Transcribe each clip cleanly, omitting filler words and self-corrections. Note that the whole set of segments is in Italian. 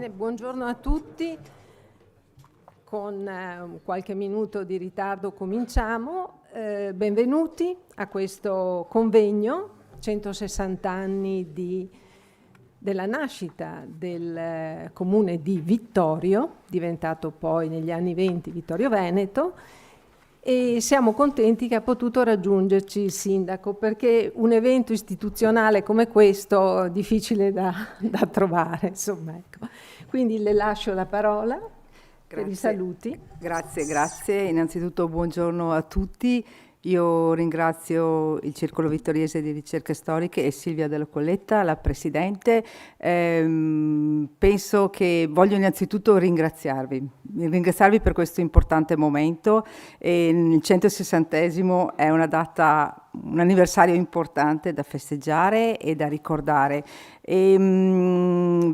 Bene, buongiorno a tutti. Con qualche minuto di ritardo cominciamo. Benvenuti a questo convegno, 160 anni della nascita del comune di Vittorio, diventato poi negli anni 20 Vittorio Veneto, e siamo contenti che ha potuto raggiungerci il sindaco, perché un evento istituzionale come questo è difficile da trovare, insomma, ecco. Quindi le lascio la parola per i saluti. Grazie. Innanzitutto buongiorno a tutti. Io ringrazio il Circolo Vittoriese di Ricerche Storiche e Silvia Della Colletta, la Presidente. Penso che voglio innanzitutto ringraziarvi per questo importante momento. Il 160esimo è una data, un anniversario importante da festeggiare e da ricordare.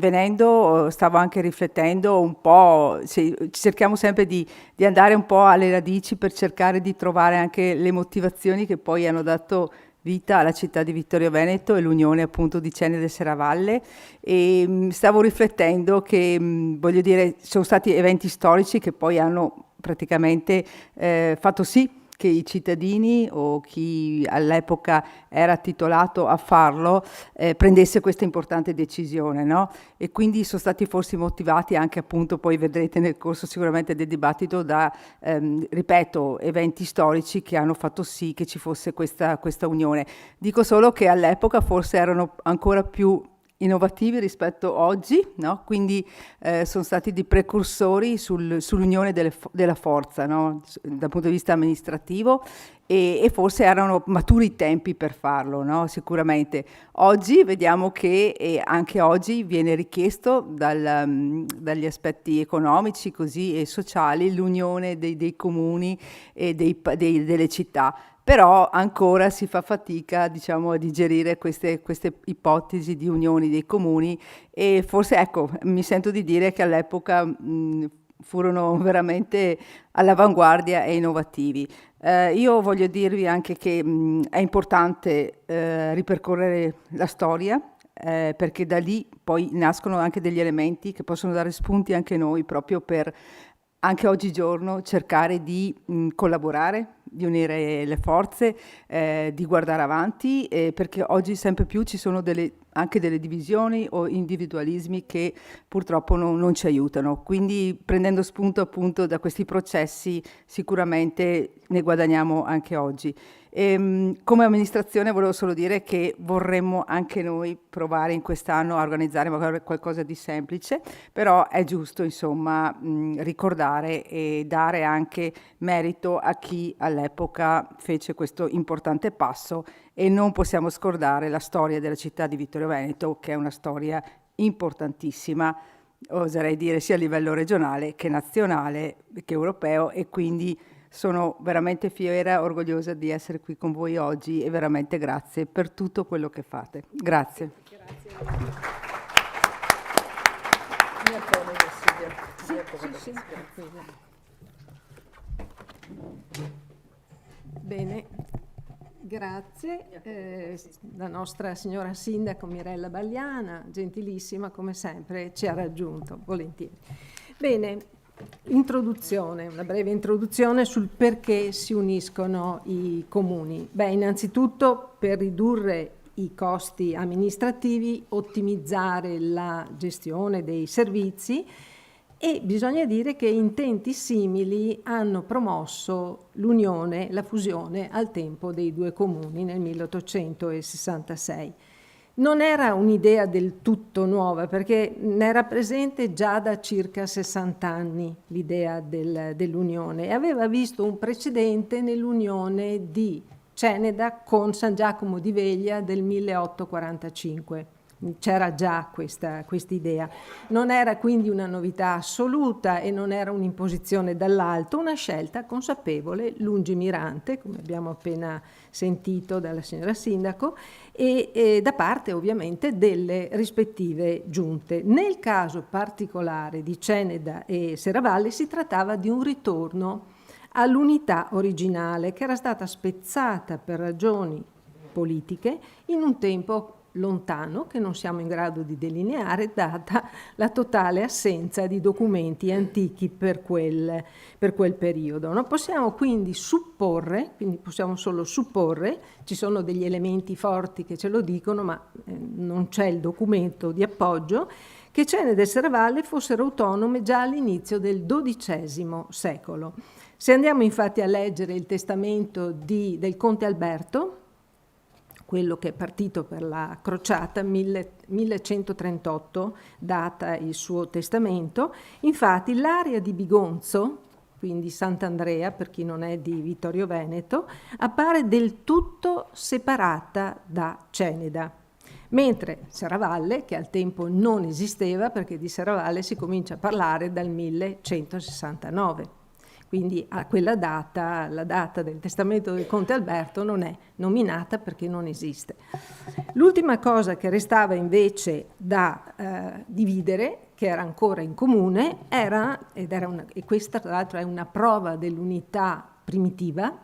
Venendo stavo anche riflettendo un po', cerchiamo sempre di andare un po' alle radici per cercare di trovare anche le motivazioni che poi hanno dato vita alla città di Vittorio Veneto e l'unione appunto di Ceneda e Serravalle, e stavo riflettendo che voglio dire, sono stati eventi storici che poi hanno praticamente fatto sì che i cittadini o chi all'epoca era titolato a farlo prendesse questa importante decisione, no? E quindi sono stati forse motivati anche, appunto, poi vedrete nel corso sicuramente del dibattito, da, ripeto, eventi storici che hanno fatto sì che ci fosse questa unione. Dico solo che all'epoca forse erano ancora più innovativi rispetto a oggi, no? Quindi sono stati dei precursori sull'unione della forza, no? Dal punto di vista amministrativo, e forse erano maturi i tempi per farlo, no? Sicuramente. Oggi vediamo che anche oggi viene richiesto dagli aspetti economici così, e sociali, l'unione dei comuni e delle città. Però ancora si fa fatica, diciamo, a digerire queste ipotesi di unioni dei comuni, e forse, ecco, mi sento di dire che all'epoca furono veramente all'avanguardia e innovativi. Io voglio dirvi anche che è importante ripercorrere la storia, perché da lì poi nascono anche degli elementi che possono dare spunti anche noi, proprio per anche oggigiorno cercare di collaborare, di unire le forze, di guardare avanti, perché oggi sempre più ci sono anche delle divisioni o individualismi che purtroppo non ci aiutano. Quindi, prendendo spunto appunto da questi processi, sicuramente ne guadagniamo anche oggi. Come amministrazione volevo solo dire che vorremmo anche noi provare in quest'anno a organizzare magari qualcosa di semplice, però è giusto, insomma, ricordare e dare anche merito a chi all'epoca fece questo importante passo, e non possiamo scordare la storia della città di Vittorio Veneto, che è una storia importantissima, oserei dire sia a livello regionale che nazionale che europeo, e quindi sono veramente fiera e orgogliosa di essere qui con voi oggi, e veramente grazie per tutto quello che fate. Grazie. Bene, grazie. La nostra signora Sindaco Mirella Bagliana, gentilissima come sempre, ci ha raggiunto, volentieri. Bene. Una breve introduzione sul perché si uniscono i comuni. Innanzitutto per ridurre i costi amministrativi, ottimizzare la gestione dei servizi, e bisogna dire che intenti simili hanno promosso l'unione, la fusione al tempo dei due comuni nel 1866. Non era un'idea del tutto nuova, perché ne era presente già da circa 60 anni l'idea dell'unione, e aveva visto un precedente nell'unione di Ceneda con San Giacomo di Veglia del 1845. C'era già questa idea. Non era quindi una novità assoluta e non era un'imposizione dall'alto, una scelta consapevole, lungimirante, come abbiamo appena sentito dalla signora Sindaco, e da parte ovviamente delle rispettive giunte. Nel caso particolare di Ceneda e Serravalle si trattava di un ritorno all'unità originale, che era stata spezzata per ragioni politiche in un tempo lontano che non siamo in grado di delineare, data la totale assenza di documenti antichi per quel periodo. No? Possiamo quindi supporre, quindi possiamo solo supporre, ci sono degli elementi forti che ce lo dicono, ma non c'è il documento di appoggio, che Ceneda e Serravalle fossero autonome già all'inizio del XII secolo. Se andiamo infatti a leggere il testamento del conte Alberto, quello che è partito per la crociata, 1138 data il suo testamento, infatti l'area di Bigonzo, quindi Sant'Andrea per chi non è di Vittorio Veneto, appare del tutto separata da Ceneda. Mentre Serravalle, che al tempo non esisteva, perché di Serravalle si comincia a parlare dal 1169, quindi a quella data, la data del testamento del conte Alberto non è nominata perché non esiste. L'ultima cosa che restava invece da dividere, che era ancora in comune, e questa tra l'altro è una prova dell'unità primitiva,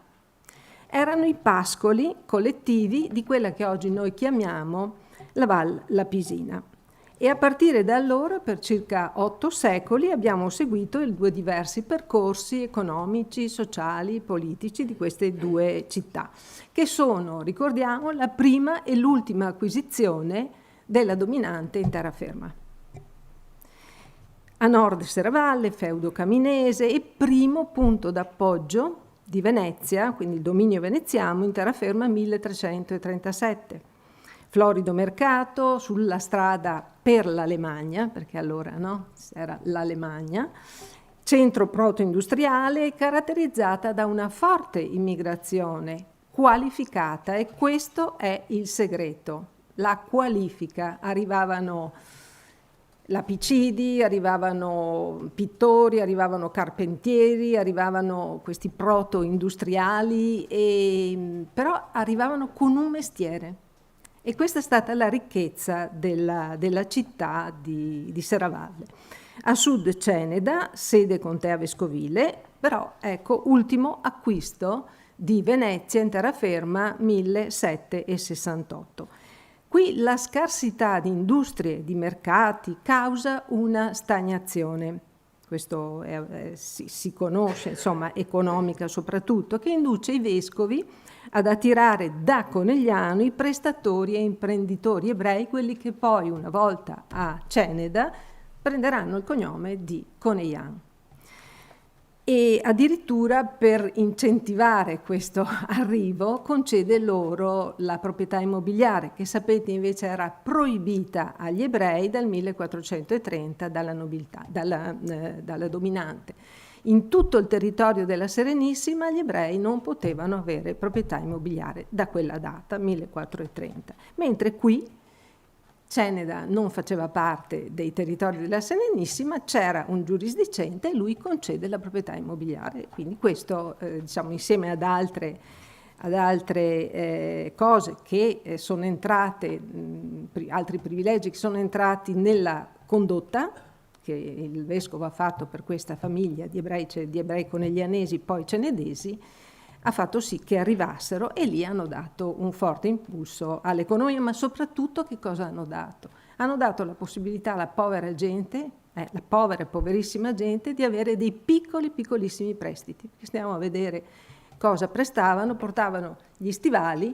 erano i pascoli collettivi di quella che oggi noi chiamiamo la Val Lapisina. E a partire da allora, per circa 8 secoli, abbiamo seguito i due diversi percorsi economici, sociali, politici di queste due città, che sono, ricordiamo, la prima e l'ultima acquisizione della dominante in terraferma. A nord Serravalle, feudo caminese e primo punto d'appoggio di Venezia, quindi il dominio veneziano in terraferma 1337. Florido mercato sulla strada per l'Alemagna, perché allora no, era l'Alemagna, centro proto-industriale caratterizzata da una forte immigrazione qualificata, e questo è il segreto, la qualifica. Arrivavano lapicidi, arrivavano pittori, arrivavano carpentieri, arrivavano questi proto-industriali, però arrivavano con un mestiere. E questa è stata la ricchezza della città di Serravalle. A sud Ceneda, sede contea vescovile, però ecco, ultimo acquisto di Venezia in terraferma 1768. Qui la scarsità di industrie, di mercati, causa una stagnazione, questo si conosce, insomma, economica soprattutto, che induce i vescovi ad attirare da Conegliano i prestatori e imprenditori ebrei, quelli che poi una volta a Ceneda prenderanno il cognome di Conegliano. E addirittura per incentivare questo arrivo concede loro la proprietà immobiliare, che sapete invece era proibita agli ebrei dal 1430 dalla nobiltà, dalla dominante. In tutto il territorio della Serenissima gli ebrei non potevano avere proprietà immobiliare da quella data, 1430, mentre qui Ceneda non faceva parte dei territori della Serenissima, c'era un giurisdicente e lui concede la proprietà immobiliare. Quindi questo, diciamo, insieme ad altre cose che sono entrate, altri privilegi che sono entrati nella condotta che il vescovo ha fatto per questa famiglia di ebrei coneglianesi, poi cenedesi, ha fatto sì che arrivassero, e lì hanno dato un forte impulso all'economia, ma soprattutto che cosa hanno dato? Hanno dato la possibilità alla povera gente, la povera e poverissima gente, di avere dei piccolissimi prestiti. Stiamo a vedere cosa prestavano, portavano gli stivali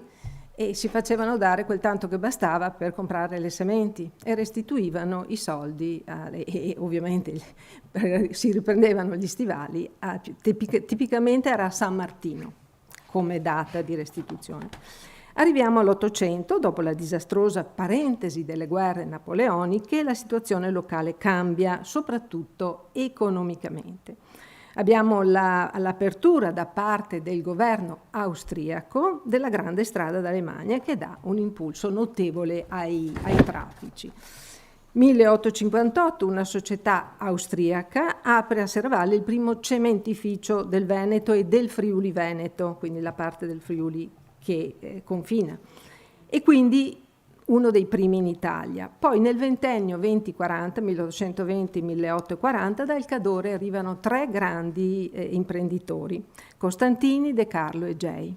e si facevano dare quel tanto che bastava per comprare le sementi e restituivano i soldi e ovviamente si riprendevano gli stivali. Tipicamente era San Martino come data di restituzione. Arriviamo all'Ottocento, dopo la disastrosa parentesi delle guerre napoleoniche, la situazione locale cambia, soprattutto economicamente. Abbiamo l'apertura da parte del governo austriaco della grande strada d'Alemagna, che dà un impulso notevole ai traffici. 1858 una società austriaca apre a Serravalle il primo cementificio del Veneto e del Friuli Veneto, quindi la parte del Friuli che confina, e quindi uno dei primi in Italia. Poi nel ventennio 2040, 1820-1840, dal Cadore arrivano 3 grandi imprenditori, Costantini, De Carlo e Gei.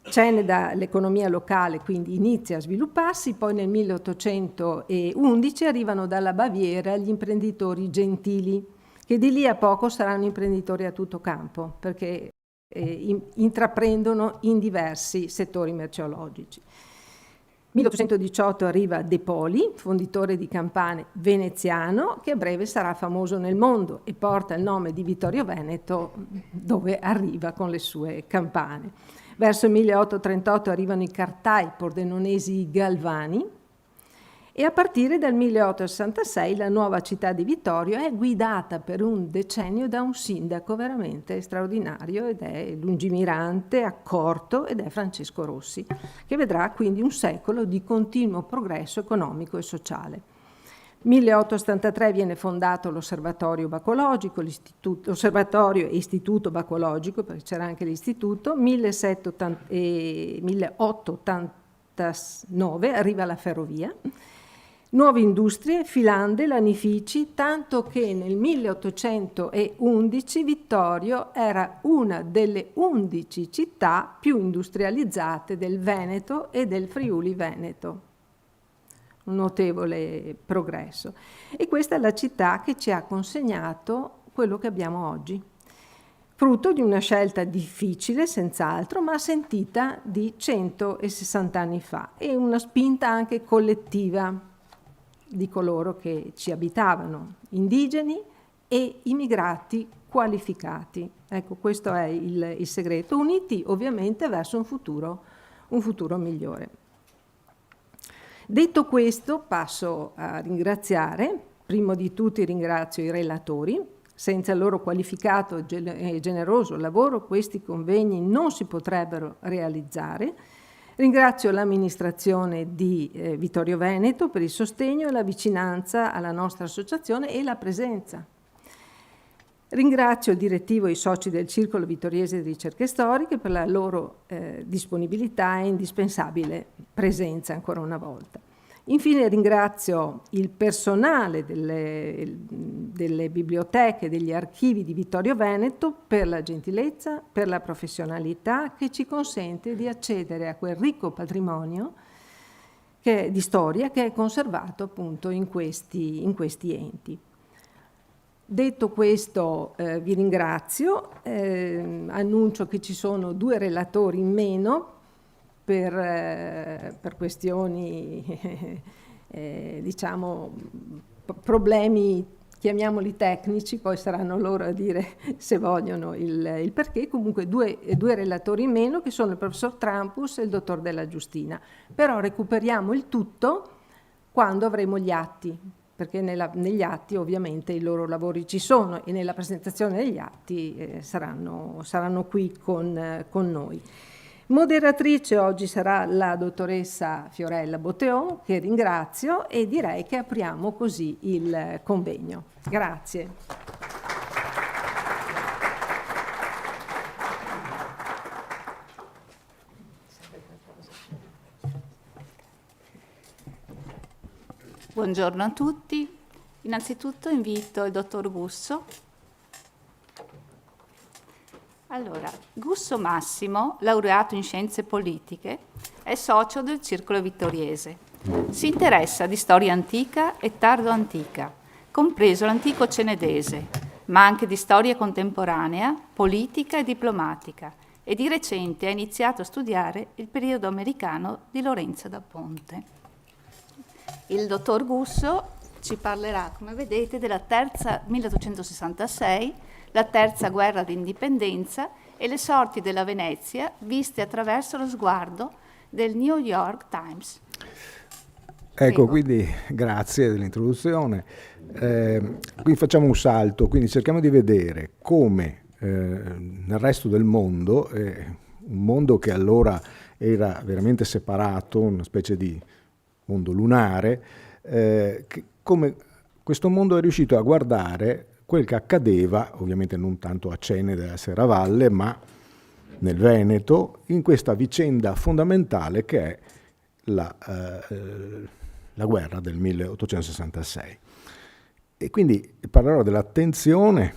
Ceneda, l'economia locale quindi inizia a svilupparsi, poi nel 1811 arrivano dalla Baviera gli imprenditori gentili, che di lì a poco saranno imprenditori a tutto campo, perché intraprendono in diversi settori merceologici. 1818 arriva De Poli, fonditore di campane veneziano, che a breve sarà famoso nel mondo e porta il nome di Vittorio Veneto dove arriva con le sue campane. Verso il 1838 arrivano i cartai pordenonesi Galvani e a partire dal 1866 la nuova città di Vittorio è guidata per un decennio da un sindaco veramente straordinario ed è lungimirante, accorto, ed è Francesco Rossi, che vedrà quindi un secolo di continuo progresso economico e sociale. 1873 viene fondato l'Osservatorio Bacologico, l'Osservatorio e Istituto Bacologico, perché c'era anche l'istituto. 1889 arriva la ferrovia. Nuove industrie, filande, lanifici, tanto che nel 1811 Vittorio era una delle 11 città più industrializzate del Veneto e del Friuli Veneto. Un notevole progresso. E questa è la città che ci ha consegnato quello che abbiamo oggi, frutto di una scelta difficile, senz'altro, ma sentita di 160 anni fa, e una spinta anche collettiva di coloro che ci abitavano, indigeni e immigrati qualificati. Ecco, questo è il segreto, uniti ovviamente verso un futuro migliore. Detto questo, passo a ringraziare. Prima di tutti ringrazio i relatori. Senza il loro qualificato e generoso lavoro questi convegni non si potrebbero realizzare. Ringrazio l'amministrazione di Vittorio Veneto per il sostegno e la vicinanza alla nostra associazione e la presenza. Ringrazio il direttivo e i soci del Circolo Vittoriese di Ricerche Storiche per la loro disponibilità e indispensabile presenza ancora una volta. Infine ringrazio il personale delle biblioteche e degli archivi di Vittorio Veneto per la gentilezza, per la professionalità che ci consente di accedere a quel ricco patrimonio di storia che è conservato appunto in questi enti. Detto questo vi ringrazio, annuncio che ci sono 2 relatori in meno per questioni, diciamo, problemi, chiamiamoli tecnici, poi saranno loro a dire se vogliono il perché. Comunque due relatori in meno, che sono il professor Trampus e il dottor Della Giustina. Però recuperiamo il tutto quando avremo gli atti, perché negli atti ovviamente i loro lavori ci sono e nella presentazione degli atti saranno qui con noi. Moderatrice oggi sarà la dottoressa Fiorella Botteon, che ringrazio, e direi che apriamo così il convegno. Grazie. Buongiorno a tutti. Innanzitutto invito il dottor Gusso. Allora, Gusso Massimo, laureato in scienze politiche, è socio del Circolo Vittoriese. Si interessa di storia antica e tardo-antica, compreso l'antico cenedese, ma anche di storia contemporanea, politica e diplomatica, e di recente ha iniziato a studiare il periodo americano di Lorenzo da Ponte. Il dottor Gusso ci parlerà, come vedete, della terza 1866, la terza guerra d'indipendenza e le sorti della Venezia viste attraverso lo sguardo del New York Times. Ecco, quindi grazie dell'introduzione. Qui facciamo un salto, quindi cerchiamo di vedere come nel resto del mondo, un mondo che allora era veramente separato, una specie di mondo lunare, come questo mondo è riuscito a guardare quel che accadeva, ovviamente non tanto a Ceneda e a Serravalle, ma nel Veneto, in questa vicenda fondamentale che è la guerra del 1866. E quindi parlerò dell'attenzione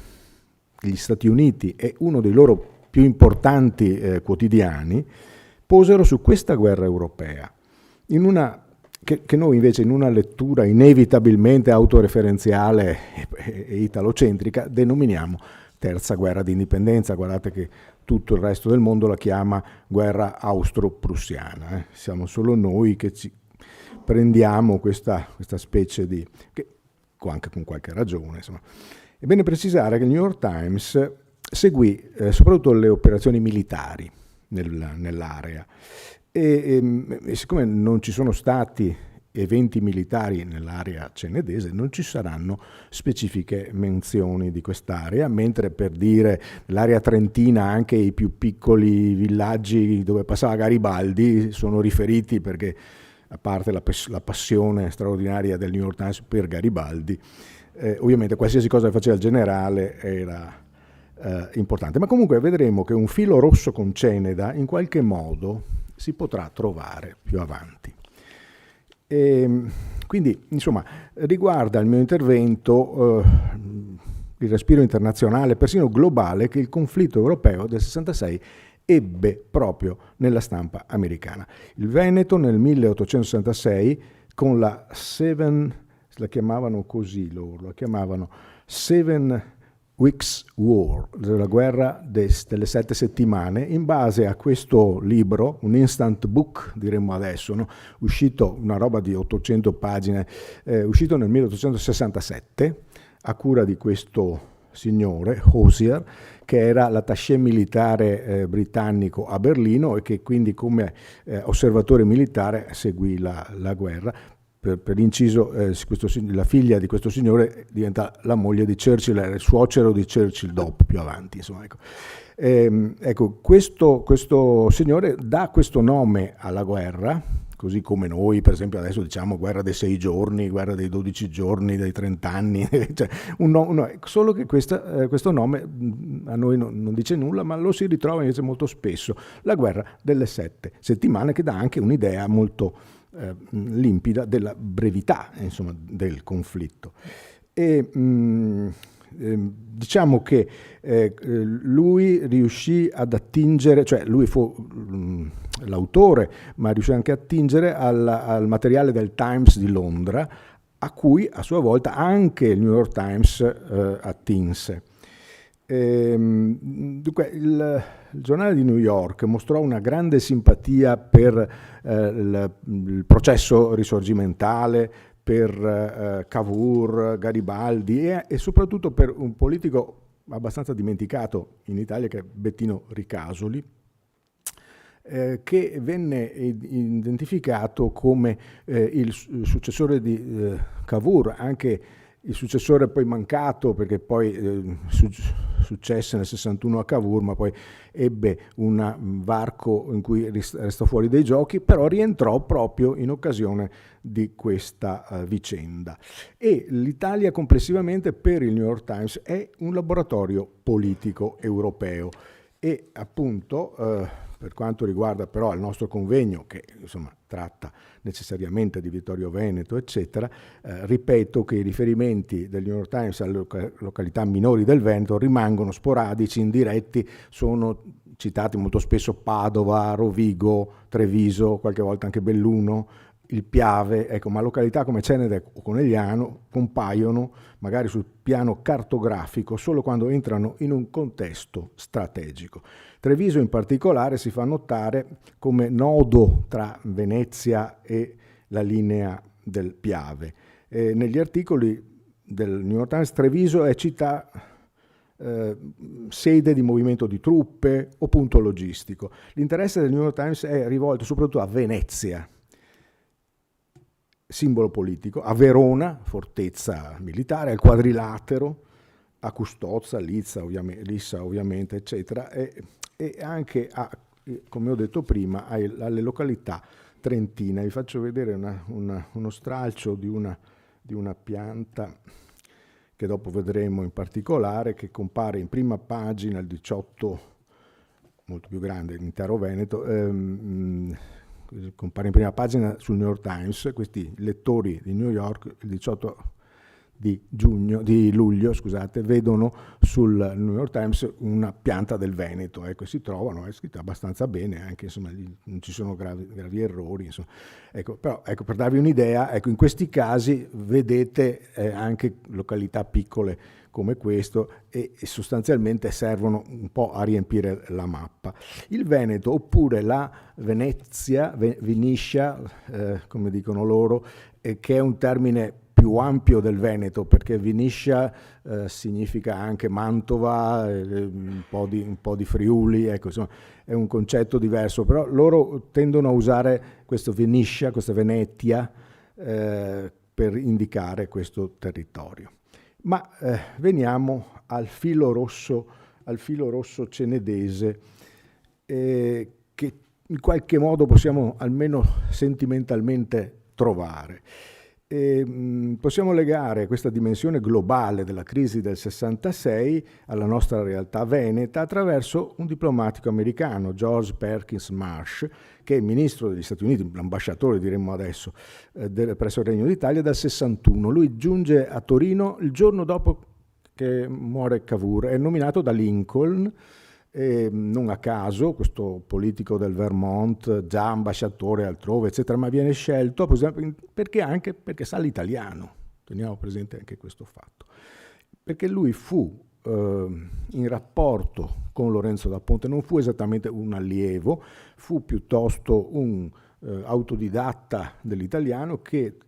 che gli Stati Uniti e uno dei loro più importanti quotidiani posero su questa guerra europea, che noi invece in una lettura inevitabilmente autoreferenziale e italocentrica denominiamo terza guerra d'indipendenza. Guardate che tutto il resto del mondo la chiama guerra austro-prussiana. Siamo solo noi che ci prendiamo questa specie di... anche con qualche ragione, insomma. È bene precisare che il New York Times seguì soprattutto le operazioni militari nell'area e siccome non ci sono stati eventi militari nell'area cenedese, non ci saranno specifiche menzioni di quest'area, mentre per dire l'area trentina anche i più piccoli villaggi dove passava Garibaldi sono riferiti, perché a parte la passione straordinaria del New York Times per Garibaldi, ovviamente qualsiasi cosa che faceva il generale era importante. Ma comunque vedremo che un filo rosso con Ceneda in qualche modo si potrà trovare più avanti. Quindi, insomma, riguarda il mio intervento il respiro internazionale, persino globale, che il conflitto europeo del 66 ebbe proprio nella stampa americana. Il Veneto nel 1866 con la chiamavano così loro, la chiamavano Seven Weeks War, la guerra delle 7 settimane, in base a questo libro, un instant book diremmo adesso, no? Uscito, una roba di 800 pagine, uscito nel 1867 a cura di questo signore, Hosier, che era l'attaché militare britannico a Berlino e che quindi come osservatore militare seguì la guerra. Per inciso, la figlia di questo signore diventa la moglie di Churchill, era il suocero di Churchill dopo, più avanti. Insomma, ecco. Ecco, questo signore dà questo nome alla guerra, così come noi, per esempio, adesso diciamo guerra dei 6 giorni, guerra dei 12 giorni, dei 30 anni, cioè, solo che questo nome a noi non dice nulla, ma lo si ritrova invece molto spesso, la guerra delle 7 settimane, che dà anche un'idea molto limpida della brevità, insomma, del conflitto. E diciamo che lui riuscì ad attingere, cioè lui fu l'autore, ma riuscì anche a attingere al materiale del Times di Londra, a cui a sua volta anche il New York Times attinse. Dunque, il giornale di New York mostrò una grande simpatia per il processo risorgimentale, per Cavour, Garibaldi e soprattutto per un politico abbastanza dimenticato in Italia che è Bettino Ricasoli, che venne identificato come il successore di Cavour, anche il successore poi mancato, perché poi successe nel 61 a Cavour, ma poi ebbe un varco in cui restò fuori dai giochi, però rientrò proprio in occasione di questa vicenda. E l'Italia complessivamente per il New York Times è un laboratorio politico europeo e appunto per quanto riguarda però il nostro convegno, che insomma tratta necessariamente di Vittorio Veneto, eccetera, ripeto che i riferimenti del New York Times alle località minori del Veneto rimangono sporadici, indiretti, sono citati molto spesso Padova, Rovigo, Treviso, qualche volta anche Belluno, il Piave, ecco, ma località come Ceneda o Conegliano compaiono magari sul piano cartografico solo quando entrano in un contesto strategico. Treviso in particolare si fa notare come nodo tra Venezia e la linea del Piave. Negli articoli del New York Times Treviso è città sede di movimento di truppe o punto logistico. L'interesse del New York Times è rivolto soprattutto a Venezia, simbolo politico, a Verona, fortezza militare, al Quadrilatero, a Custozza, Lissa ovviamente, eccetera, e anche come ho detto prima, alle località trentine. Vi faccio vedere uno stralcio di una pianta che dopo vedremo in particolare, che compare in prima pagina il 18, molto più grande, l'intero Veneto, compare in prima pagina sul New York Times. Questi lettori di New York il 18 di luglio, scusate, vedono sul New York Times una pianta del Veneto, ecco, si trovano, è scritta abbastanza bene, anche insomma non ci sono gravi errori, insomma. Ecco, però ecco, per darvi un'idea, ecco, in questi casi vedete anche località piccole come questo e sostanzialmente servono un po' a riempire la mappa. Il Veneto oppure la Venezia, Venetia, come dicono loro, che è un termine più ampio del Veneto, perché Venetia significa anche Mantova, un po' di Friuli, ecco, insomma, è un concetto diverso, però loro tendono a usare questo Venetia, questa Venetia, per indicare questo territorio. Ma veniamo al filo rosso cenedese, che in qualche modo possiamo almeno sentimentalmente trovare. Possiamo legare questa dimensione globale della crisi del 66 alla nostra realtà veneta attraverso un diplomatico americano, George Perkins Marsh, che è ministro degli Stati Uniti, l'ambasciatore diremmo adesso, presso il Regno d'Italia dal 61. Lui giunge a Torino il giorno dopo che muore Cavour, è nominato da Lincoln, non a caso, questo politico del Vermont, già ambasciatore altrove, eccetera, ma viene scelto perché sa l'italiano. Teniamo presente anche questo fatto. Perché lui fu in rapporto con Lorenzo da Ponte, non fu esattamente un allievo, fu piuttosto un autodidatta dell'italiano che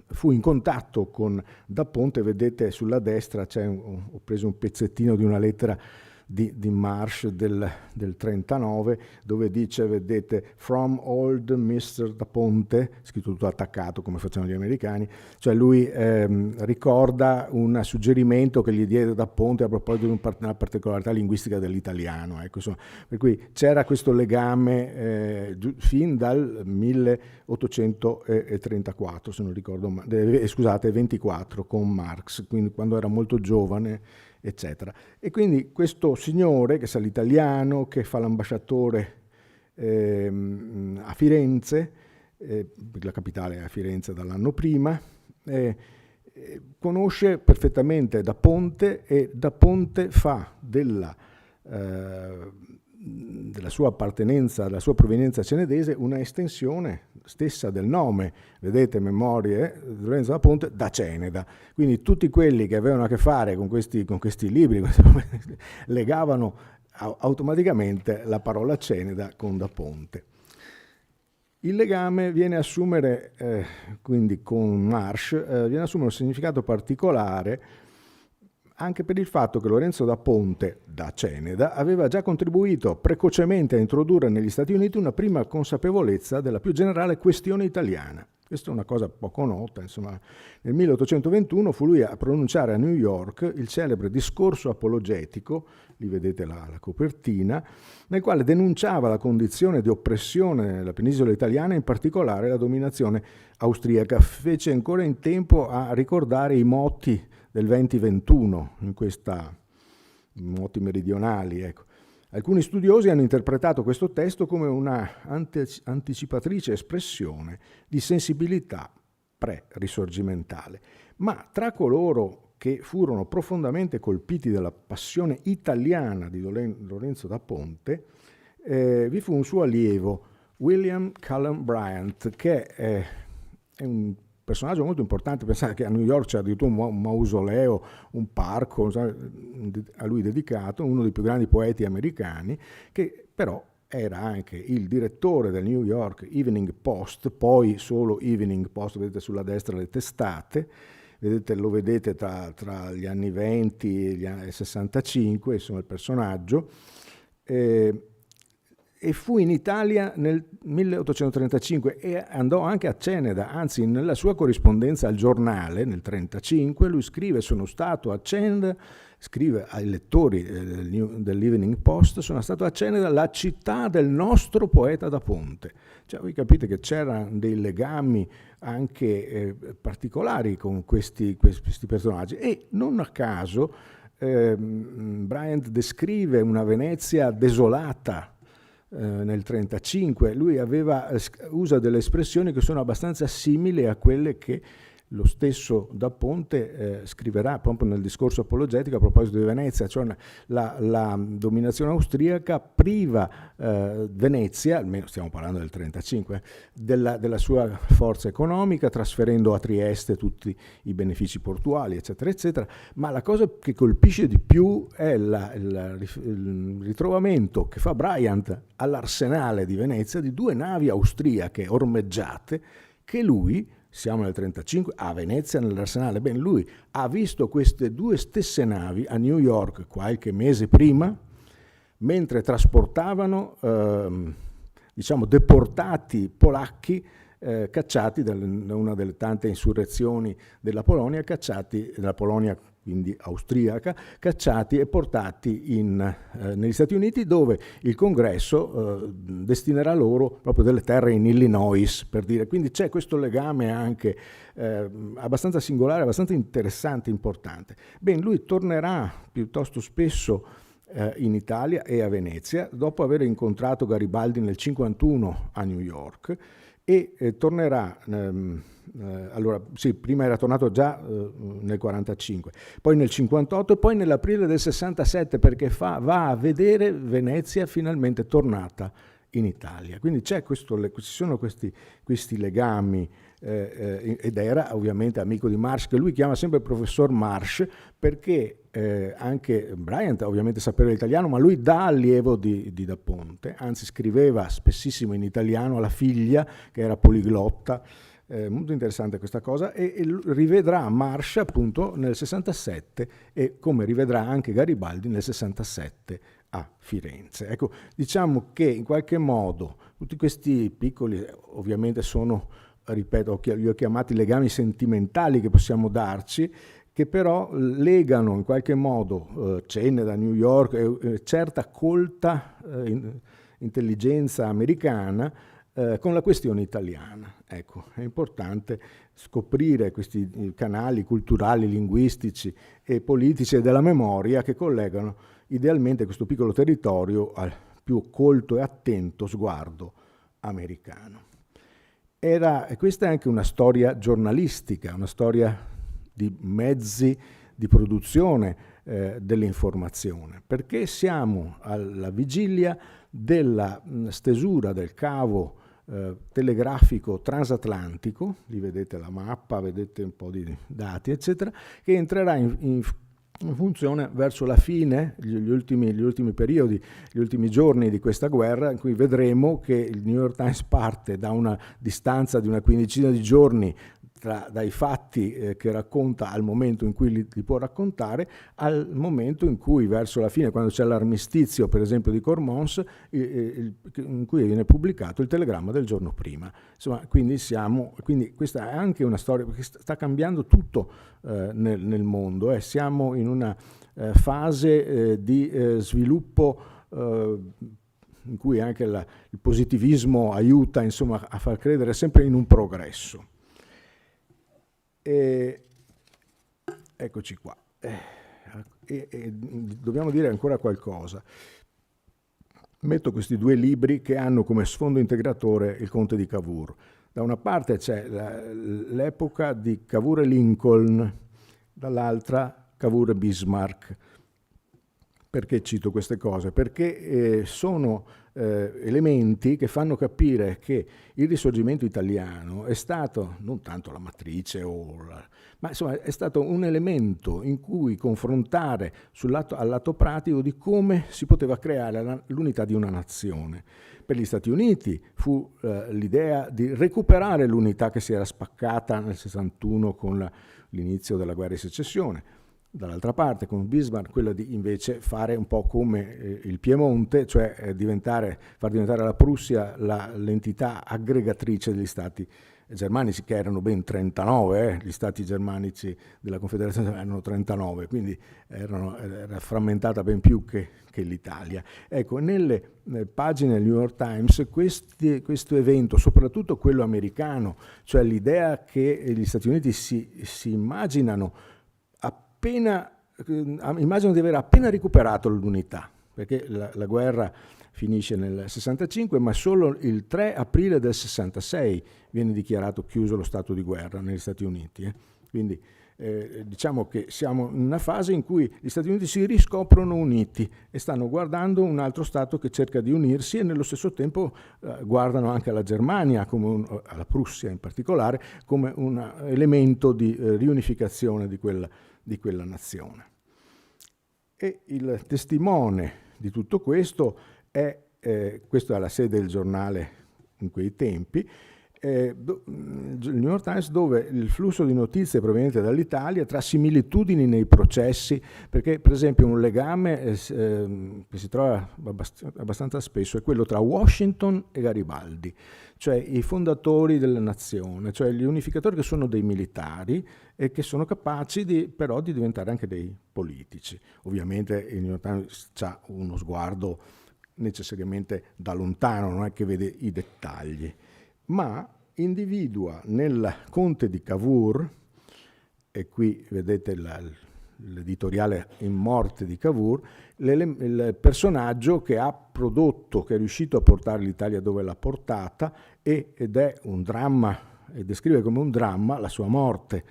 fu in contatto con da Ponte. Vedete sulla destra ho preso un pezzettino di una lettera di Marsh del 39, dove dice, vedete, from old Mr. da Ponte, scritto tutto attaccato come facevano gli americani, cioè lui ricorda un suggerimento che gli diede da Ponte a proposito di una particolarità linguistica dell'italiano, ecco, insomma, per cui c'era questo legame fin dal 1834, se non ricordo, scusate, 24 con Marx, quindi quando era molto giovane, eccetera. E quindi questo signore che sa l'italiano, che fa l'ambasciatore a Firenze, la capitale è a Firenze dall'anno prima, conosce perfettamente da Ponte, e da Ponte fa della sua appartenenza, della sua provenienza cenedese, una estensione stessa del nome. Vedete, Memorie di Lorenzo da Ponte, da Ceneda. Quindi tutti quelli che avevano a che fare con questi libri legavano automaticamente la parola Ceneda con da Ponte. Il legame viene a assumere, quindi con Marsh, viene a assumere un significato particolare anche per il fatto che Lorenzo da Ponte, da Ceneda, aveva già contribuito precocemente a introdurre negli Stati Uniti una prima consapevolezza della più generale questione italiana. Questa è una cosa poco nota, insomma. Nel 1821 fu lui a pronunciare a New York il celebre discorso apologetico, lì vedete la copertina, nel quale denunciava la condizione di oppressione nella penisola italiana, in particolare la dominazione austriaca. Fece ancora in tempo a ricordare i motti del 2021, in questa moti meridionali, ecco. Alcuni studiosi hanno interpretato questo testo come una anticipatrice espressione di sensibilità pre-risorgimentale, ma tra coloro che furono profondamente colpiti dalla passione italiana di Lorenzo da Ponte, vi fu un suo allievo, William Cullen Bryant, che è un personaggio molto importante. Pensate che a New York c'è addirittura un mausoleo, un parco a lui dedicato, uno dei più grandi poeti americani, che però era anche il direttore del New York Evening Post, poi solo Evening Post, vedete sulla destra le testate, lo vedete tra gli anni 20 e gli anni 65, insomma il personaggio, e fu in Italia nel 1835 e andò anche a Ceneda, anzi nella sua corrispondenza al giornale nel 1935 lui scrive: sono stato a Ceneda, scrive ai lettori dell'Evening Post, sono stato a Ceneda, la città del nostro poeta da Ponte. Cioè voi capite che c'erano dei legami anche particolari con questi personaggi, e non a caso Bryant descrive una Venezia desolata nel 1935. Lui usa delle espressioni che sono abbastanza simili a quelle che lo stesso Da Ponte scriverà proprio nel discorso apologetico a proposito di Venezia, cioè la dominazione austriaca priva Venezia, almeno stiamo parlando del 1935, della sua forza economica, trasferendo a Trieste tutti i benefici portuali, eccetera, eccetera. Ma la cosa che colpisce di più è il ritrovamento che fa Bryant all'arsenale di Venezia di 2 navi austriache ormeggiate che lui, siamo nel 1935, a Venezia nell'arsenale, bene, lui ha visto queste 2 stesse navi a New York qualche mese prima, mentre trasportavano deportati polacchi cacciati da una delle tante insurrezioni della Polonia, quindi austriaca, cacciati e portati negli Stati Uniti, dove il Congresso destinerà loro proprio delle terre in Illinois, per dire. Quindi c'è questo legame anche abbastanza singolare, abbastanza interessante, importante. Bene, lui tornerà piuttosto spesso in Italia e a Venezia, dopo aver incontrato Garibaldi nel 1951 a New York, e tornerà, prima era tornato già nel 1945, poi nel 1958 e poi nell'aprile del 1967, perché va a vedere Venezia finalmente tornata in Italia. Quindi ci sono questi legami, ed era ovviamente amico di Marsh, che lui chiama sempre il professor Marsh, perché anche Bryant ovviamente sapeva l'italiano, ma lui da allievo di Da Ponte, anzi scriveva spessissimo in italiano alla figlia, che era poliglotta. Molto interessante questa cosa, e rivedrà Marsh appunto nel 67, e come rivedrà anche Garibaldi nel 67 a Firenze. Ecco, diciamo che in qualche modo tutti questi piccoli, ovviamente sono, ripeto, li ho chiamati legami sentimentali che possiamo darci, che però legano in qualche modo cene da New York e certa colta intelligenza americana con la questione italiana. Ecco, è importante scoprire questi canali culturali, linguistici e politici e della memoria che collegano idealmente questo piccolo territorio al più colto e attento sguardo americano. Questa è anche una storia giornalistica, una storia di mezzi di produzione dell'informazione, perché siamo alla vigilia della stesura del cavo telegrafico transatlantico, lì vedete la mappa, vedete un po' di dati, eccetera, che entrerà in funzione verso la fine, gli ultimi periodi, gli ultimi giorni di questa guerra, in cui vedremo che il New York Times parte da una distanza di una quindicina di giorni dai fatti che racconta al momento in cui li può raccontare, al momento in cui, verso la fine, quando c'è l'armistizio per esempio di Cormons, in cui viene pubblicato il telegramma del giorno prima. Insomma, quindi questa è anche una storia, perché sta cambiando tutto nel mondo. Siamo in una fase di sviluppo in cui anche il positivismo aiuta, insomma, a far credere sempre in un progresso. Eccoci qua. Dobbiamo dire ancora qualcosa. Metto questi 2 libri che hanno come sfondo integratore il Conte di Cavour. Da una parte c'è l'epoca di Cavour e Lincoln, dall'altra Cavour e Bismarck. Perché cito queste cose? Perché sono elementi che fanno capire che il risorgimento italiano è stato non tanto la matrice, ma insomma è stato un elemento in cui confrontare al lato pratico di come si poteva creare l'unità di una nazione. Per gli Stati Uniti fu l'idea di recuperare l'unità che si era spaccata nel 61 con l'inizio della guerra di secessione. Dall'altra parte, con Bismarck, quello di invece fare un po' come il Piemonte, cioè far diventare la Prussia l'entità aggregatrice degli stati germanici, che erano ben 39, gli stati germanici della Confederazione erano 39, quindi era frammentata ben più che l'Italia. Ecco, nelle pagine del New York Times questo evento, soprattutto quello americano, cioè l'idea che gli Stati Uniti si immaginano di aver appena recuperato l'unità, perché la guerra finisce nel 65, ma solo il 3 aprile del 66 viene dichiarato chiuso lo stato di guerra negli Stati Uniti. Quindi diciamo che siamo in una fase in cui gli Stati Uniti si riscoprono uniti e stanno guardando un altro Stato che cerca di unirsi, e nello stesso tempo guardano anche alla Germania, alla Prussia in particolare, come un elemento di riunificazione di quella nazione. E il testimone di tutto questo questa è la sede del giornale in quei tempi, il New York Times, dove il flusso di notizie proveniente dall'Italia tra similitudini nei processi, perché per esempio un legame che si trova abbastanza spesso è quello tra Washington e Garibaldi, cioè i fondatori della nazione, cioè gli unificatori che sono dei militari e che sono capaci però di diventare anche dei politici. Ovviamente il New York Times ha uno sguardo necessariamente da lontano, non è che vede i dettagli, ma individua nel conte di Cavour, e qui vedete l'editoriale In morte di Cavour, il personaggio che ha prodotto, che è riuscito a portare l'Italia dove l'ha portata, ed è un dramma, e descrive come un dramma la sua morte,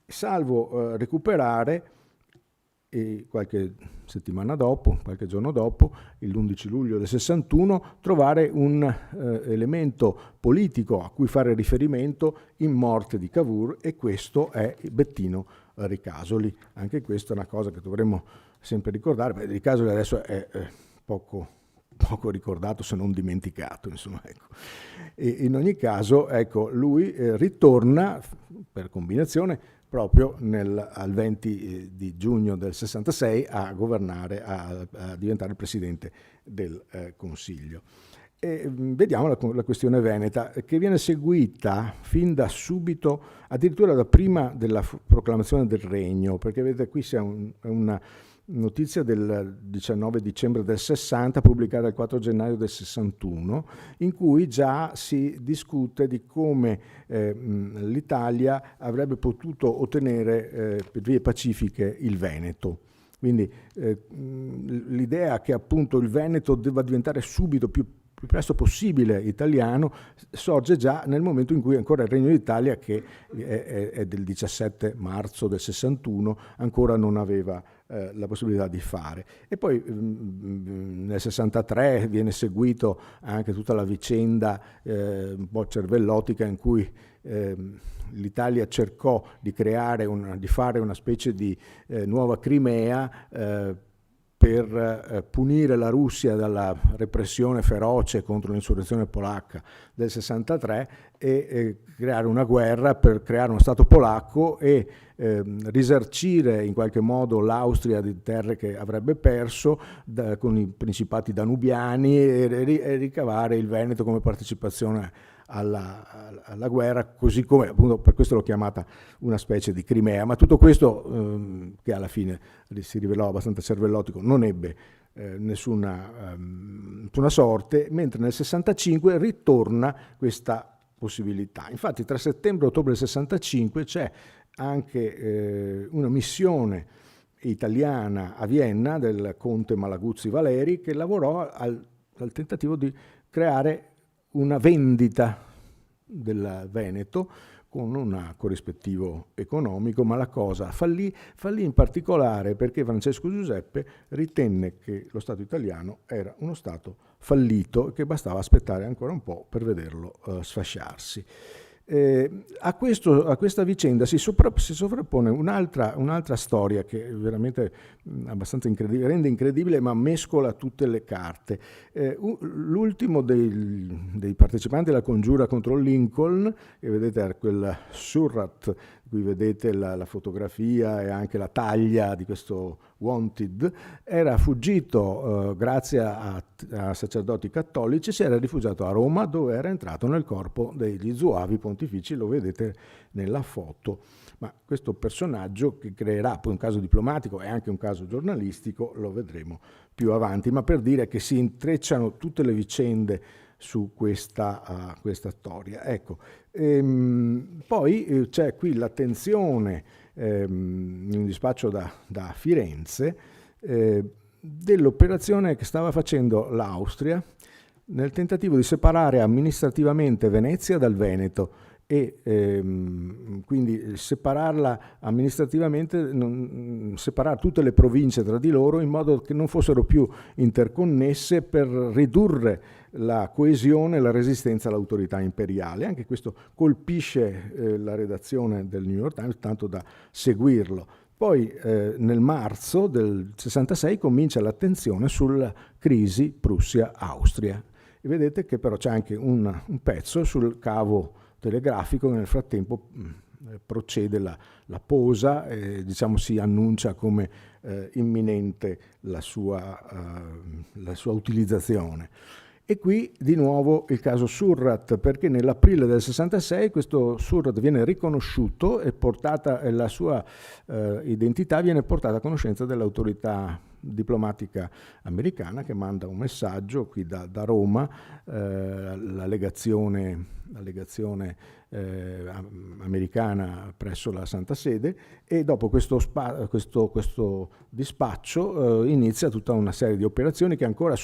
salvo recuperare qualche settimana dopo, qualche giorno dopo, l'11 luglio del 61, trovare un elemento politico a cui fare riferimento in morte di Cavour, e questo è Bettino Ricasoli. Anche questa è una cosa che dovremmo sempre ricordare, perché Ricasoli adesso è poco ricordato, se non dimenticato, insomma, ecco. E in ogni caso, ecco, lui ritorna per combinazione proprio al 20 di giugno del 66 a governare, a diventare il presidente del Consiglio. E vediamo la questione veneta, che viene seguita fin da subito, addirittura da prima della proclamazione del Regno, perché vedete qui c'è una notizia del 19 dicembre del 60, pubblicata il 4 gennaio del 61, in cui già si discute di come l'Italia avrebbe potuto ottenere per vie pacifiche il Veneto. Quindi l'idea che appunto il Veneto debba diventare subito più presto possibile italiano sorge già nel momento in cui ancora il Regno d'Italia, che è del 17 marzo del 61, ancora non aveva la possibilità di fare. E poi nel 63 viene seguito anche tutta la vicenda un po' cervellotica in cui l'Italia cercò di fare una specie di nuova Crimea per punire la Russia dalla repressione feroce contro l'insurrezione polacca del 63 e creare una guerra per creare uno Stato polacco e risarcire in qualche modo l'Austria di terre che avrebbe perso con i principati danubiani e ricavare il Veneto come partecipazione alla guerra, così come appunto per questo l'ho chiamata una specie di Crimea. Ma tutto questo, che alla fine si rivelò abbastanza cervellotico, non ebbe nessuna sorte, mentre nel 65 ritorna questa possibilità. Infatti tra settembre e ottobre del 65 c'è anche una missione italiana a Vienna del conte Malaguzzi Valeri, che lavorò al tentativo di creare una vendita del Veneto con un corrispettivo economico, ma la cosa fallì in particolare perché Francesco Giuseppe ritenne che lo Stato italiano era uno Stato fallito e che bastava aspettare ancora un po' per vederlo sfasciarsi. A questa vicenda si sovrappone un'altra storia che è veramente abbastanza incredibile, rende incredibile, ma mescola tutte le carte. L'ultimo dei partecipanti alla congiura contro Lincoln, che vedete è quel Surratt, qui vedete la fotografia e anche la taglia di questo wanted, era fuggito grazie a sacerdoti cattolici, si era rifugiato a Roma, dove era entrato nel corpo degli zuavi pontifici, lo vedete nella foto. Ma questo personaggio, che creerà poi un caso diplomatico e anche un caso giornalistico, lo vedremo più avanti, ma per dire che si intrecciano tutte le vicende su questa storia. Ecco. Poi c'è qui l'attenzione in un dispaccio da Firenze dell'operazione che stava facendo l'Austria nel tentativo di separare amministrativamente Venezia dal Veneto e quindi separarla amministrativamente, separare tutte le province tra di loro in modo che non fossero più interconnesse per ridurre la coesione e la resistenza all'autorità imperiale. Anche questo colpisce la redazione del New York Times tanto da seguirlo. Poi nel marzo del 66 comincia l'attenzione sulla crisi Prussia-Austria e vedete che però c'è anche un pezzo sul cavo telegrafico che nel frattempo procede la posa e diciamo si annuncia come imminente la sua utilizzazione. E qui di nuovo il caso Surratt, perché nell'aprile del 66 questo Surratt viene riconosciuto e la sua identità viene portata a conoscenza dell'autorità diplomatica americana, che manda un messaggio qui da Roma, la legazione americana presso la Santa Sede, e dopo questo dispaccio inizia tutta una serie di operazioni che ancora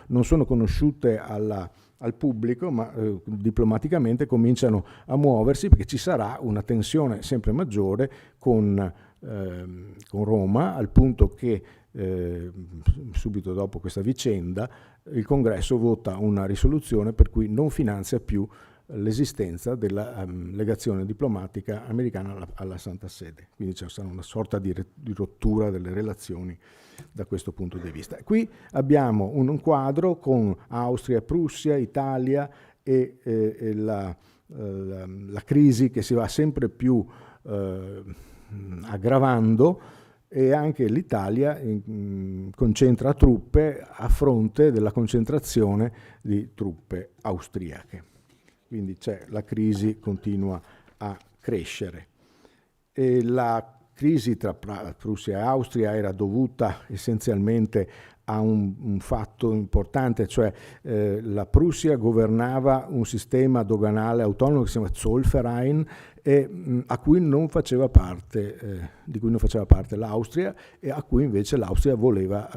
non sono conosciute al pubblico, ma diplomaticamente cominciano a muoversi, perché ci sarà una tensione sempre maggiore con Roma, al punto che subito dopo questa vicenda il Congresso vota una risoluzione per cui non finanzia più l'esistenza della legazione diplomatica americana alla Santa Sede. Quindi c'è stata una sorta di rottura delle relazioni da questo punto di vista. Qui abbiamo un quadro con Austria, Prussia, Italia e la crisi che si va sempre più aggravando, e anche l'Italia concentra truppe a fronte della concentrazione di truppe austriache. Quindi la crisi continua a crescere. E la crisi tra Prussia e Austria era dovuta essenzialmente a un fatto importante, cioè la Prussia governava un sistema doganale autonomo che si chiama Zollverein, di cui non faceva parte l'Austria, e a cui invece l'Austria voleva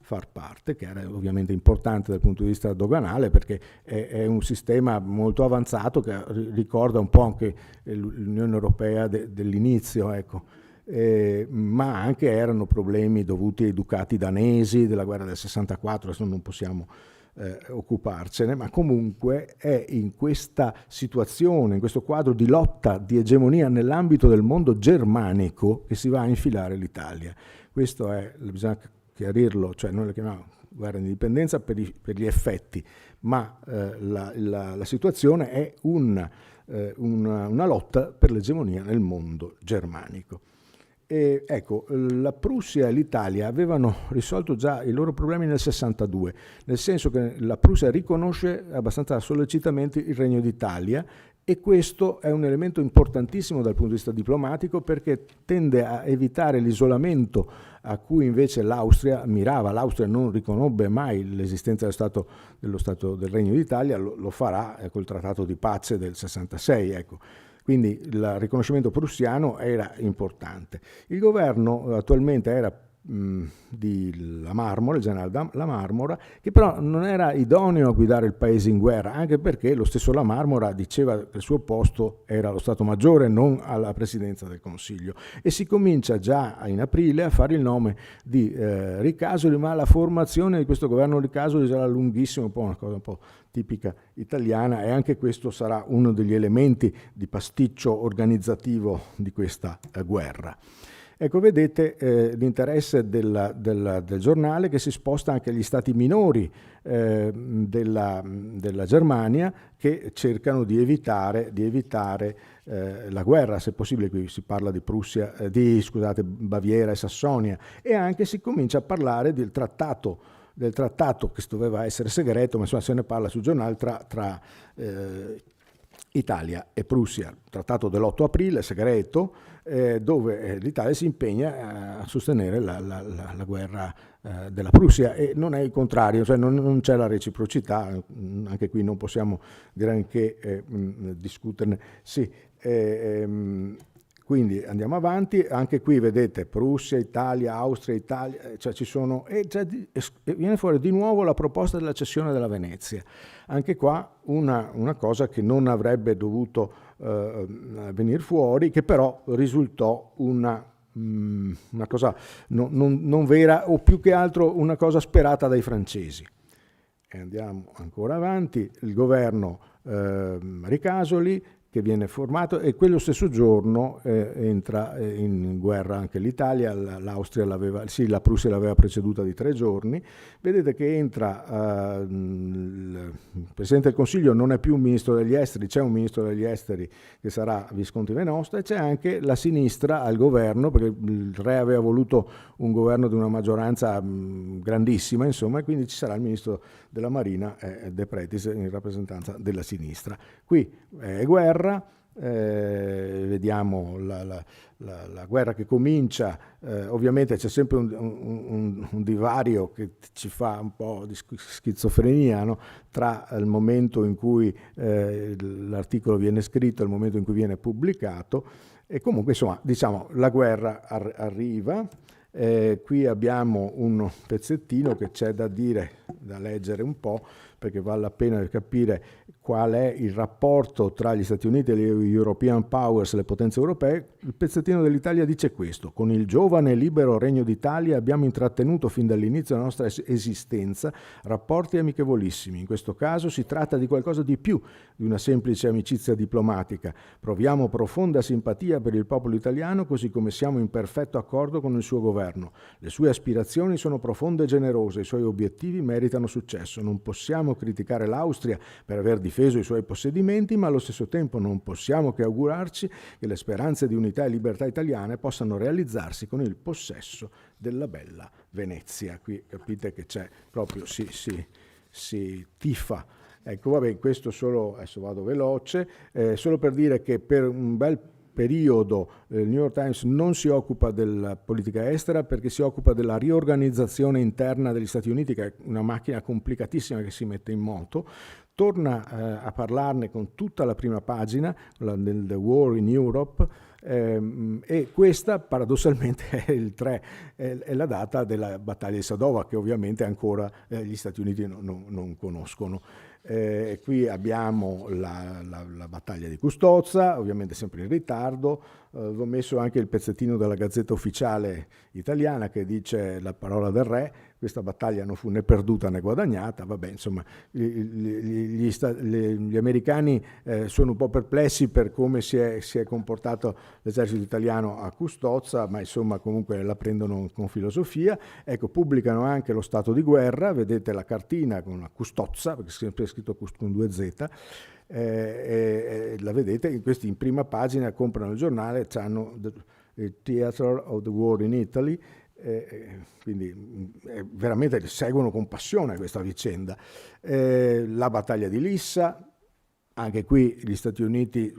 far parte, che era ovviamente importante dal punto di vista doganale, perché è un sistema molto avanzato che ricorda un po' anche l'Unione Europea dell'inizio, ecco. Ma anche erano problemi dovuti ai ducati danesi della guerra del 64, adesso non possiamo occuparcene, ma comunque è in questa situazione, in questo quadro di lotta, di egemonia nell'ambito del mondo germanico, che si va a infilare l'Italia. Questo bisogna chiarirlo, cioè noi la chiamiamo guerra di indipendenza per gli effetti, ma la situazione è una lotta per l'egemonia nel mondo germanico. E ecco, la Prussia e l'Italia avevano risolto già i loro problemi nel 62, nel senso che la Prussia riconosce abbastanza sollecitamente il Regno d'Italia, e questo è un elemento importantissimo dal punto di vista diplomatico, perché tende a evitare l'isolamento a cui invece l'Austria mirava. L'Austria non riconobbe mai l'esistenza dello Stato del Regno d'Italia, lo farà col Trattato di pace del 66, ecco. Quindi il riconoscimento prussiano era importante. Il governo attualmente era di La Marmora, il generale La Marmora, che però non era idoneo a guidare il paese in guerra, anche perché lo stesso La Marmora diceva che il suo posto era allo Stato Maggiore, non alla Presidenza del Consiglio. E si comincia già in aprile a fare il nome di Ricasoli, ma la formazione di questo governo Ricasoli sarà lunghissima, un po' una cosa un po' tipica italiana, e anche questo sarà uno degli elementi di pasticcio organizzativo di questa guerra. Ecco, vedete l'interesse del giornale, che si sposta anche agli stati minori della Germania, che cercano di evitare la guerra, se possibile. Qui si parla di Baviera e Sassonia, e anche si comincia a parlare del trattato che doveva essere segreto, ma insomma se ne parla sul giornale, tra Italia e Prussia, trattato dell'8 aprile, segreto, dove l'Italia si impegna a sostenere la guerra della Prussia, e non è il contrario, cioè non c'è la reciprocità. Anche qui non possiamo granché discuterne. Sì, quindi andiamo avanti, anche qui vedete Prussia, Italia, Austria, Italia, cioè ci sono, e viene fuori di nuovo la proposta della cessione della Venezia. Anche qua una cosa che non avrebbe dovuto venire fuori, che però risultò una cosa non vera, o più che altro una cosa sperata dai francesi. E andiamo ancora avanti, il governo Ricasoli, che viene formato, e quello stesso giorno entra in guerra anche l'Italia, la Prussia l'aveva preceduta di 3 giorni. Vedete che entra il Presidente del Consiglio, non è più un ministro degli esteri, c'è un ministro degli esteri che sarà Visconti Venosta, e c'è anche la sinistra al governo, perché il re aveva voluto un governo di una maggioranza grandissima, insomma, e quindi ci sarà il ministro della Marina, De Pretis, in rappresentanza della sinistra. Qui è guerra. Vediamo la guerra che comincia, ovviamente c'è sempre un divario che ci fa un po' di schizofrenia, no? Tra il momento in cui l'articolo viene scritto e il momento in cui viene pubblicato, e comunque insomma diciamo la guerra arriva. Qui abbiamo un pezzettino che c'è da dire, da leggere un po', perché vale la pena capire qual è il rapporto tra gli Stati Uniti e le European Powers, le potenze europee. Il pezzettino dell'Italia dice questo: con il giovane e libero Regno d'Italia abbiamo intrattenuto fin dall'inizio della nostra esistenza rapporti amichevolissimi. In questo caso si tratta di qualcosa di più di una semplice amicizia diplomatica. Proviamo profonda simpatia per il popolo italiano, così come siamo in perfetto accordo con il suo governo. Le sue aspirazioni sono profonde e generose, i suoi obiettivi meritano successo. Non possiamo criticare l'Austria per aver difeso i suoi possedimenti, ma allo stesso tempo non possiamo che augurarci che le speranze di unità e libertà italiane possano realizzarsi con il possesso della bella Venezia. Qui capite che c'è proprio, si tifa. Ecco, vabbè, questo solo, adesso vado veloce, solo per dire che per un bel periodo il New York Times non si occupa della politica estera, perché si occupa della riorganizzazione interna degli Stati Uniti, che è una macchina complicatissima che si mette in moto. Torna a parlarne con tutta la prima pagina, del The War in Europe, e questa paradossalmente è la data della battaglia di Sadova, che ovviamente ancora gli Stati Uniti non conoscono. Qui abbiamo la battaglia di Custozza, ovviamente sempre in ritardo. Ho messo anche il pezzettino della Gazzetta Ufficiale italiana che dice la parola del re. Questa battaglia non fu né perduta né guadagnata. Vabbè, insomma, gli americani sono un po' perplessi per come si è comportato l'esercito italiano a Custozza, ma insomma comunque la prendono con filosofia. Ecco, pubblicano anche lo stato di guerra, vedete la cartina con la Custozza, perché è sempre scritto con 2 Z, la vedete, questi in prima pagina comprano il giornale, hanno il Theatre of the War in Italy, quindi veramente seguono con passione questa vicenda. La battaglia di Lissa, anche qui gli Stati Uniti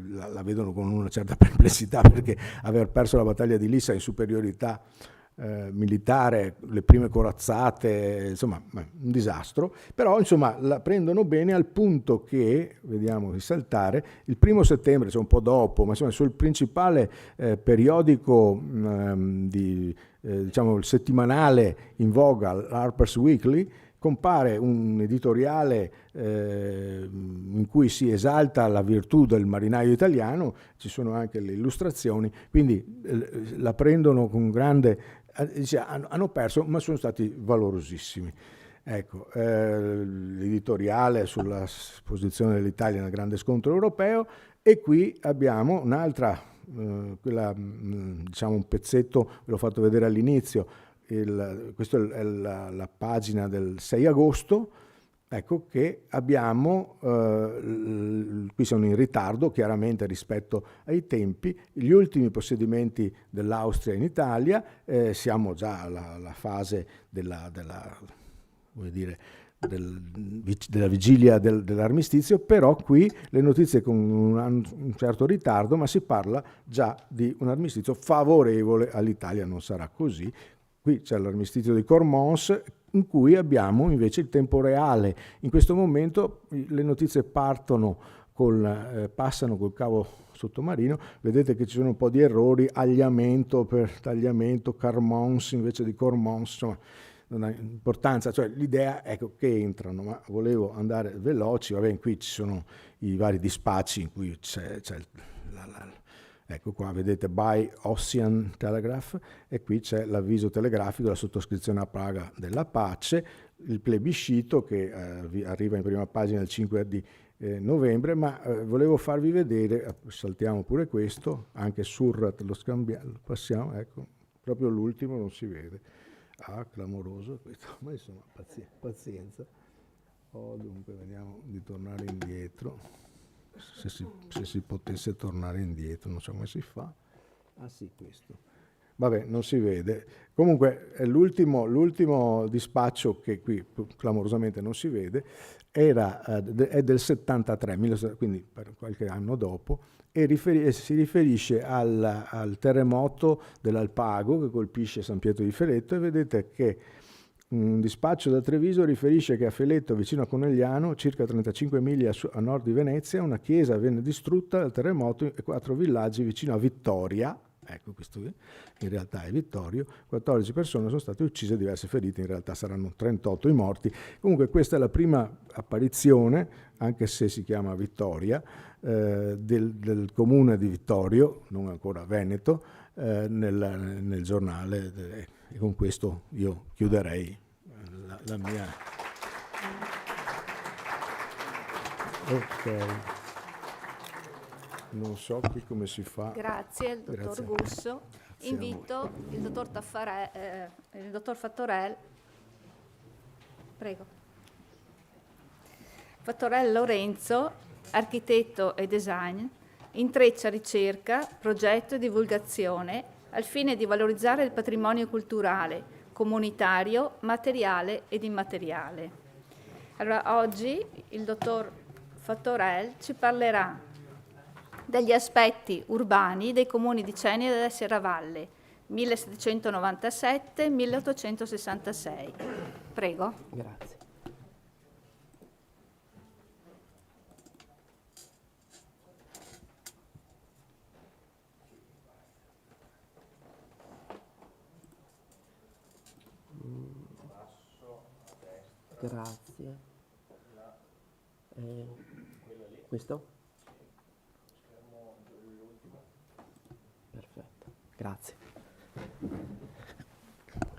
la vedono con una certa perplessità, perché aver perso la battaglia di Lissa in superiorità militare, le prime corazzate, insomma un disastro, però insomma la prendono bene, al punto che, vediamo di saltare, il 1° settembre, cioè un po' dopo, ma insomma sul principale periodico diciamo il settimanale in voga, l'Harper's Weekly, compare un editoriale in cui si esalta la virtù del marinaio italiano, ci sono anche le illustrazioni, quindi la prendono con grande... hanno perso, ma sono stati valorosissimi. Ecco, l'editoriale sulla posizione dell'Italia nel grande scontro europeo, e qui abbiamo un'altra, diciamo un pezzetto, ve l'ho fatto vedere all'inizio, questa è la pagina del 6 agosto, ecco che abbiamo, qui sono in ritardo chiaramente rispetto ai tempi, gli ultimi possedimenti dell'Austria in Italia, siamo già alla fase della vigilia dell'armistizio, però qui le notizie con un certo ritardo, ma si parla già di un armistizio favorevole all'Italia, non sarà così. Qui c'è l'armistizio di Cormons, in cui abbiamo invece il tempo reale. In questo momento le notizie partono passano col cavo sottomarino, vedete che ci sono un po' di errori, agliamento per tagliamento, Carmons invece di Cormons, insomma non ha importanza, cioè l'idea è che entrano, ma volevo andare veloci. Vabbè, qui ci sono i vari dispacci in cui c'è ecco qua, vedete by Ossian Telegraph, e qui c'è l'avviso telegrafico, la sottoscrizione a Praga della pace, il plebiscito che arriva in prima pagina il 5 di novembre, ma volevo farvi vedere, saltiamo pure questo, anche Surrat lo scambiamo, passiamo, ecco, proprio l'ultimo non si vede. Ah, clamoroso questo, ma insomma pazienza. Dunque vediamo di tornare indietro, se si potesse tornare indietro, non so come si fa. Ah sì, questo. Vabbè, non si vede. Comunque l'ultimo dispaccio, che qui clamorosamente non si vede, è del 73, quindi per qualche anno dopo, e si riferisce al terremoto dell'Alpago che colpisce San Pietro di Feletto, e vedete che un dispaccio da Treviso riferisce che a Feletto, vicino a Conegliano, circa 35 miglia a nord di Venezia, una chiesa venne distrutta dal terremoto e 4 villaggi vicino a Vittoria, ecco questo qui, in realtà è Vittorio, 14 persone sono state uccise e diverse ferite, in realtà saranno 38 i morti. Comunque questa è la prima apparizione, anche se si chiama Vittoria, del comune di Vittorio, non ancora Veneto, nel giornale, e con questo io chiuderei la mia... Ok, non so qui come si fa. Grazie al dottor Gusso. Invito il dottor Fattorel, prego. Fattorel Lorenzo, architetto e design, intreccia ricerca, progetto e divulgazione al fine di valorizzare il patrimonio culturale, comunitario, materiale ed immateriale. Allora, oggi il dottor Fattorel ci parlerà degli aspetti urbani dei comuni di Ceneda e Serravalle, 1797-1866. Prego. Grazie. Grazie. Questo? Perfetto, grazie.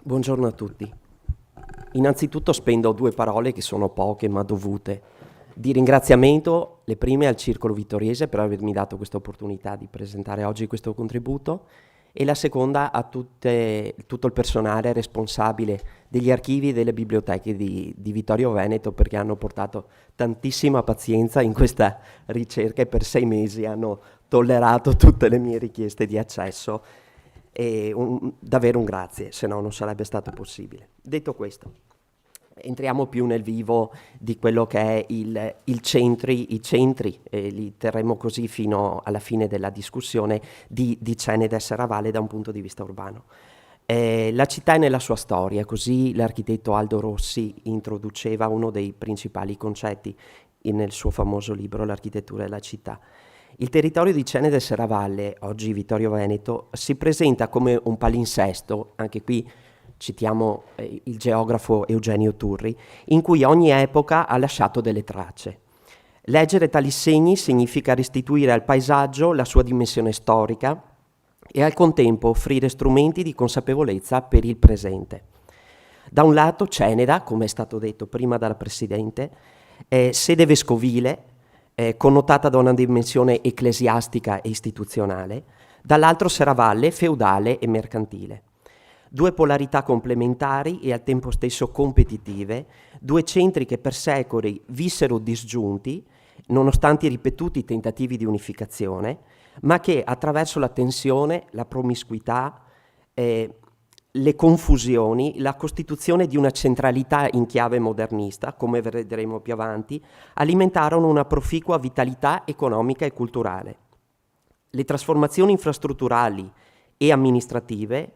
Buongiorno a tutti. Innanzitutto spendo 2 parole che sono poche ma dovute. Di ringraziamento, le prime al Circolo Vittoriese per avermi dato questa opportunità di presentare oggi questo contributo, e la seconda a tutto il personale responsabile degli archivi e delle biblioteche di Vittorio Veneto, perché hanno portato tantissima pazienza in questa ricerca e per 6 mesi hanno tollerato tutte le mie richieste di accesso, e davvero un grazie, se no non sarebbe stato possibile. Detto questo, entriamo più nel vivo di quello che è i centri, e li terremo così fino alla fine della discussione, di Ceneda e Serravalle da un punto di vista urbano. La città è nella sua storia, così l'architetto Aldo Rossi introduceva uno dei principali concetti nel suo famoso libro L'architettura della città. Il territorio di Ceneda e Serravalle, oggi Vittorio Veneto, si presenta come un palinsesto, anche qui citiamo il geografo Eugenio Turri, in cui ogni epoca ha lasciato delle tracce. Leggere tali segni significa restituire al paesaggio la sua dimensione storica e al contempo offrire strumenti di consapevolezza per il presente. Da un lato Ceneda, come è stato detto prima dalla Presidente, è sede vescovile, connotata da una dimensione ecclesiastica e istituzionale, dall'altro Serravalle, feudale e mercantile. 2 polarità complementari e al tempo stesso competitive, 2 centri che per secoli vissero disgiunti, nonostante i ripetuti tentativi di unificazione, ma che attraverso la tensione, la promiscuità, le confusioni, la costituzione di una centralità in chiave modernista, come vedremo più avanti, alimentarono una proficua vitalità economica e culturale. Le trasformazioni infrastrutturali e amministrative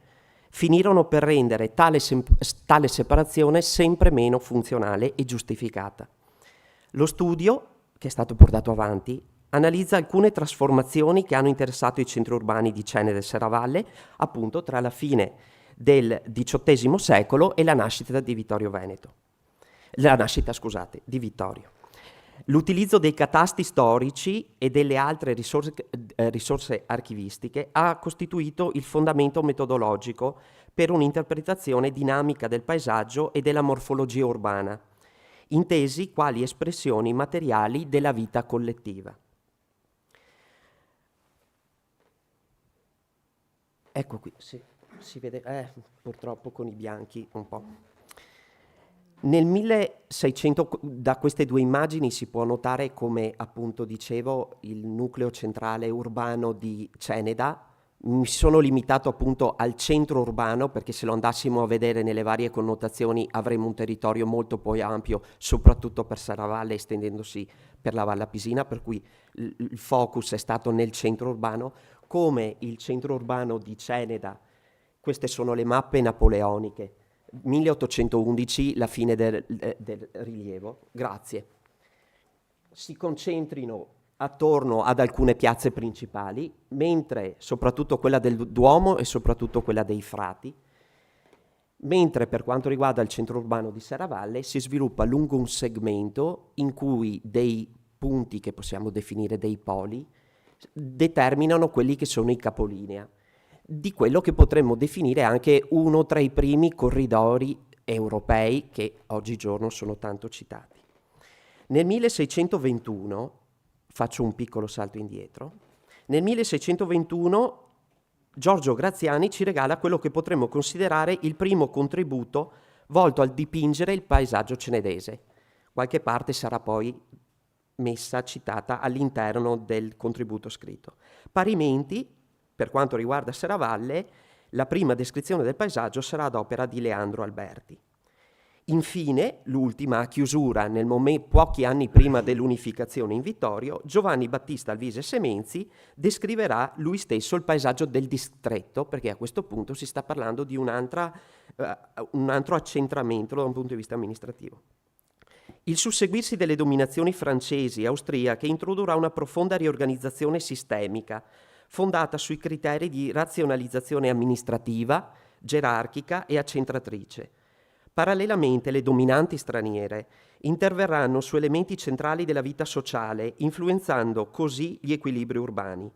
finirono per rendere tale separazione sempre meno funzionale e giustificata. Lo studio, che è stato portato avanti, analizza alcune trasformazioni che hanno interessato i centri urbani di Ceneda e Serravalle, appunto tra la fine del XVIII secolo e la nascita di Vittorio Veneto. La nascita, scusate, di Vittorio. L'utilizzo dei catasti storici e delle altre risorse archivistiche ha costituito il fondamento metodologico per un'interpretazione dinamica del paesaggio e della morfologia urbana, intesi quali espressioni materiali della vita collettiva. Ecco qui, si vede, purtroppo con i bianchi un po'. Nel 1600, da queste due immagini si può notare come, appunto dicevo, il nucleo centrale urbano di Ceneda, mi sono limitato appunto al centro urbano perché se lo andassimo a vedere nelle varie connotazioni avremmo un territorio molto poi ampio, soprattutto per Serravalle estendendosi per la Valle Apisina, per cui il focus è stato nel centro urbano, come il centro urbano di Ceneda. Queste sono le mappe napoleoniche. 1811, la fine del rilievo. Grazie. Si concentrino attorno ad alcune piazze principali, mentre soprattutto quella del Duomo e soprattutto quella dei Frati, mentre per quanto riguarda il centro urbano di Serravalle si sviluppa lungo un segmento in cui dei punti che possiamo definire dei poli determinano quelli che sono i capolinea di quello che potremmo definire anche uno tra i primi corridori europei che oggigiorno sono tanto citati. Nel 1621, faccio un piccolo salto indietro, nel 1621 Giorgio Graziani ci regala quello che potremmo considerare il primo contributo volto al dipingere il paesaggio cenedese. Qualche parte sarà poi citata all'interno del contributo scritto. Parimenti, per quanto riguarda Serravalle, la prima descrizione del paesaggio sarà ad opera di Leandro Alberti. Infine, l'ultima, a chiusura, pochi anni prima dell'unificazione in Vittorio, Giovanni Battista Alvise Semenzi descriverà lui stesso il paesaggio del distretto, perché a questo punto si sta parlando di un altro accentramento da un punto di vista amministrativo. Il susseguirsi delle dominazioni francesi e austriache introdurrà una profonda riorganizzazione sistemica, fondata sui criteri di razionalizzazione amministrativa, gerarchica e accentratrice. Parallelamente le dominanti straniere interverranno su elementi centrali della vita sociale, influenzando così gli equilibri urbani.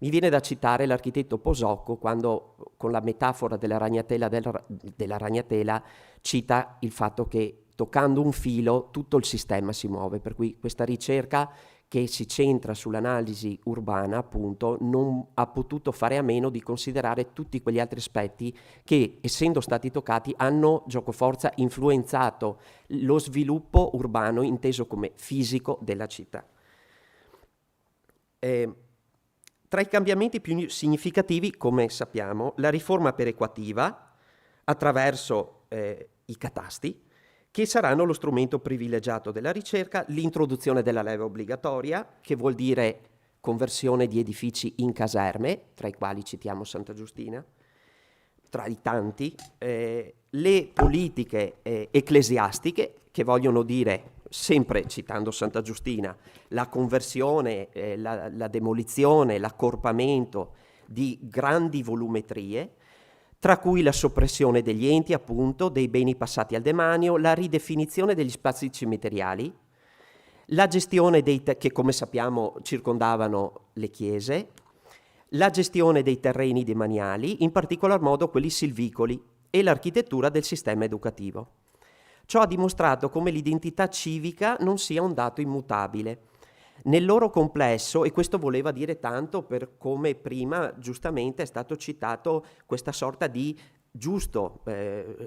Mi viene da citare l'architetto Posocco quando, con la metafora della ragnatela, cita il fatto che toccando un filo tutto il sistema si muove, per cui questa ricerca che si centra sull'analisi urbana, appunto, non ha potuto fare a meno di considerare tutti quegli altri aspetti che, essendo stati toccati, hanno giocoforza influenzato lo sviluppo urbano inteso come fisico della città. Tra i cambiamenti più significativi, come sappiamo, la riforma perequativa attraverso i catasti, che saranno lo strumento privilegiato della ricerca, l'introduzione della leva obbligatoria, che vuol dire conversione di edifici in caserme, tra i quali citiamo Santa Giustina, tra i tanti, le politiche ecclesiastiche, che vogliono dire, sempre citando Santa Giustina, la conversione, la demolizione, l'accorpamento di grandi volumetrie, tra cui la soppressione degli enti, appunto, dei beni passati al demanio, la ridefinizione degli spazi cimiteriali, la gestione che come sappiamo circondavano le chiese, la gestione dei terreni demaniali, in particolar modo quelli silvicoli, e l'architettura del sistema educativo. Ciò ha dimostrato come l'identità civica non sia un dato immutabile. Nel loro complesso, e questo voleva dire tanto per come prima giustamente è stato citato questa sorta di giusto,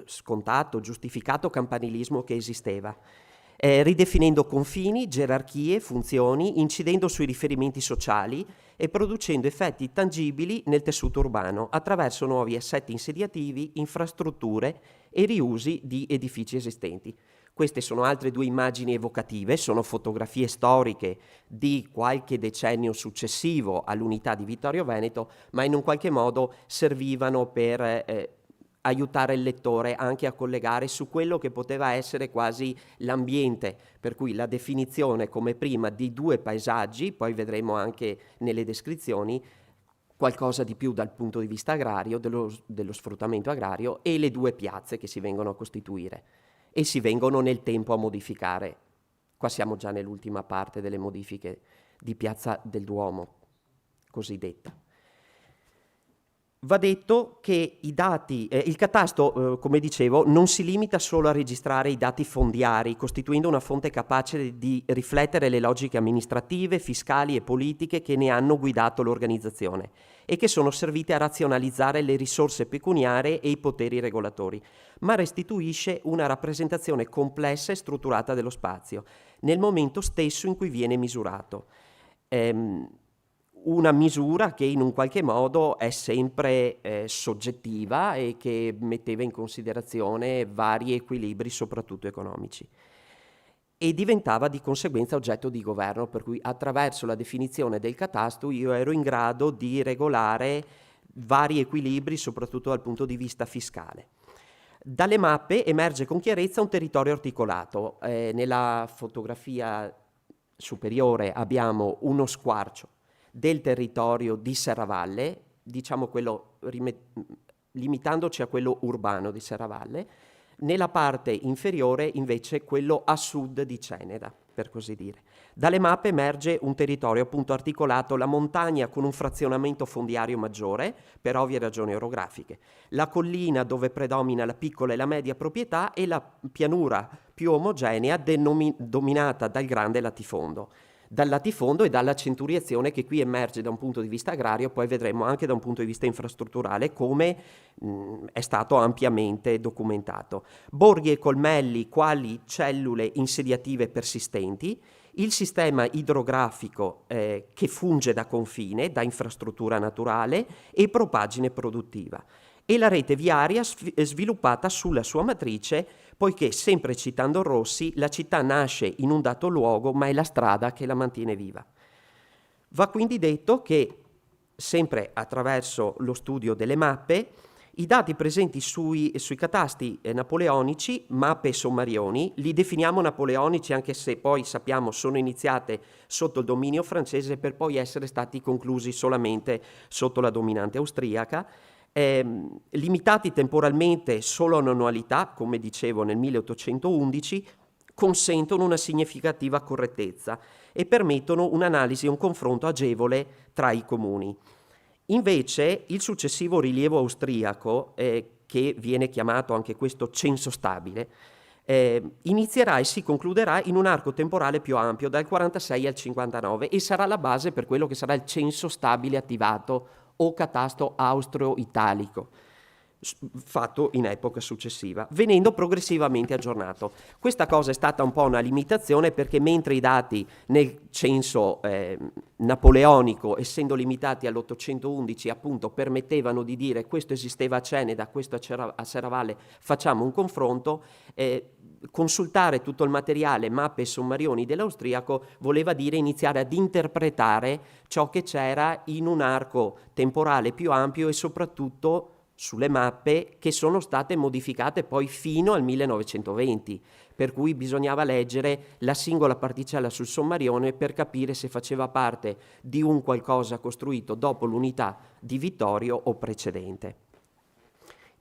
scontato, giustificato campanilismo che esisteva, ridefinendo confini, gerarchie, funzioni, incidendo sui riferimenti sociali e producendo effetti tangibili nel tessuto urbano attraverso nuovi assetti insediativi, infrastrutture e riusi di edifici esistenti. Queste sono altre due immagini evocative, sono fotografie storiche di qualche decennio successivo all'unità di Vittorio Veneto, ma in un qualche modo servivano per aiutare il lettore anche a collegare su quello che poteva essere quasi l'ambiente, per cui la definizione come prima di 2 paesaggi, poi vedremo anche nelle descrizioni qualcosa di più dal punto di vista agrario, dello sfruttamento agrario, e le 2 piazze che si vengono a costituire e si vengono nel tempo a modificare. Qua siamo già nell'ultima parte delle modifiche di Piazza del Duomo, cosiddetta. Va detto che i dati, il catasto, come dicevo, non si limita solo a registrare i dati fondiari, costituendo una fonte capace di riflettere le logiche amministrative, fiscali e politiche che ne hanno guidato l'organizzazione e che sono servite a razionalizzare le risorse pecuniarie e i poteri regolatori, ma restituisce una rappresentazione complessa e strutturata dello spazio, nel momento stesso in cui viene misurato. Una misura che in un qualche modo è sempre soggettiva e che metteva in considerazione vari equilibri, soprattutto economici, e diventava di conseguenza oggetto di governo, per cui attraverso la definizione del catasto io ero in grado di regolare vari equilibri, soprattutto dal punto di vista fiscale. Dalle mappe emerge con chiarezza un territorio articolato. Nella fotografia superiore abbiamo uno squarcio del territorio di Serravalle, diciamo quello limitandoci a quello urbano di Serravalle, nella parte inferiore invece quello a sud di Ceneda, per così dire. Dalle mappe emerge un territorio appunto articolato, la montagna con un frazionamento fondiario maggiore, per ovvie ragioni orografiche, la collina dove predomina la piccola e la media proprietà e la pianura più omogenea dominata dal grande latifondo. Dal latifondo e dalla centuriazione che qui emerge da un punto di vista agrario, poi vedremo anche da un punto di vista infrastrutturale come è stato ampiamente documentato. Borghi e colmelli quali cellule insediative persistenti, il sistema idrografico che funge da confine, da infrastruttura naturale e propagine produttiva, e la rete viaria sviluppata sulla sua matrice, poiché, sempre citando Rossi, la città nasce in un dato luogo, ma è la strada che la mantiene viva. Va quindi detto che, sempre attraverso lo studio delle mappe, i dati presenti sui catasti napoleonici, mappe e sommarioni, li definiamo napoleonici anche se poi sappiamo sono iniziate sotto il dominio francese per poi essere stati conclusi solamente sotto la dominante austriaca, limitati temporalmente solo a un'annualità, come dicevo nel 1811, consentono una significativa correttezza e permettono un'analisi e un confronto agevole tra i comuni. Invece il successivo rilievo austriaco, che viene chiamato anche questo censo stabile, inizierà e si concluderà in un arco temporale più ampio, dal 46 al 59, e sarà la base per quello che sarà il censo stabile attivato o catasto austro-italico, fatto in epoca successiva, venendo progressivamente aggiornato. Questa cosa è stata un po' una limitazione, perché mentre i dati nel censo napoleonico, essendo limitati all'811, appunto permettevano di dire questo esisteva a Ceneda, questo a Serravalle, facciamo un confronto, consultare tutto il materiale, mappe e sommarioni dell'austriaco voleva dire iniziare ad interpretare ciò che c'era in un arco temporale più ampio e soprattutto sulle mappe che sono state modificate poi fino al 1920, per cui bisognava leggere la singola particella sul sommarione per capire se faceva parte di un qualcosa costruito dopo l'unità di Vittorio o precedente.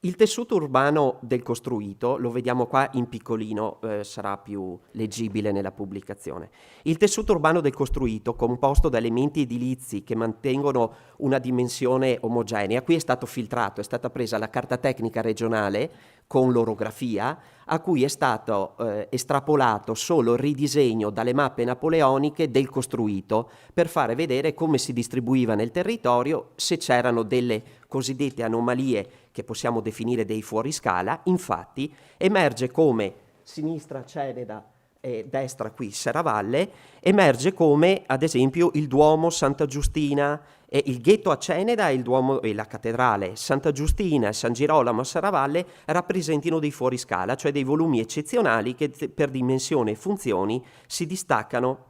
Il tessuto urbano del costruito, lo vediamo qua in piccolino, sarà più leggibile nella pubblicazione. Il tessuto urbano del costruito, composto da elementi edilizi che mantengono una dimensione omogenea, qui è stato filtrato, è stata presa la carta tecnica regionale con l'orografia, a cui è stato estrapolato solo il ridisegno dalle mappe napoleoniche del costruito, per fare vedere come si distribuiva nel territorio, se c'erano delle cosiddette anomalie che possiamo definire dei fuoriscala. Infatti emerge come sinistra Ceneda e destra qui Serravalle, emerge come ad esempio il Duomo Santa Giustina, e il ghetto a Ceneda e il Duomo e la cattedrale Santa Giustina e San Girolamo a Serravalle rappresentino dei fuoriscala, cioè dei volumi eccezionali che per dimensione e funzioni si distaccano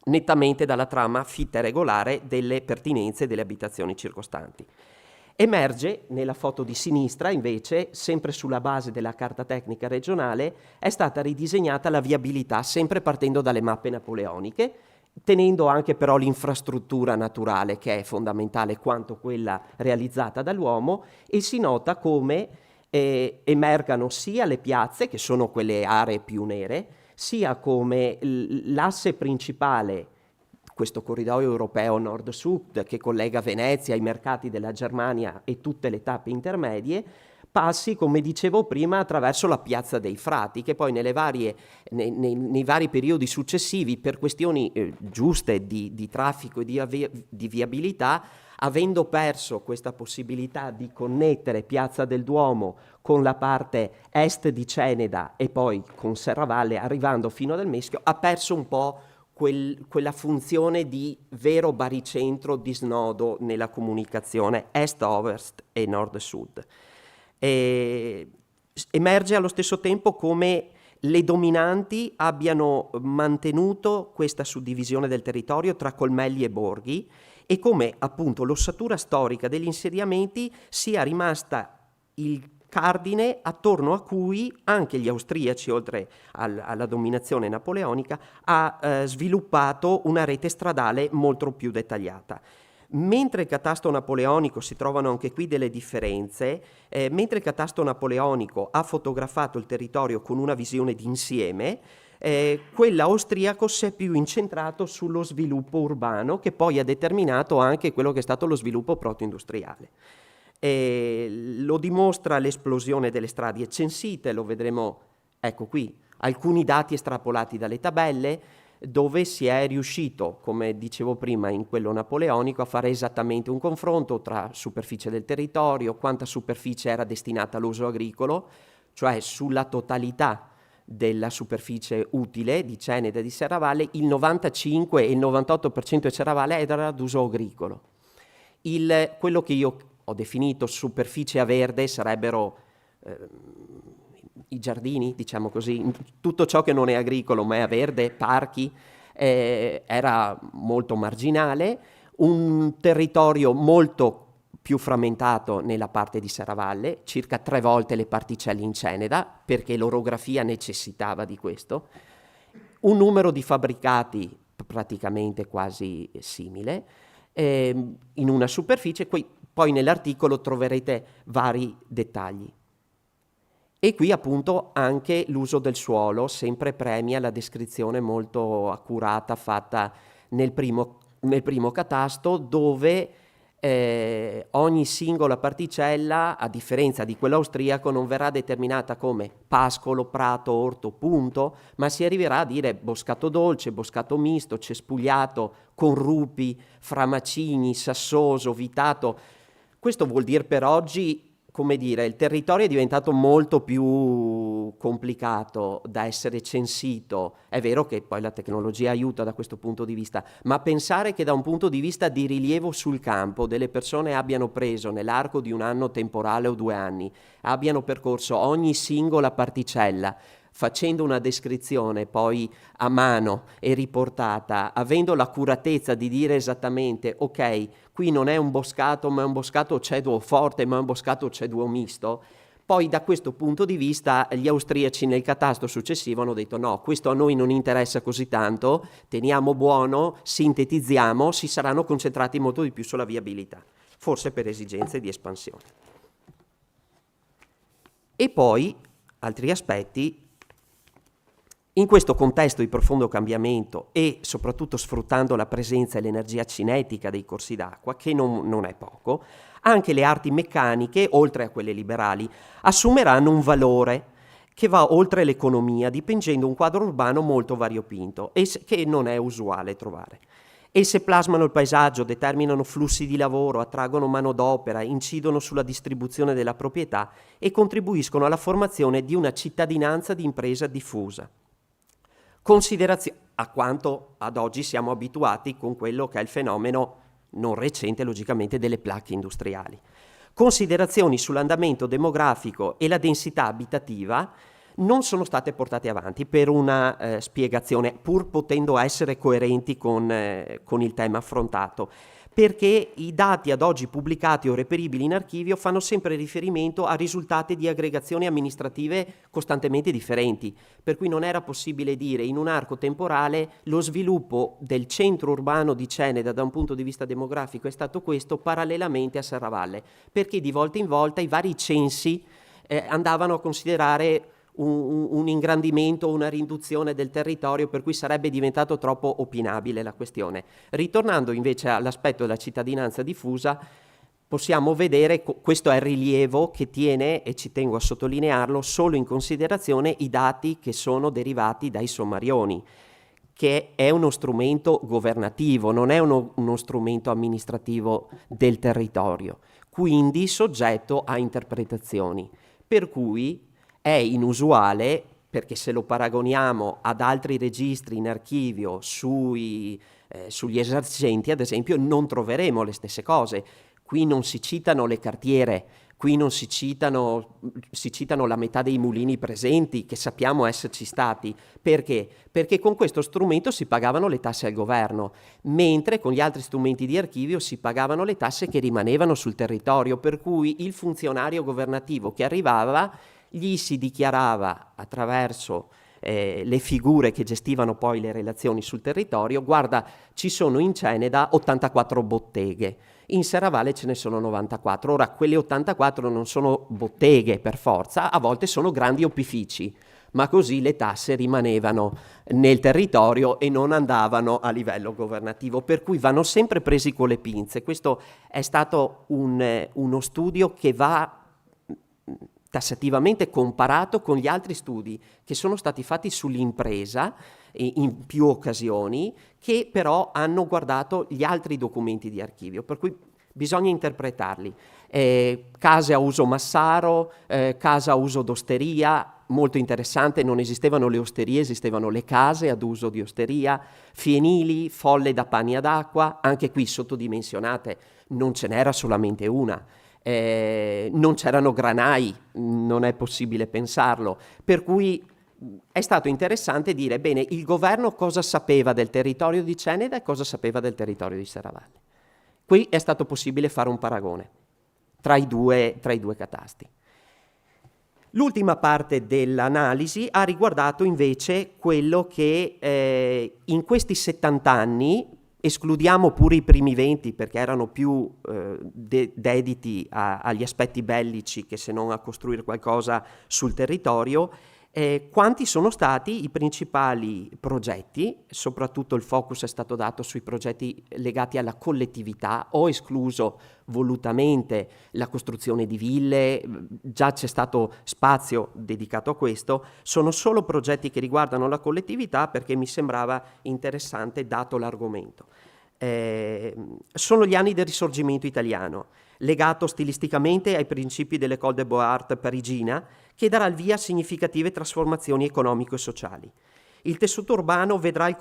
nettamente dalla trama fitta e regolare delle pertinenze delle abitazioni circostanti. Emerge nella foto di sinistra, invece, sempre sulla base della carta tecnica regionale, è stata ridisegnata la viabilità, sempre partendo dalle mappe napoleoniche, tenendo anche però l'infrastruttura naturale, che è fondamentale quanto quella realizzata dall'uomo, e si nota come emergano sia le piazze, che sono quelle aree più nere, sia come l'asse principale, questo corridoio europeo nord-sud che collega Venezia, i mercati della Germania e tutte le tappe intermedie, passi, come dicevo prima, attraverso la Piazza dei Frati, che poi nei vari periodi successivi, per questioni giuste di traffico e di viabilità, avendo perso questa possibilità di connettere Piazza del Duomo con la parte est di Ceneda e poi con Serravalle, arrivando fino al Meschio, ha perso un po' quella funzione di vero baricentro di snodo nella comunicazione est-ovest e nord-sud. Emerge allo stesso tempo come le dominanti abbiano mantenuto questa suddivisione del territorio tra colmelli e borghi e come appunto l'ossatura storica degli insediamenti sia rimasta il cardine attorno a cui anche gli austriaci, oltre alla dominazione napoleonica, ha sviluppato una rete stradale molto più dettagliata. Mentre il catasto napoleonico, si trovano anche qui delle differenze, mentre il catasto napoleonico ha fotografato il territorio con una visione d'insieme, quella austriaco si è più incentrato sullo sviluppo urbano, che poi ha determinato anche quello che è stato lo sviluppo proto-industriale. Lo dimostra l'esplosione delle strade censite, lo vedremo, ecco qui, alcuni dati estrapolati dalle tabelle, dove si è riuscito, come dicevo prima in quello napoleonico, a fare esattamente un confronto tra superficie del territorio, quanta superficie era destinata all'uso agricolo, cioè sulla totalità della superficie utile di Ceneda e di Serravalle, il 95 e il 98% di Serravalle era ad uso agricolo. Quello che io ho definito superficie a verde sarebbero i giardini, diciamo così, tutto ciò che non è agricolo ma è a verde, parchi, era molto marginale, un territorio molto più frammentato nella parte di Serravalle, circa 3 volte le particelle in Ceneda, perché l'orografia necessitava di questo, un numero di fabbricati praticamente quasi simile, in una superficie, poi nell'articolo troverete vari dettagli. E qui appunto anche l'uso del suolo sempre premia la descrizione molto accurata fatta nel primo catasto, dove ogni singola particella, a differenza di quello austriaco, non verrà determinata come pascolo, prato, orto, punto, ma si arriverà a dire boscato dolce, boscato misto, cespugliato, con rupi, framacini, sassoso, vitato. Questo vuol dire per oggi, come dire, il territorio è diventato molto più complicato da essere censito. È vero che poi la tecnologia aiuta da questo punto di vista, ma pensare che da un punto di vista di rilievo sul campo delle persone abbiano preso nell'arco di un anno temporale o 2 anni, abbiano percorso ogni singola particella, facendo una descrizione poi a mano e riportata, avendo l'accuratezza di dire esattamente ok, qui non è un boscato ma è un boscato ceduo forte, ma è un boscato ceduo misto, poi da questo punto di vista gli austriaci nel catasto successivo hanno detto no, questo a noi non interessa così tanto, teniamo buono, sintetizziamo, si saranno concentrati molto di più sulla viabilità, forse per esigenze di espansione. E poi altri aspetti. In questo contesto di profondo cambiamento e soprattutto sfruttando la presenza e l'energia cinetica dei corsi d'acqua, che non è poco, anche le arti meccaniche, oltre a quelle liberali, assumeranno un valore che va oltre l'economia, dipingendo un quadro urbano molto variopinto e che non è usuale trovare. Esse plasmano il paesaggio, determinano flussi di lavoro, attraggono manodopera, incidono sulla distribuzione della proprietà e contribuiscono alla formazione di una cittadinanza di impresa diffusa. Considerazione a quanto ad oggi siamo abituati con quello che è il fenomeno non recente, logicamente, delle placche industriali. Considerazioni sull'andamento demografico e la densità abitativa non sono state portate avanti per una spiegazione, pur potendo essere coerenti con il tema affrontato, perché i dati ad oggi pubblicati o reperibili in archivio fanno sempre riferimento a risultati di aggregazioni amministrative costantemente differenti, per cui non era possibile dire in un arco temporale lo sviluppo del centro urbano di Ceneda da un punto di vista demografico è stato questo parallelamente a Serravalle, perché di volta in volta i vari censi andavano a considerare un ingrandimento, una riduzione del territorio, per cui sarebbe diventato troppo opinabile la questione. Ritornando invece all'aspetto della cittadinanza diffusa, possiamo vedere, questo è il rilievo che tiene, e ci tengo a sottolinearlo, solo in considerazione i dati che sono derivati dai sommarioni, che è uno strumento governativo, non è uno strumento amministrativo del territorio, quindi soggetto a interpretazioni. Per cui è inusuale, perché se lo paragoniamo ad altri registri in archivio sugli esercenti, ad esempio, non troveremo le stesse cose. Qui non si citano le cartiere, qui non si citano la metà dei mulini presenti, che sappiamo esserci stati. Perché? Perché con questo strumento si pagavano le tasse al governo, mentre con gli altri strumenti di archivio si pagavano le tasse che rimanevano sul territorio, per cui il funzionario governativo che arrivava gli si dichiarava attraverso le figure che gestivano poi le relazioni sul territorio: guarda, ci sono in Ceneda 84 botteghe, in Serravalle ce ne sono 94. Ora, quelle 84 non sono botteghe per forza, a volte sono grandi opifici, ma così le tasse rimanevano nel territorio e non andavano a livello governativo, per cui vanno sempre presi con le pinze. Questo è stato uno studio che va tassativamente comparato con gli altri studi che sono stati fatti sull'impresa in più occasioni, che però hanno guardato gli altri documenti di archivio, per cui bisogna interpretarli. Case a uso massaro, casa a uso d'osteria, molto interessante, non esistevano le osterie, esistevano le case ad uso di osteria, fienili, folle da pani ad acqua, anche qui sottodimensionate, non ce n'era solamente una. Non c'erano granai, non è possibile pensarlo, per cui è stato interessante dire, bene, il governo cosa sapeva del territorio di Ceneda e cosa sapeva del territorio di Serravalle. Qui è stato possibile fare un paragone tra i due catasti. L'ultima parte dell'analisi ha riguardato invece quello che in questi 70 anni, escludiamo pure i primi 20 perché erano più dediti agli aspetti bellici che se non a costruire qualcosa sul territorio, quanti sono stati i principali progetti. Soprattutto il focus è stato dato sui progetti legati alla collettività. Ho escluso volutamente la costruzione di ville, già c'è stato spazio dedicato a questo. Sono solo progetti che riguardano la collettività perché mi sembrava interessante dato l'argomento. Sono gli anni del Risorgimento italiano, legato stilisticamente ai principi dell'École des Beaux-Arts parigina, che darà il via a significative trasformazioni economiche e sociali. Il tessuto urbano vedrà il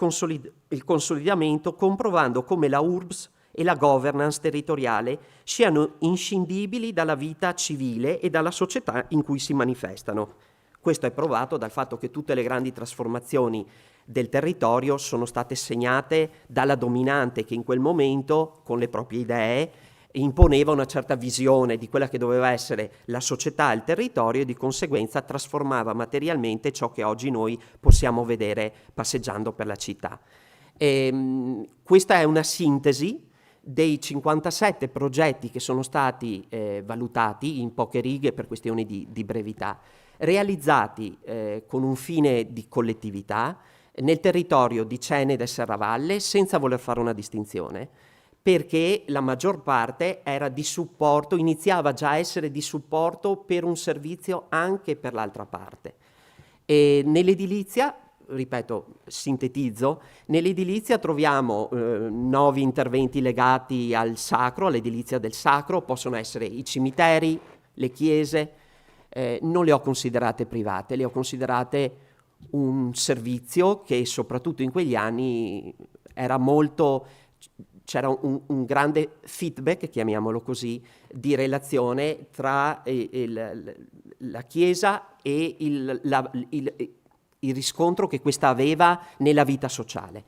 consolidamento, comprovando come la URBS e la governance territoriale siano inscindibili dalla vita civile e dalla società in cui si manifestano. Questo è provato dal fatto che tutte le grandi trasformazioni del territorio sono state segnate dalla dominante che in quel momento, con le proprie idee, imponeva una certa visione di quella che doveva essere la società, il territorio, e di conseguenza trasformava materialmente ciò che oggi noi possiamo vedere passeggiando per la città. Questa è una sintesi dei 57 progetti che sono stati valutati in poche righe per questioni di brevità, realizzati con un fine di collettività nel territorio di Ceneda e Serravalle, senza voler fare una distinzione, perché la maggior parte era di supporto, iniziava già a essere di supporto per un servizio anche per l'altra parte. E nell'edilizia, ripeto, sintetizzo, nell'edilizia troviamo 9 interventi legati al sacro, all'edilizia del sacro, possono essere i cimiteri, le chiese, non le ho considerate private, le ho considerate un servizio che soprattutto in quegli anni era molto... c'era un grande feedback, chiamiamolo così, di relazione tra la Chiesa e il riscontro che questa aveva nella vita sociale.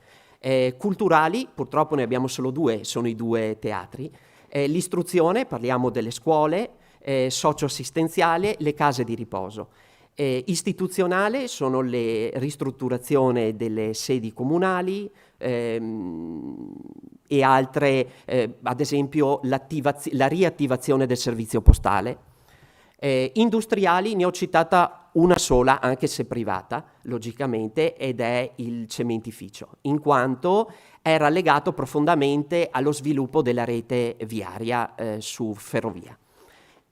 Culturali, purtroppo ne abbiamo solo 2, sono i 2 teatri. L'istruzione, parliamo delle scuole, socioassistenziale, le case di riposo. Istituzionale sono le ristrutturazione delle sedi comunali e altre, ad esempio la riattivazione del servizio postale. Industriali ne ho citata una sola, anche se privata, logicamente, ed è il cementificio, in quanto era legato profondamente allo sviluppo della rete viaria su ferrovia.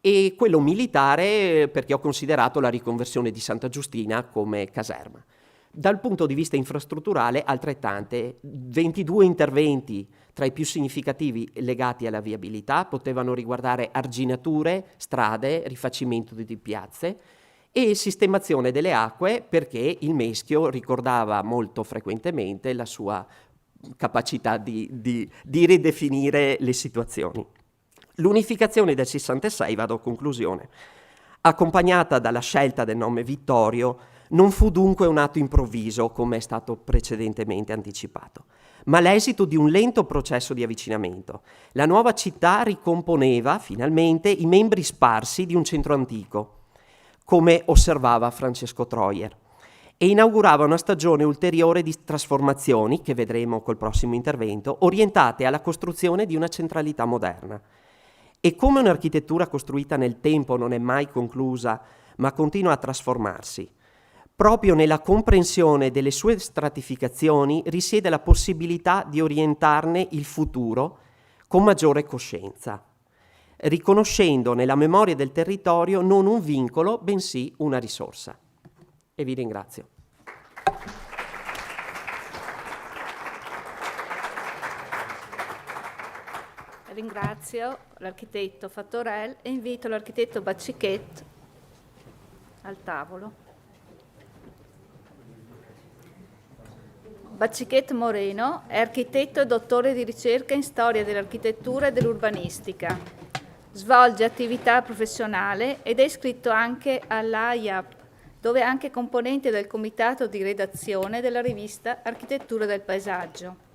E quello militare perché ho considerato la riconversione di Santa Giustina come caserma. Dal punto di vista infrastrutturale altrettante, 22 interventi tra i più significativi legati alla viabilità potevano riguardare arginature, strade, rifacimento di piazze e sistemazione delle acque, perché il Meschio ricordava molto frequentemente la sua capacità di ridefinire le situazioni. L'unificazione del 66, vado a conclusione, accompagnata dalla scelta del nome Vittorio, non fu dunque un atto improvviso, come è stato precedentemente anticipato, ma l'esito di un lento processo di avvicinamento. La nuova città ricomponeva finalmente i membri sparsi di un centro antico, come osservava Francesco Troyer, e inaugurava una stagione ulteriore di trasformazioni, che vedremo col prossimo intervento, orientate alla costruzione di una centralità moderna. E come un'architettura costruita nel tempo non è mai conclusa, ma continua a trasformarsi, proprio nella comprensione delle sue stratificazioni risiede la possibilità di orientarne il futuro con maggiore coscienza, riconoscendo nella memoria del territorio non un vincolo, bensì una risorsa. E vi ringrazio. Ringrazio l'architetto Fattorel e invito l'architetto Baccichet al tavolo. Baccichet Moreno è architetto e dottore di ricerca in storia dell'architettura e dell'urbanistica. Svolge attività professionale ed è iscritto anche all'AIAP, dove è anche componente del comitato di redazione della rivista Architettura del Paesaggio.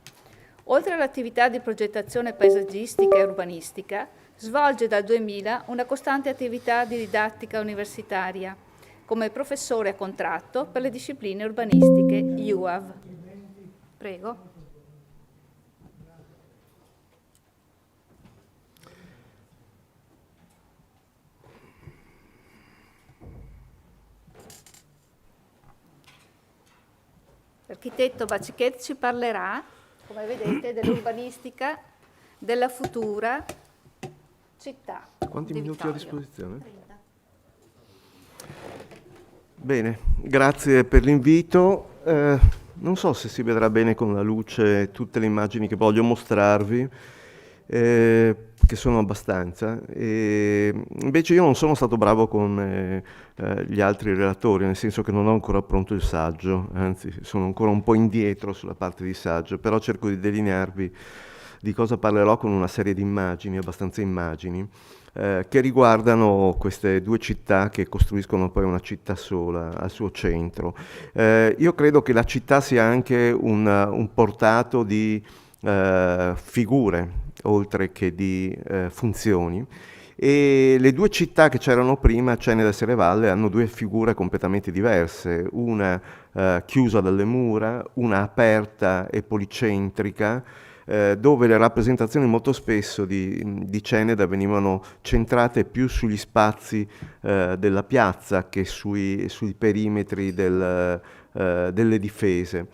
Oltre all'attività di progettazione paesaggistica e urbanistica, svolge dal 2000 una costante attività di didattica universitaria, come professore a contratto per le discipline urbanistiche IUAV. Prego. L'architetto Baccichet ci parlerà, come vedete, dell'urbanistica della futura città. Quanti di minuti ho a Vittorio? disposizione? 30. Bene, grazie per l'invito. Non so se si vedrà bene con la luce tutte le immagini che voglio mostrarvi, che sono abbastanza. Invece io non sono stato bravo con gli altri relatori, nel senso che non ho ancora pronto il saggio, anzi sono ancora un po' indietro sulla parte di saggio, però cerco di delinearvi di cosa parlerò con una serie di immagini, abbastanza immagini, che riguardano queste 2 città che costruiscono poi una città sola al suo centro. Io credo che la città sia anche un portato di figure, oltre che di funzioni, e le 2 città che c'erano prima, Ceneda e Serravalle, hanno 2 figure completamente diverse, una chiusa dalle mura, una aperta e policentrica, dove le rappresentazioni molto spesso di Ceneda venivano centrate più sugli spazi della piazza che sui perimetri delle difese.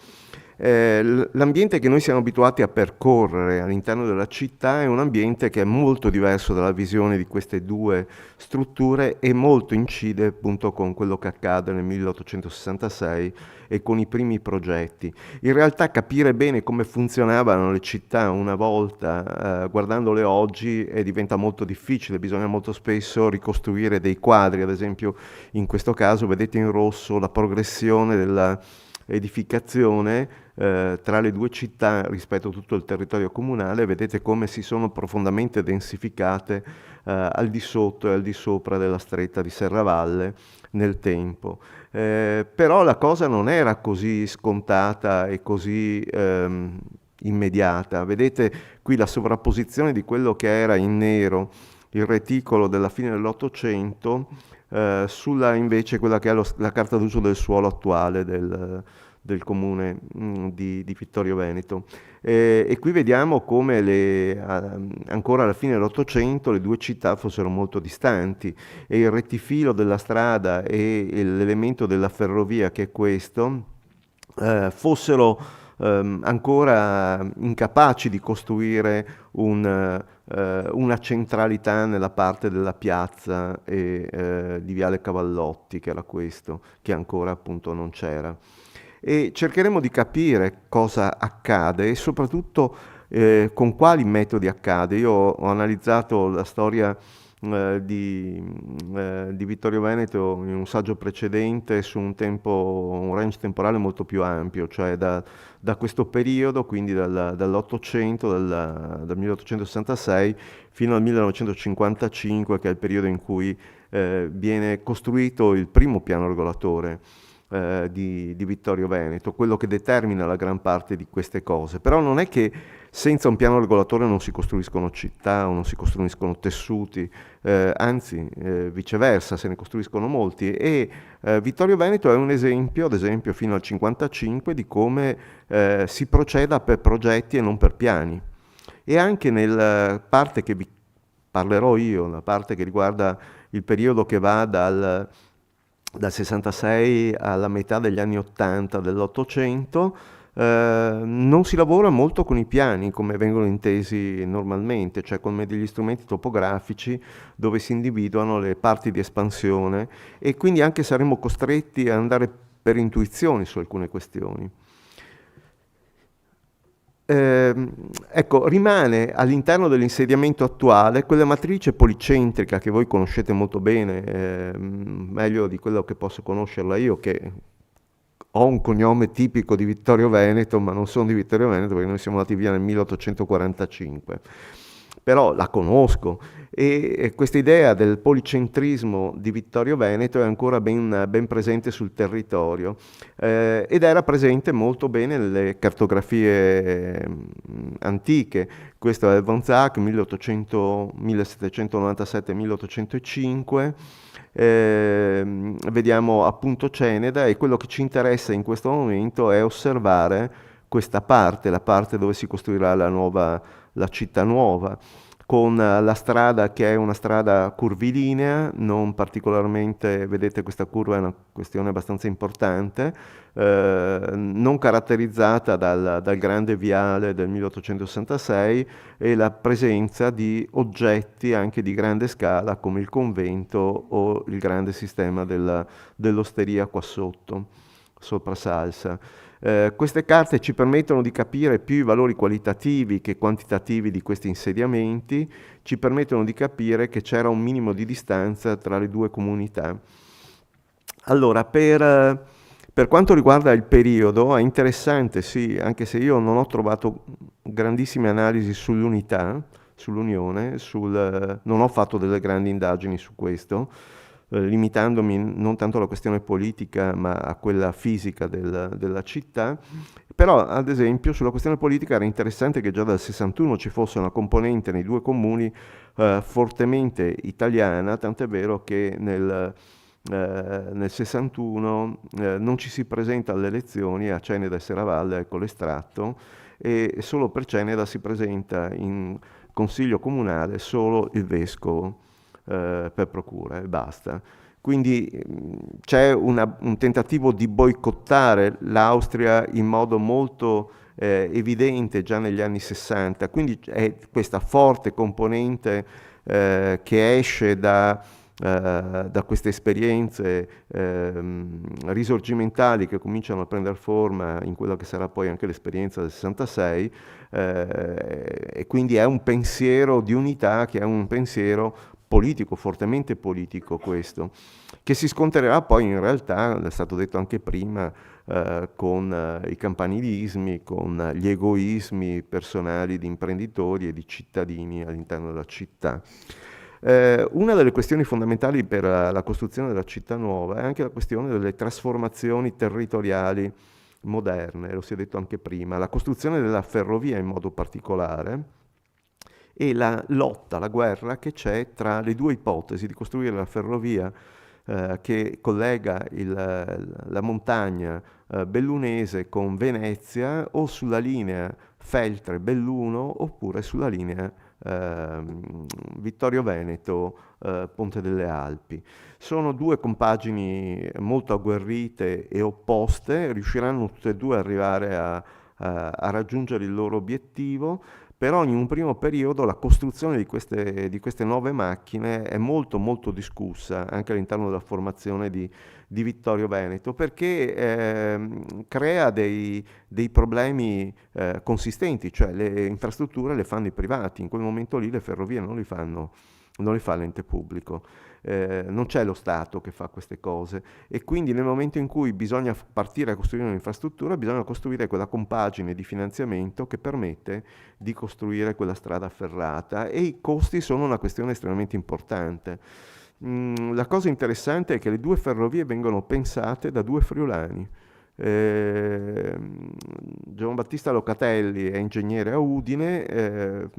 L'ambiente che noi siamo abituati a percorrere all'interno della città è un ambiente che è molto diverso dalla visione di queste 2 strutture e molto incide appunto con quello che accade nel 1866 e con i primi progetti. In realtà capire bene come funzionavano le città una volta, guardandole oggi, diventa molto difficile, bisogna molto spesso ricostruire dei quadri, ad esempio in questo caso vedete in rosso la progressione edificazione tra le due città rispetto a tutto il territorio comunale. Vedete come si sono profondamente densificate al di sotto e al di sopra della stretta di Serravalle nel tempo. Però la cosa non era così scontata e così immediata. Vedete qui la sovrapposizione di quello che era in nero il reticolo della fine dell'Ottocento sulla invece quella che è la carta d'uso del suolo attuale del comune di Vittorio Veneto. E qui vediamo come ancora alla fine dell'Ottocento le due città fossero molto distanti e il rettifilo della strada e l'elemento della ferrovia, che è questo, fossero ancora incapaci di costruire una centralità nella parte della piazza e di Viale Cavallotti, che era questo, che ancora appunto non c'era. E cercheremo di capire cosa accade e soprattutto con quali metodi accade. Io ho analizzato la storia di Vittorio Veneto in un saggio precedente su un range temporale molto più ampio, cioè da questo periodo, quindi dall'Ottocento, dal 1866 fino al 1955, che è il periodo in cui viene costruito il primo piano regolatore di Vittorio Veneto, quello che determina la gran parte di queste cose. Però non è che senza un piano regolatore non si costruiscono città o non si costruiscono tessuti, anzi viceversa, se ne costruiscono molti, e Vittorio Veneto è un esempio, ad esempio fino al 55, di come si proceda per progetti e non per piani. E anche nella parte che vi parlerò io, la parte che riguarda il periodo che va dal 66 alla metà degli anni 80 dell'Ottocento, non si lavora molto con i piani come vengono intesi normalmente, cioè con degli strumenti topografici dove si individuano le parti di espansione, e quindi anche saremo costretti ad andare per intuizioni su alcune questioni. Ecco, rimane all'interno dell'insediamento attuale quella matrice policentrica che voi conoscete molto bene, meglio di quello che posso conoscerla io, che ho un cognome tipico di Vittorio Veneto, ma non sono di Vittorio Veneto perché noi siamo andati via nel 1845. Però la conosco, e questa idea del policentrismo di Vittorio Veneto è ancora ben presente sul territorio, ed era presente molto bene nelle cartografie antiche. Questo è Von Zach, 1797-1805, vediamo appunto Ceneda, e quello che ci interessa in questo momento è osservare questa parte, la parte dove si costruirà la città nuova, con la strada che è una strada curvilinea, non particolarmente, vedete questa curva è una questione abbastanza importante, non caratterizzata dal grande viale del 1866 e la presenza di oggetti anche di grande scala come il convento o il grande sistema dell'osteria qua sopra Salsa. Queste carte ci permettono di capire più i valori qualitativi che quantitativi di questi insediamenti, ci permettono di capire che c'era un minimo di distanza tra le due comunità. Allora, per quanto riguarda il periodo, è interessante, sì, anche se io non ho trovato grandissime analisi sull'unità, sull'unione, non ho fatto delle grandi indagini su questo, limitandomi non tanto alla questione politica ma a quella fisica della città. Però ad esempio sulla questione politica era interessante che già dal 61 ci fosse una componente nei due comuni fortemente italiana, tant'è vero che nel 61 non ci si presenta alle elezioni a Ceneda e Serravalle, ecco l'estratto, e solo per Ceneda si presenta in consiglio comunale solo il vescovo per procura e basta. Quindi c'è un tentativo di boicottare l'Austria in modo molto evidente già negli anni 60, quindi è questa forte componente che esce da queste esperienze risorgimentali che cominciano a prendere forma in quella che sarà poi anche l'esperienza del 66, e quindi è un pensiero di unità che è un pensiero politico, fortemente politico questo, che si scontrerà poi in realtà, è stato detto anche prima, con i campanilismi, con gli egoismi personali di imprenditori e di cittadini all'interno della città. Una delle questioni fondamentali per la costruzione della città nuova è anche la questione delle trasformazioni territoriali moderne, lo si è detto anche prima, la costruzione della ferrovia in modo particolare e la lotta, la guerra che c'è tra le due ipotesi di costruire la ferrovia che collega la montagna bellunese con Venezia o sulla linea Feltre-Belluno oppure sulla linea Vittorio Veneto, Ponte delle Alpi. Sono due compagini molto agguerrite e opposte, riusciranno tutte e due ad arrivare a raggiungere il loro obiettivo, però in un primo periodo la costruzione di queste nuove macchine è molto molto discussa anche all'interno della formazione di Vittorio Veneto, perché crea dei problemi consistenti, cioè le infrastrutture le fanno i privati, in quel momento lì le ferrovie non li fa l'ente pubblico. Non c'è lo Stato che fa queste cose e quindi nel momento in cui bisogna partire a costruire un'infrastruttura bisogna costruire quella compagine di finanziamento che permette di costruire quella strada ferrata e i costi sono una questione estremamente importante. La cosa interessante è che le due ferrovie vengono pensate da due friulani. Giovanbattista Locatelli è ingegnere a Udine,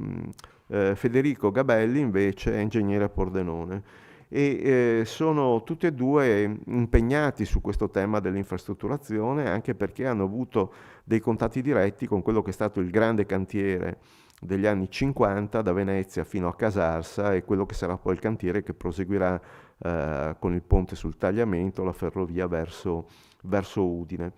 Federico Gabelli invece è ingegnere a Pordenone e sono tutti e due impegnati su questo tema dell'infrastrutturazione anche perché hanno avuto dei contatti diretti con quello che è stato il grande cantiere degli anni 50 da Venezia fino a Casarsa e quello che sarà poi il cantiere che proseguirà con il ponte sul Tagliamento, la ferrovia verso Udine.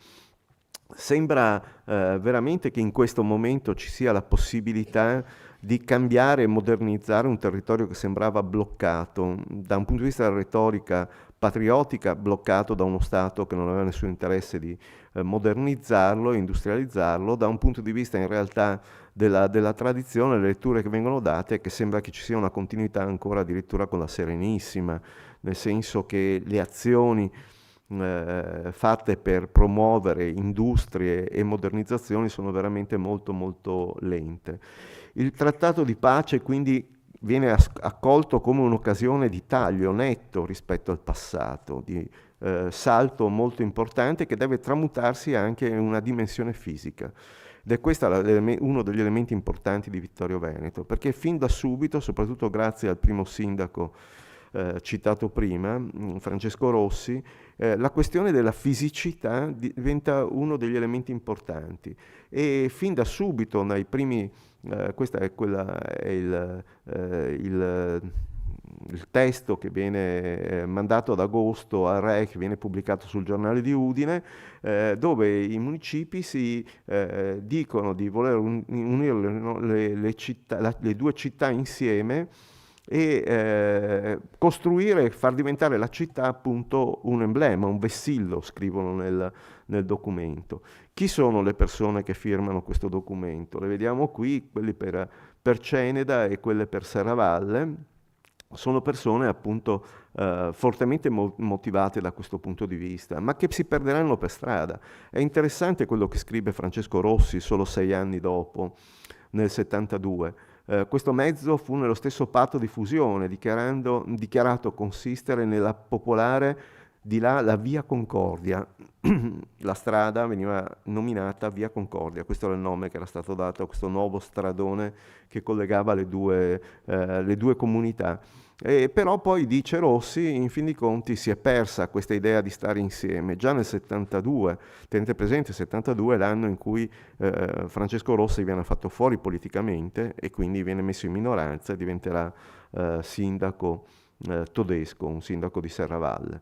Sembra veramente che in questo momento ci sia la possibilità di cambiare e modernizzare un territorio che sembrava bloccato, da un punto di vista della retorica patriottica, bloccato da uno Stato che non aveva nessun interesse di modernizzarlo, industrializzarlo, da un punto di vista in realtà della tradizione, le letture che vengono date è che sembra che ci sia una continuità ancora addirittura con la Serenissima, nel senso che le azioni fatte per promuovere industrie e modernizzazioni sono veramente molto molto lente. Il trattato di pace quindi viene accolto come un'occasione di taglio netto rispetto al passato, di salto molto importante che deve tramutarsi anche in una dimensione fisica. Ed è questo uno degli elementi importanti di Vittorio Veneto, perché fin da subito, soprattutto grazie al primo sindaco citato prima, Francesco Rossi, la questione della fisicità diventa uno degli elementi importanti e fin da subito nei primi questo è il testo che viene mandato ad agosto al Re, che viene pubblicato sul giornale di Udine, dove i municipi si dicono di voler unire le due città insieme e costruire e far diventare la città appunto un emblema, un vessillo, scrivono nel documento. Chi sono le persone che firmano questo documento? Le vediamo qui, quelli per Ceneda e quelle per Serravalle. Sono persone appunto fortemente motivate da questo punto di vista, ma che si perderanno per strada. È interessante quello che scrive Francesco Rossi solo 6 anni dopo, nel 72. Questo mezzo fu nello stesso patto di fusione, dichiarato consistere nella popolare di là la Via Concordia. La strada veniva nominata Via Concordia, questo era il nome che era stato dato a questo nuovo stradone che collegava le due comunità. Però poi, dice Rossi, in fin dei conti si è persa questa idea di stare insieme. Già nel 72, tenete presente, il 72 è l'anno in cui Francesco Rossi viene fatto fuori politicamente e quindi viene messo in minoranza e diventerà sindaco tedesco, un sindaco di Serravalle.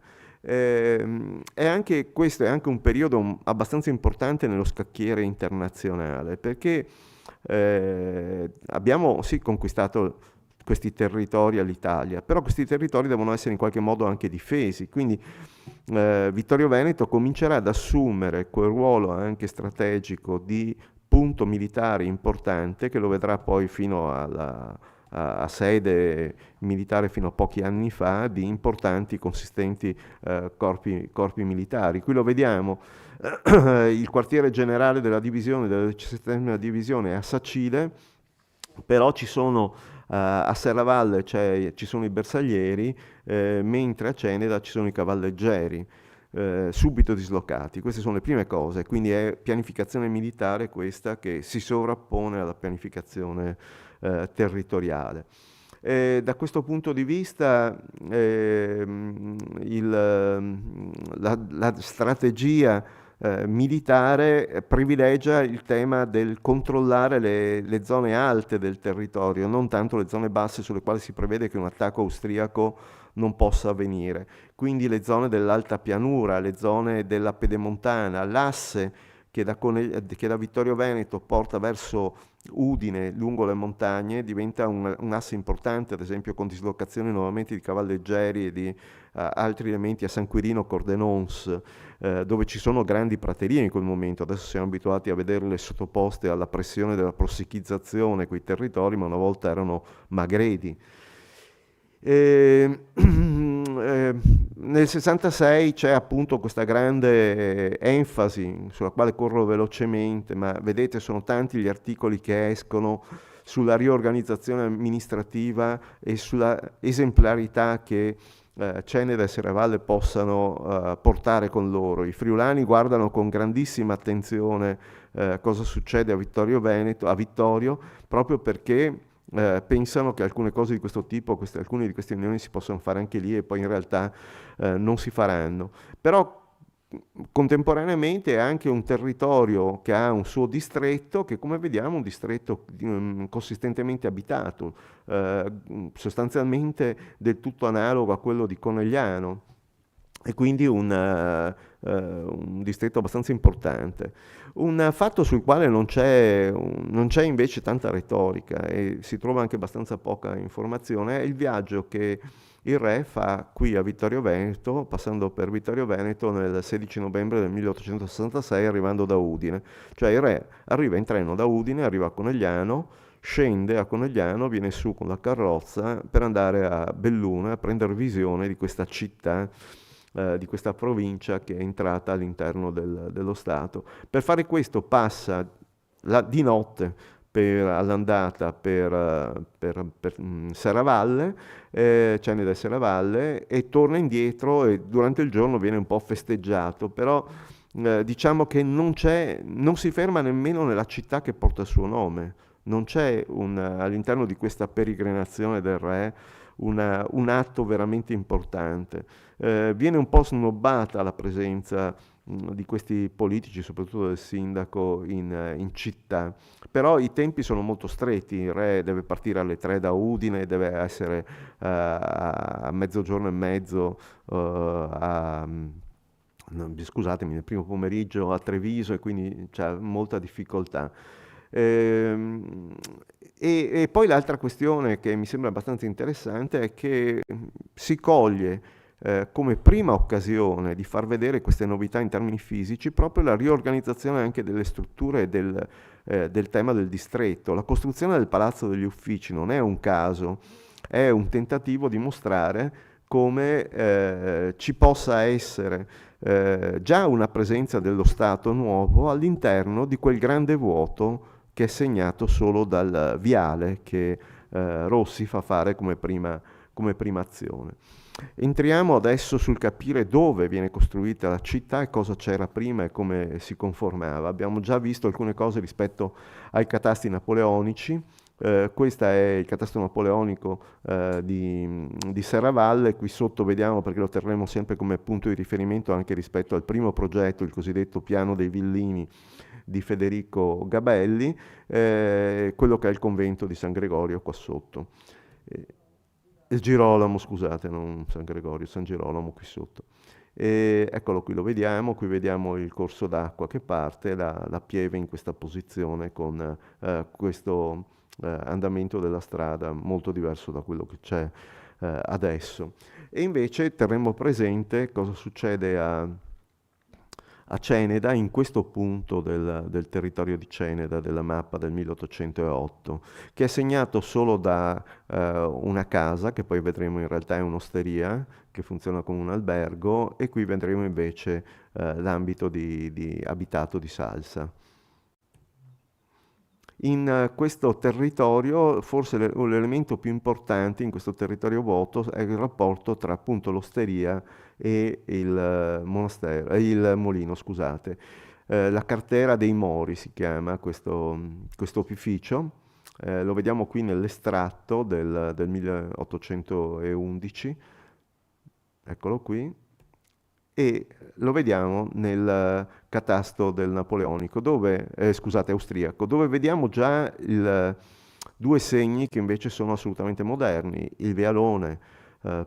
Questo è anche un periodo abbastanza importante nello scacchiere internazionale, perché abbiamo sì conquistato questi territori all'Italia, però questi territori devono essere in qualche modo anche difesi, quindi Vittorio Veneto comincerà ad assumere quel ruolo anche strategico di punto militare importante che lo vedrà poi fino alla a sede militare fino a pochi anni fa di importanti, consistenti corpi militari. Qui lo vediamo, il quartiere generale della divisione, della 17ª divisione è a Sacile, però ci sono a Serravalle ci sono i bersaglieri, mentre a Ceneda ci sono i cavalleggeri, subito dislocati. Queste sono le prime cose, quindi è pianificazione militare questa che si sovrappone alla pianificazione territoriale. Da questo punto di vista la strategia militare privilegia il tema del controllare le zone alte del territorio, non tanto le zone basse sulle quali si prevede che un attacco austriaco non possa avvenire. Quindi le zone dell'alta pianura, le zone della pedemontana, l'asse che da Vittorio Veneto porta verso Udine lungo le montagne diventa un asse importante, ad esempio con dislocazioni nuovamente di cavalleggeri e di altri elementi a San Quirino Cordenons, dove ci sono grandi praterie in quel momento. Adesso siamo abituati a vederle sottoposte alla pressione della prossichizzazione quei territori, ma una volta erano magredi. Nel 66 c'è appunto questa grande enfasi sulla quale corro velocemente, ma vedete sono tanti gli articoli che escono sulla riorganizzazione amministrativa e sulla esemplarità che Ceneda e Serravalle possano portare con loro. I friulani guardano con grandissima attenzione cosa succede a Vittorio proprio perché pensano che alcune cose di questo tipo, alcune di queste unioni si possono fare anche lì e poi in realtà non si faranno. Però contemporaneamente è anche un territorio che ha un suo distretto, che come vediamo è un distretto consistentemente abitato, sostanzialmente del tutto analogo a quello di Conegliano, e quindi un distretto abbastanza importante. Un fatto sul quale non c'è invece tanta retorica e si trova anche abbastanza poca informazione è il viaggio che il re fa qui a Vittorio Veneto, passando per Vittorio Veneto nel 16 novembre del 1866 arrivando da Udine. Cioè il re arriva in treno da Udine, arriva a Conegliano, scende a Conegliano, viene su con la carrozza per andare a Belluno a prendere visione di questa città, di questa provincia che è entrata all'interno dello Stato. Per fare questo passa di notte all'andata per Serravalle, Ceneda e Serravalle, e torna indietro e durante il giorno viene un po' festeggiato, però diciamo che non si ferma nemmeno nella città che porta il suo nome, non c'è all'interno di questa peregrinazione del re un atto veramente importante. Viene un po' snobbata la presenza di questi politici, soprattutto del sindaco in città, però i tempi sono molto stretti. Il re deve partire alle 3 da Udine, deve essere a mezzogiorno e mezzo scusatemi, nel primo pomeriggio a Treviso, e quindi c'è molta difficoltà. E poi l'altra questione che mi sembra abbastanza interessante è che si coglie come prima occasione di far vedere queste novità in termini fisici proprio la riorganizzazione anche delle strutture del tema del distretto. La costruzione del Palazzo degli Uffici non è un caso, è un tentativo di mostrare come ci possa essere già una presenza dello Stato nuovo all'interno di quel grande vuoto che è segnato solo dal viale che Rossi fa fare come prima azione. Entriamo adesso sul capire dove viene costruita la città e cosa c'era prima e come si conformava. Abbiamo già visto alcune cose rispetto ai catasti napoleonici. Questo è il catasto napoleonico di Serravalle. Qui sotto vediamo, perché lo terremo sempre come punto di riferimento anche rispetto al primo progetto, il cosiddetto piano dei villini di Federico Gabelli, quello che è il convento di San Gregorio qua sotto. Il Girolamo, scusate, non San Gregorio, San Girolamo qui sotto. Eccolo qui, lo vediamo, qui vediamo il corso d'acqua che parte, la pieve in questa posizione con questo andamento della strada molto diverso da quello che c'è adesso. E invece terremo presente cosa succede a a Ceneda, in questo punto del territorio di Ceneda, della mappa del 1808, che è segnato solo da una casa, che poi vedremo in realtà è un'osteria, che funziona come un albergo, e qui vedremo invece l'ambito di abitato di Salsa. In questo territorio, forse l'elemento più importante in questo territorio vuoto è il rapporto tra appunto l'osteria e il monastero, il molino, scusate. La cartera dei Mori si chiama questo opificio, lo vediamo qui nell'estratto del 1811, eccolo qui, e lo vediamo nel catasto del napoleonico, austriaco, dove vediamo già due segni che invece sono assolutamente moderni, il vialone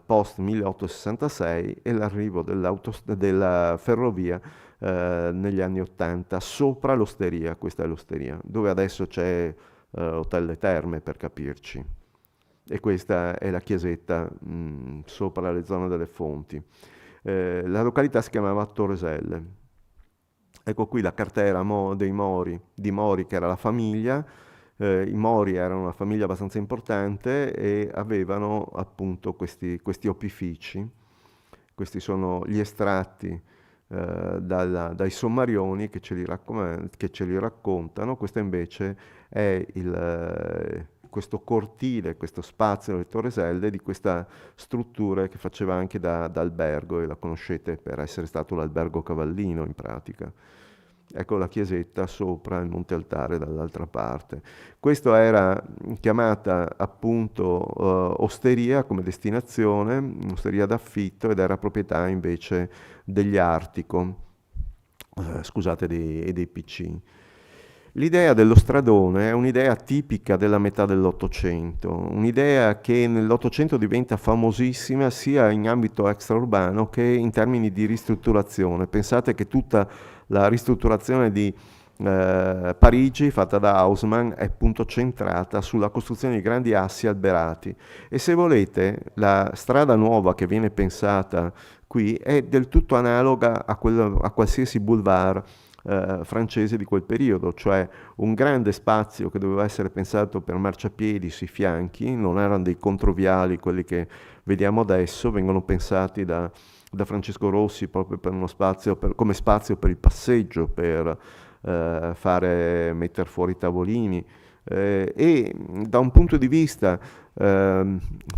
post 1866 e l'arrivo della ferrovia negli anni 80 sopra l'osteria, questa è l'osteria, dove adesso c'è Hotel Le Terme, per capirci, e questa è la chiesetta sopra le zone delle fonti. La località si chiamava Torreselle. Ecco qui la cartera di Mori, che era la famiglia. I Mori erano una famiglia abbastanza importante e avevano appunto questi opifici. Questi sono gli estratti dai sommarioni che ce li raccontano. Questo invece è questo cortile, questo spazio nelle Torreselle di questa struttura che faceva anche da albergo, e la conoscete per essere stato l'albergo Cavallino in pratica. Ecco la chiesetta sopra, il monte altare dall'altra parte. Questa era chiamata appunto osteria come destinazione, osteria d'affitto, ed era proprietà invece degli Artico, e dei PC. L'idea dello stradone è un'idea tipica della metà dell'Ottocento, un'idea che nell'Ottocento diventa famosissima sia in ambito extraurbano che in termini di ristrutturazione. Pensate che tutta la ristrutturazione di Parigi, fatta da Haussmann, è appunto centrata sulla costruzione di grandi assi alberati. E se volete, la strada nuova che viene pensata qui è del tutto analoga a qualsiasi boulevard francese di quel periodo, cioè un grande spazio che doveva essere pensato per marciapiedi sui fianchi, non erano dei controviali quelli che vediamo adesso, vengono pensati da Francesco Rossi proprio per uno spazio, come spazio per il passeggio, per mettere fuori i tavolini, e da un punto di vista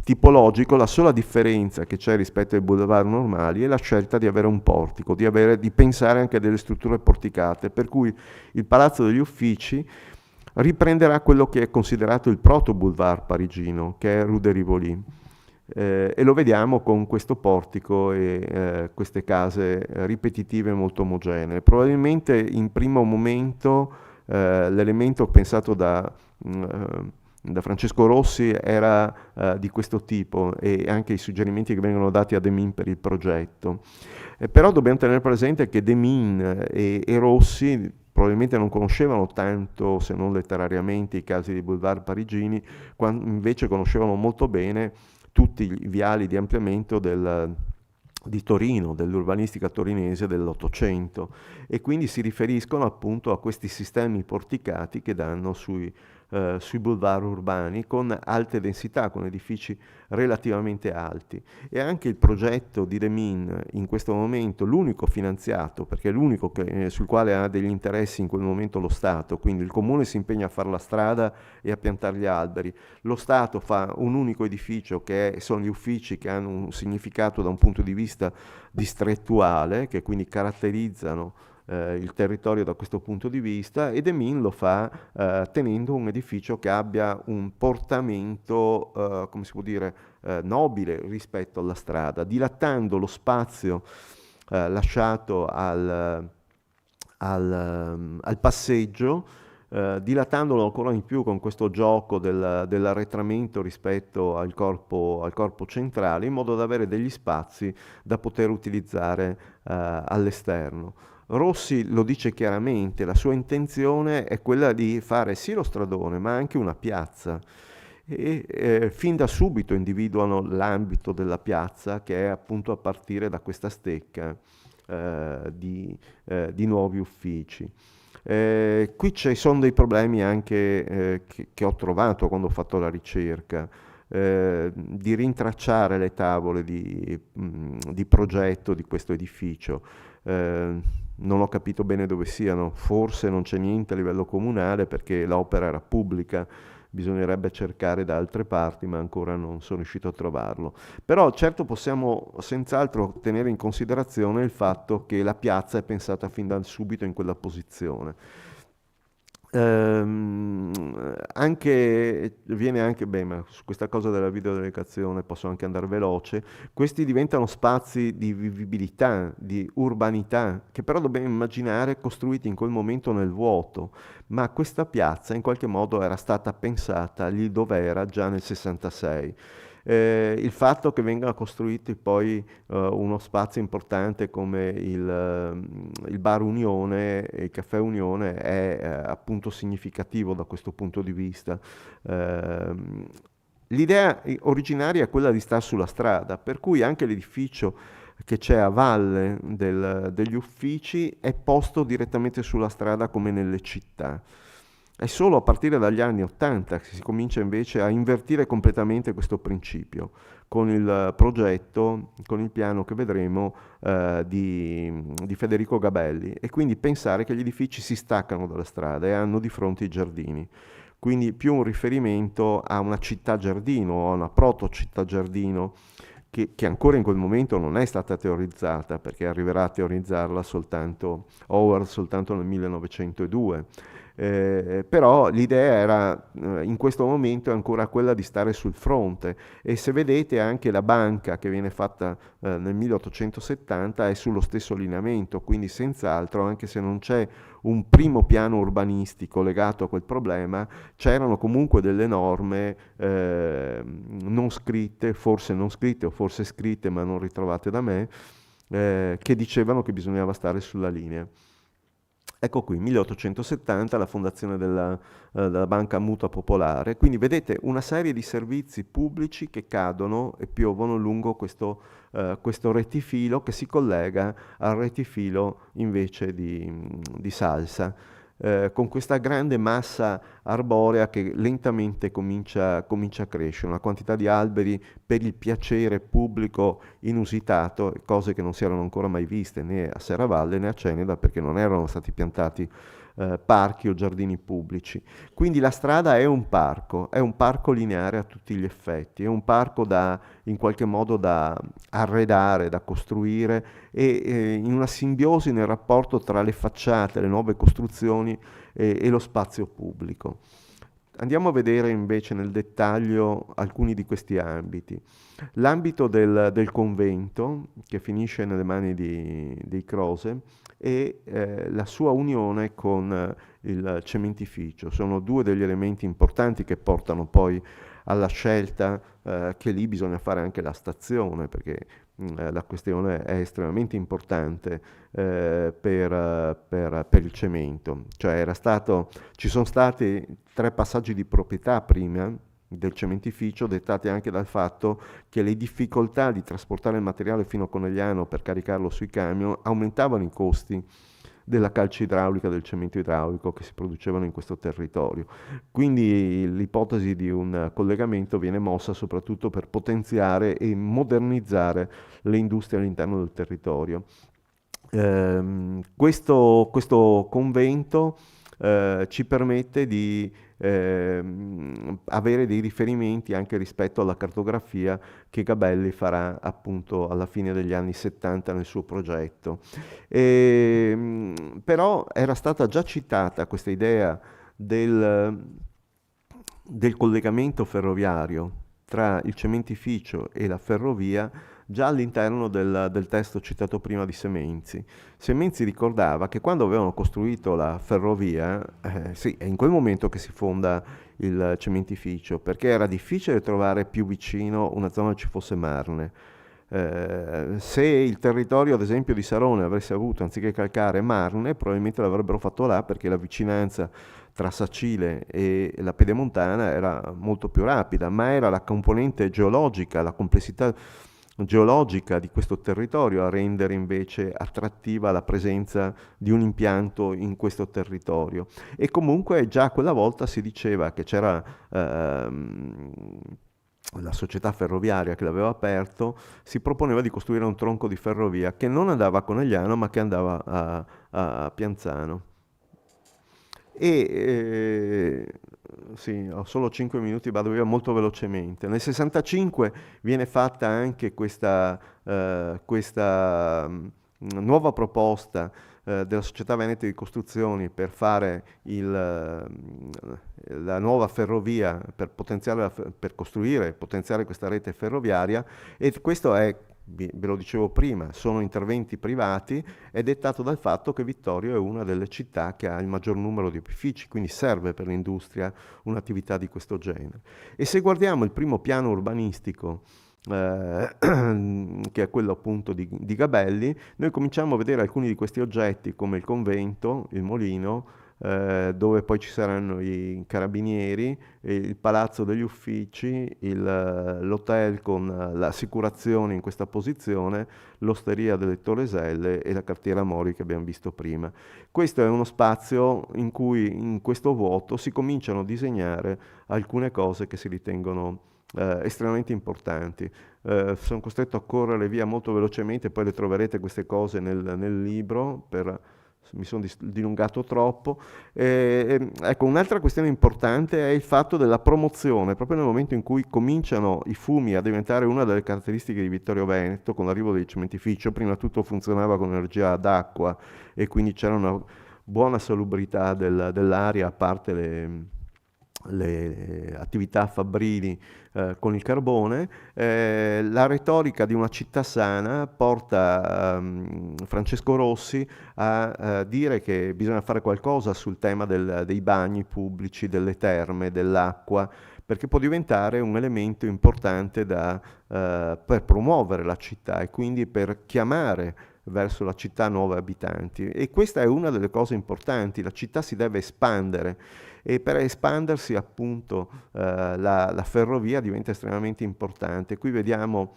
tipologico la sola differenza che c'è rispetto ai boulevard normali è la scelta di avere un portico, di pensare anche a delle strutture porticate, per cui il Palazzo degli Uffici riprenderà quello che è considerato il proto-boulevard parigino, che è Rue de Rivoli, e lo vediamo con questo portico e queste case ripetitive molto omogenee. Probabilmente in primo momento l'elemento pensato da Francesco Rossi era di questo tipo, e anche i suggerimenti che vengono dati a Demin per il progetto. Però dobbiamo tenere presente che Demin e Rossi probabilmente non conoscevano tanto, se non letterariamente, i casi dei boulevard parigini, invece conoscevano molto bene tutti i viali di ampliamento di Torino, dell'urbanistica torinese dell'Ottocento, e quindi si riferiscono appunto a questi sistemi porticati che danno sui boulevard urbani con alte densità, con edifici relativamente alti. E anche il progetto di Demin in questo momento, l'unico finanziato, perché è l'unico sul quale ha degli interessi in quel momento lo Stato, quindi il Comune si impegna a fare la strada e a piantare gli alberi, lo Stato fa un unico edificio sono gli uffici, che hanno un significato da un punto di vista distrettuale, che quindi caratterizzano il territorio da questo punto di vista, e Demin lo fa tenendo un edificio che abbia un portamento, come si può dire, nobile rispetto alla strada, dilatando lo spazio lasciato al passeggio, dilatandolo ancora di più con questo gioco dell'arretramento rispetto al corpo centrale, in modo da avere degli spazi da poter utilizzare all'esterno. Rossi lo dice chiaramente, la sua intenzione è quella di fare sì lo stradone, ma anche una piazza. E fin da subito individuano l'ambito della piazza, che è appunto a partire da questa stecca di nuovi uffici. Qui ci sono dei problemi anche che ho trovato quando ho fatto la ricerca, di rintracciare le tavole di progetto di questo edificio. Non ho capito bene dove siano, forse non c'è niente a livello comunale perché l'opera era pubblica, bisognerebbe cercare da altre parti, ma ancora non sono riuscito a trovarlo. Però certo possiamo senz'altro tenere in considerazione il fatto che la piazza è pensata fin da subito in quella posizione. Viene anche, ma su questa cosa della videodelegazione posso anche andare veloce, questi diventano spazi di vivibilità, di urbanità, che però dobbiamo immaginare costruiti in quel momento nel vuoto, ma questa piazza in qualche modo era stata pensata lì dove era già nel 66. Il fatto che venga costruito poi uno spazio importante come il Bar Unione e il Caffè Unione è appunto significativo da questo punto di vista. L'idea originaria è quella di stare sulla strada, per cui anche l'edificio che c'è a valle degli uffici è posto direttamente sulla strada come nelle città. È solo a partire dagli anni '80 che si comincia invece a invertire completamente questo principio, con il progetto, con il piano che vedremo di Federico Gabelli, e quindi pensare che gli edifici si staccano dalla strada e hanno di fronte i giardini. Quindi più un riferimento a una città giardino o a una proto città giardino che ancora in quel momento non è stata teorizzata, perché arriverà a teorizzarla Howard soltanto nel 1902. Però l'idea era in questo momento ancora quella di stare sul fronte, e se vedete anche la banca che viene fatta nel 1870 è sullo stesso lineamento, quindi senz'altro, anche se non c'è un primo piano urbanistico legato a quel problema, c'erano comunque delle norme non scritte, forse non scritte o forse scritte ma non ritrovate da me, che dicevano che bisognava stare sulla linea. Ecco qui, 1870, la fondazione della Banca Mutua Popolare. Quindi vedete una serie di servizi pubblici che cadono e piovono lungo questo rettifilo che si collega al rettifilo invece di Salsa, con questa grande massa arborea che lentamente comincia a crescere, una quantità di alberi per il piacere pubblico inusitato, cose che non si erano ancora mai viste né a Serravalle né a Ceneda, perché non erano stati piantati parchi o giardini pubblici. Quindi la strada è un parco lineare a tutti gli effetti, è un parco in qualche modo da arredare, da costruire, e in una simbiosi nel rapporto tra le facciate, le nuove costruzioni e lo spazio pubblico. Andiamo a vedere invece nel dettaglio alcuni di questi ambiti. L'ambito del convento, che finisce nelle mani dei Croce, e la sua unione con il cementificio. Sono due degli elementi importanti che portano poi alla scelta che lì bisogna fare anche la stazione, perché la questione è estremamente importante per il cemento. Cioè ci sono stati 3 passaggi di proprietà prima del cementificio, dettati anche dal fatto che le difficoltà di trasportare il materiale fino a Conegliano per caricarlo sui camion aumentavano i costi della calce idraulica, del cemento idraulico che si producevano in questo territorio. Quindi l'ipotesi di un collegamento viene mossa soprattutto per potenziare e modernizzare le industrie all'interno del territorio. Questo convento ci permette di avere dei riferimenti anche rispetto alla cartografia che Gabelli farà appunto alla fine degli anni 70 nel suo progetto. Però era stata già citata questa idea del collegamento ferroviario tra il cementificio e la ferrovia già all'interno del testo citato prima di Semenzi. Semenzi ricordava che quando avevano costruito la ferrovia, sì, è in quel momento che si fonda il cementificio, perché era difficile trovare più vicino una zona dove ci fosse Marne. Se il territorio, ad esempio, di Sarone avesse avuto, anziché calcare, Marne, probabilmente l'avrebbero fatto là, perché la vicinanza tra Sacile e la Pedemontana era molto più rapida, ma era la componente geologica, la complessità geologica di questo territorio a rendere invece attrattiva la presenza di un impianto in questo territorio. E comunque già quella volta si diceva che c'era la società ferroviaria che l'aveva aperto, si proponeva di costruire un tronco di ferrovia che non andava a Conegliano ma che andava a Pianzano. Sì, ho solo 5 minuti, vado via molto velocemente. Nel 65 viene fatta anche questa nuova proposta della Società Veneta di Costruzioni per fare la nuova ferrovia, per costruire e potenziare questa rete ferroviaria, e questo è, ve lo dicevo prima, sono interventi privati, è dettato dal fatto che Vittorio è una delle città che ha il maggior numero di opifici, quindi serve per l'industria un'attività di questo genere. E se guardiamo il primo piano urbanistico, che è quello appunto di Gabelli, noi cominciamo a vedere alcuni di questi oggetti come il convento, il molino, dove poi ci saranno i carabinieri, il palazzo degli uffici, l'hotel con l'assicurazione in questa posizione, l'osteria delle Toreselle e la cartiera Mori che abbiamo visto prima. Questo è uno spazio in cui in questo vuoto si cominciano a disegnare alcune cose che si ritengono estremamente importanti. Sono costretto a correre via molto velocemente, poi le troverete queste cose nel libro, mi sono dilungato troppo. Ecco, un'altra questione importante è il fatto della promozione, proprio nel momento in cui cominciano i fumi a diventare una delle caratteristiche di Vittorio Veneto, con l'arrivo del cementificio. Prima tutto funzionava con energia ad acqua e quindi c'era una buona salubrità dell'aria, a parte le attività fabbrili con il carbone. La retorica di una città sana porta Francesco Rossi a dire che bisogna fare qualcosa sul tema dei bagni pubblici, delle terme, dell'acqua, perché può diventare un elemento importante per promuovere la città e quindi per chiamare verso la città nuovi abitanti. E questa è una delle cose importanti: la città si deve espandere, e per espandersi appunto la ferrovia diventa estremamente importante. Qui vediamo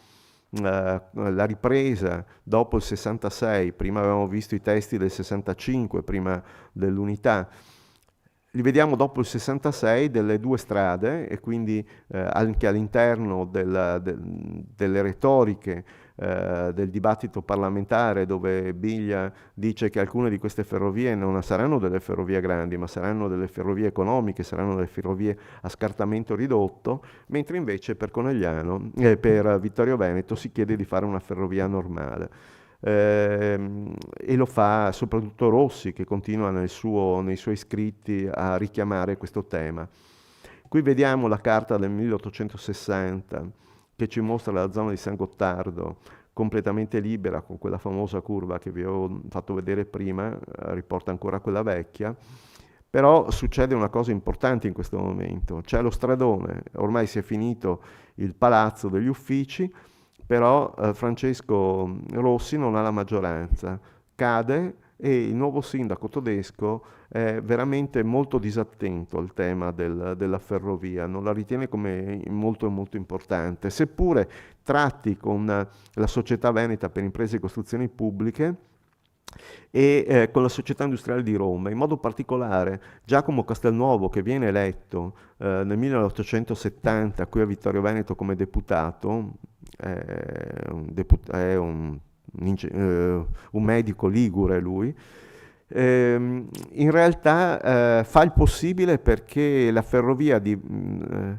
la ripresa dopo il 66, prima avevamo visto i testi del 65, prima dell'unità. Li vediamo dopo il 66 delle due strade, e quindi anche all'interno delle retoriche del dibattito parlamentare, dove Biglia dice che alcune di queste ferrovie non saranno delle ferrovie grandi, ma saranno delle ferrovie economiche, saranno delle ferrovie a scartamento ridotto, mentre invece per per Vittorio Veneto si chiede di fare una ferrovia normale. E lo fa soprattutto Rossi, che continua nei suoi scritti a richiamare questo tema. Qui vediamo la carta del 1860 che ci mostra la zona di San Gottardo completamente libera, con quella famosa curva che vi avevo fatto vedere prima, riporta ancora quella vecchia. Però succede una cosa importante in questo momento: c'è lo stradone, ormai si è finito il palazzo degli uffici, però Francesco Rossi non ha la maggioranza, cade, e il nuovo sindaco Todesco è veramente molto disattento al tema della ferrovia, non la ritiene come molto molto importante, seppure tratti con la Società Veneta per Imprese e Costruzioni Pubbliche e con la Società Industriale di Roma. In modo particolare Giacomo Castelnuovo, che viene eletto nel 1870 qui a Vittorio Veneto come deputato, è un medico ligure lui, in realtà fa il possibile perché la ferrovia di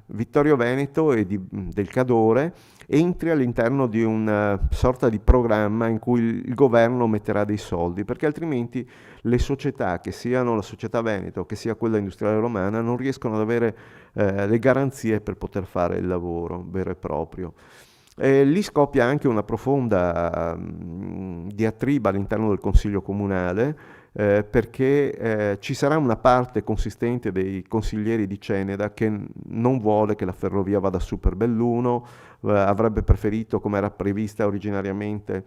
Vittorio Veneto e del Cadore entri all'interno di una sorta di programma in cui il governo metterà dei soldi, perché altrimenti le società, che siano la Società Veneto che sia quella industriale romana, non riescono ad avere le garanzie per poter fare il lavoro vero e proprio. Lì scoppia anche una profonda diatriba all'interno del Consiglio Comunale, perché ci sarà una parte consistente dei consiglieri di Ceneda che non vuole che la ferrovia vada su per Belluno, avrebbe preferito, come era prevista originariamente,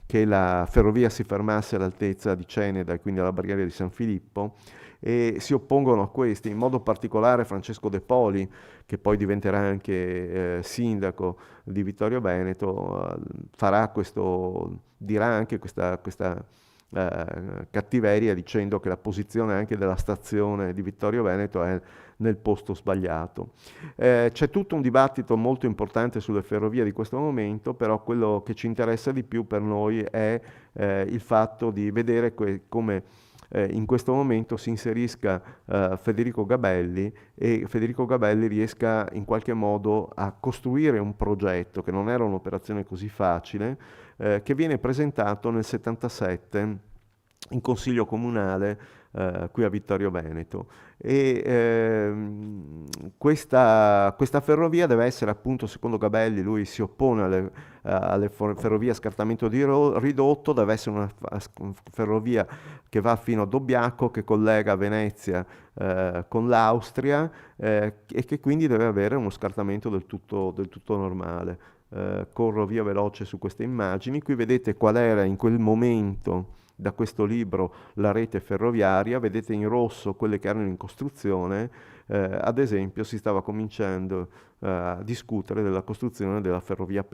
che la ferrovia si fermasse all'altezza di Ceneda e quindi alla barriera di San Filippo. e si oppongono a questi, in modo particolare Francesco De Poli, che poi diventerà anche sindaco di Vittorio Veneto, dirà anche questa cattiveria, dicendo che la posizione anche della stazione di Vittorio Veneto è nel posto sbagliato. C'è tutto un dibattito molto importante sulle ferrovie di questo momento, però quello che ci interessa di più per noi è il fatto di vedere come in questo momento si inserisca Federico Gabelli, e Federico Gabelli riesca in qualche modo a costruire un progetto, che non era un'operazione così facile, che viene presentato nel 77 in Consiglio Comunale qui a Vittorio Veneto. E questa ferrovia deve essere, appunto, secondo Gabelli, lui si oppone alle ferrovie a scartamento ridotto, deve essere una ferrovia che va fino a Dobbiaco, che collega Venezia con l'Austria, e che quindi deve avere uno scartamento del tutto normale. Corro via veloce su queste immagini. Qui vedete qual era in quel momento, da questo libro, la rete ferroviaria. Vedete in rosso quelle che erano in costruzione. Ad esempio si stava cominciando a discutere della costruzione della ferrovia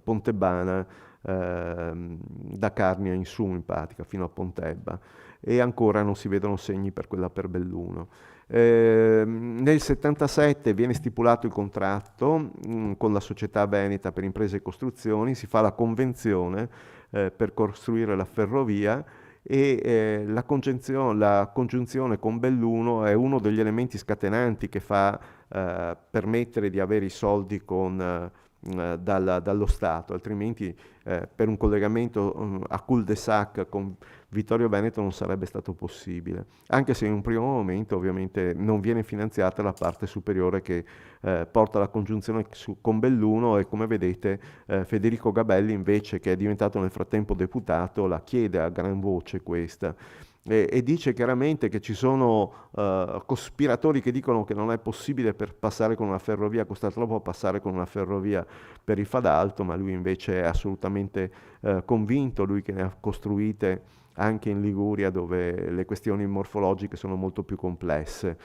Pontebana da Carnia in su, in pratica, fino a Pontebba, e ancora non si vedono segni per quella per Belluno. Nel 77 viene stipulato il contratto con la Società Veneta per Imprese e Costruzioni, si fa la convenzione per costruire la ferrovia, e la congiunzione con Belluno è uno degli elementi scatenanti che fa permettere di avere i soldi dallo Stato, altrimenti per un collegamento a cul-de-sac con Vittorio Veneto non sarebbe stato possibile, anche se in un primo momento ovviamente non viene finanziata la parte superiore che porta alla congiunzione con Belluno, e come vedete Federico Gabelli, invece, che è diventato nel frattempo deputato, la chiede a gran voce questa. E dice chiaramente che ci sono cospiratori che dicono che non è possibile per passare con una ferrovia, costa troppo passare con una ferrovia per il Fadalto, ma lui invece è assolutamente convinto, lui che ne ha costruite anche in Liguria, dove le questioni morfologiche sono molto più complesse.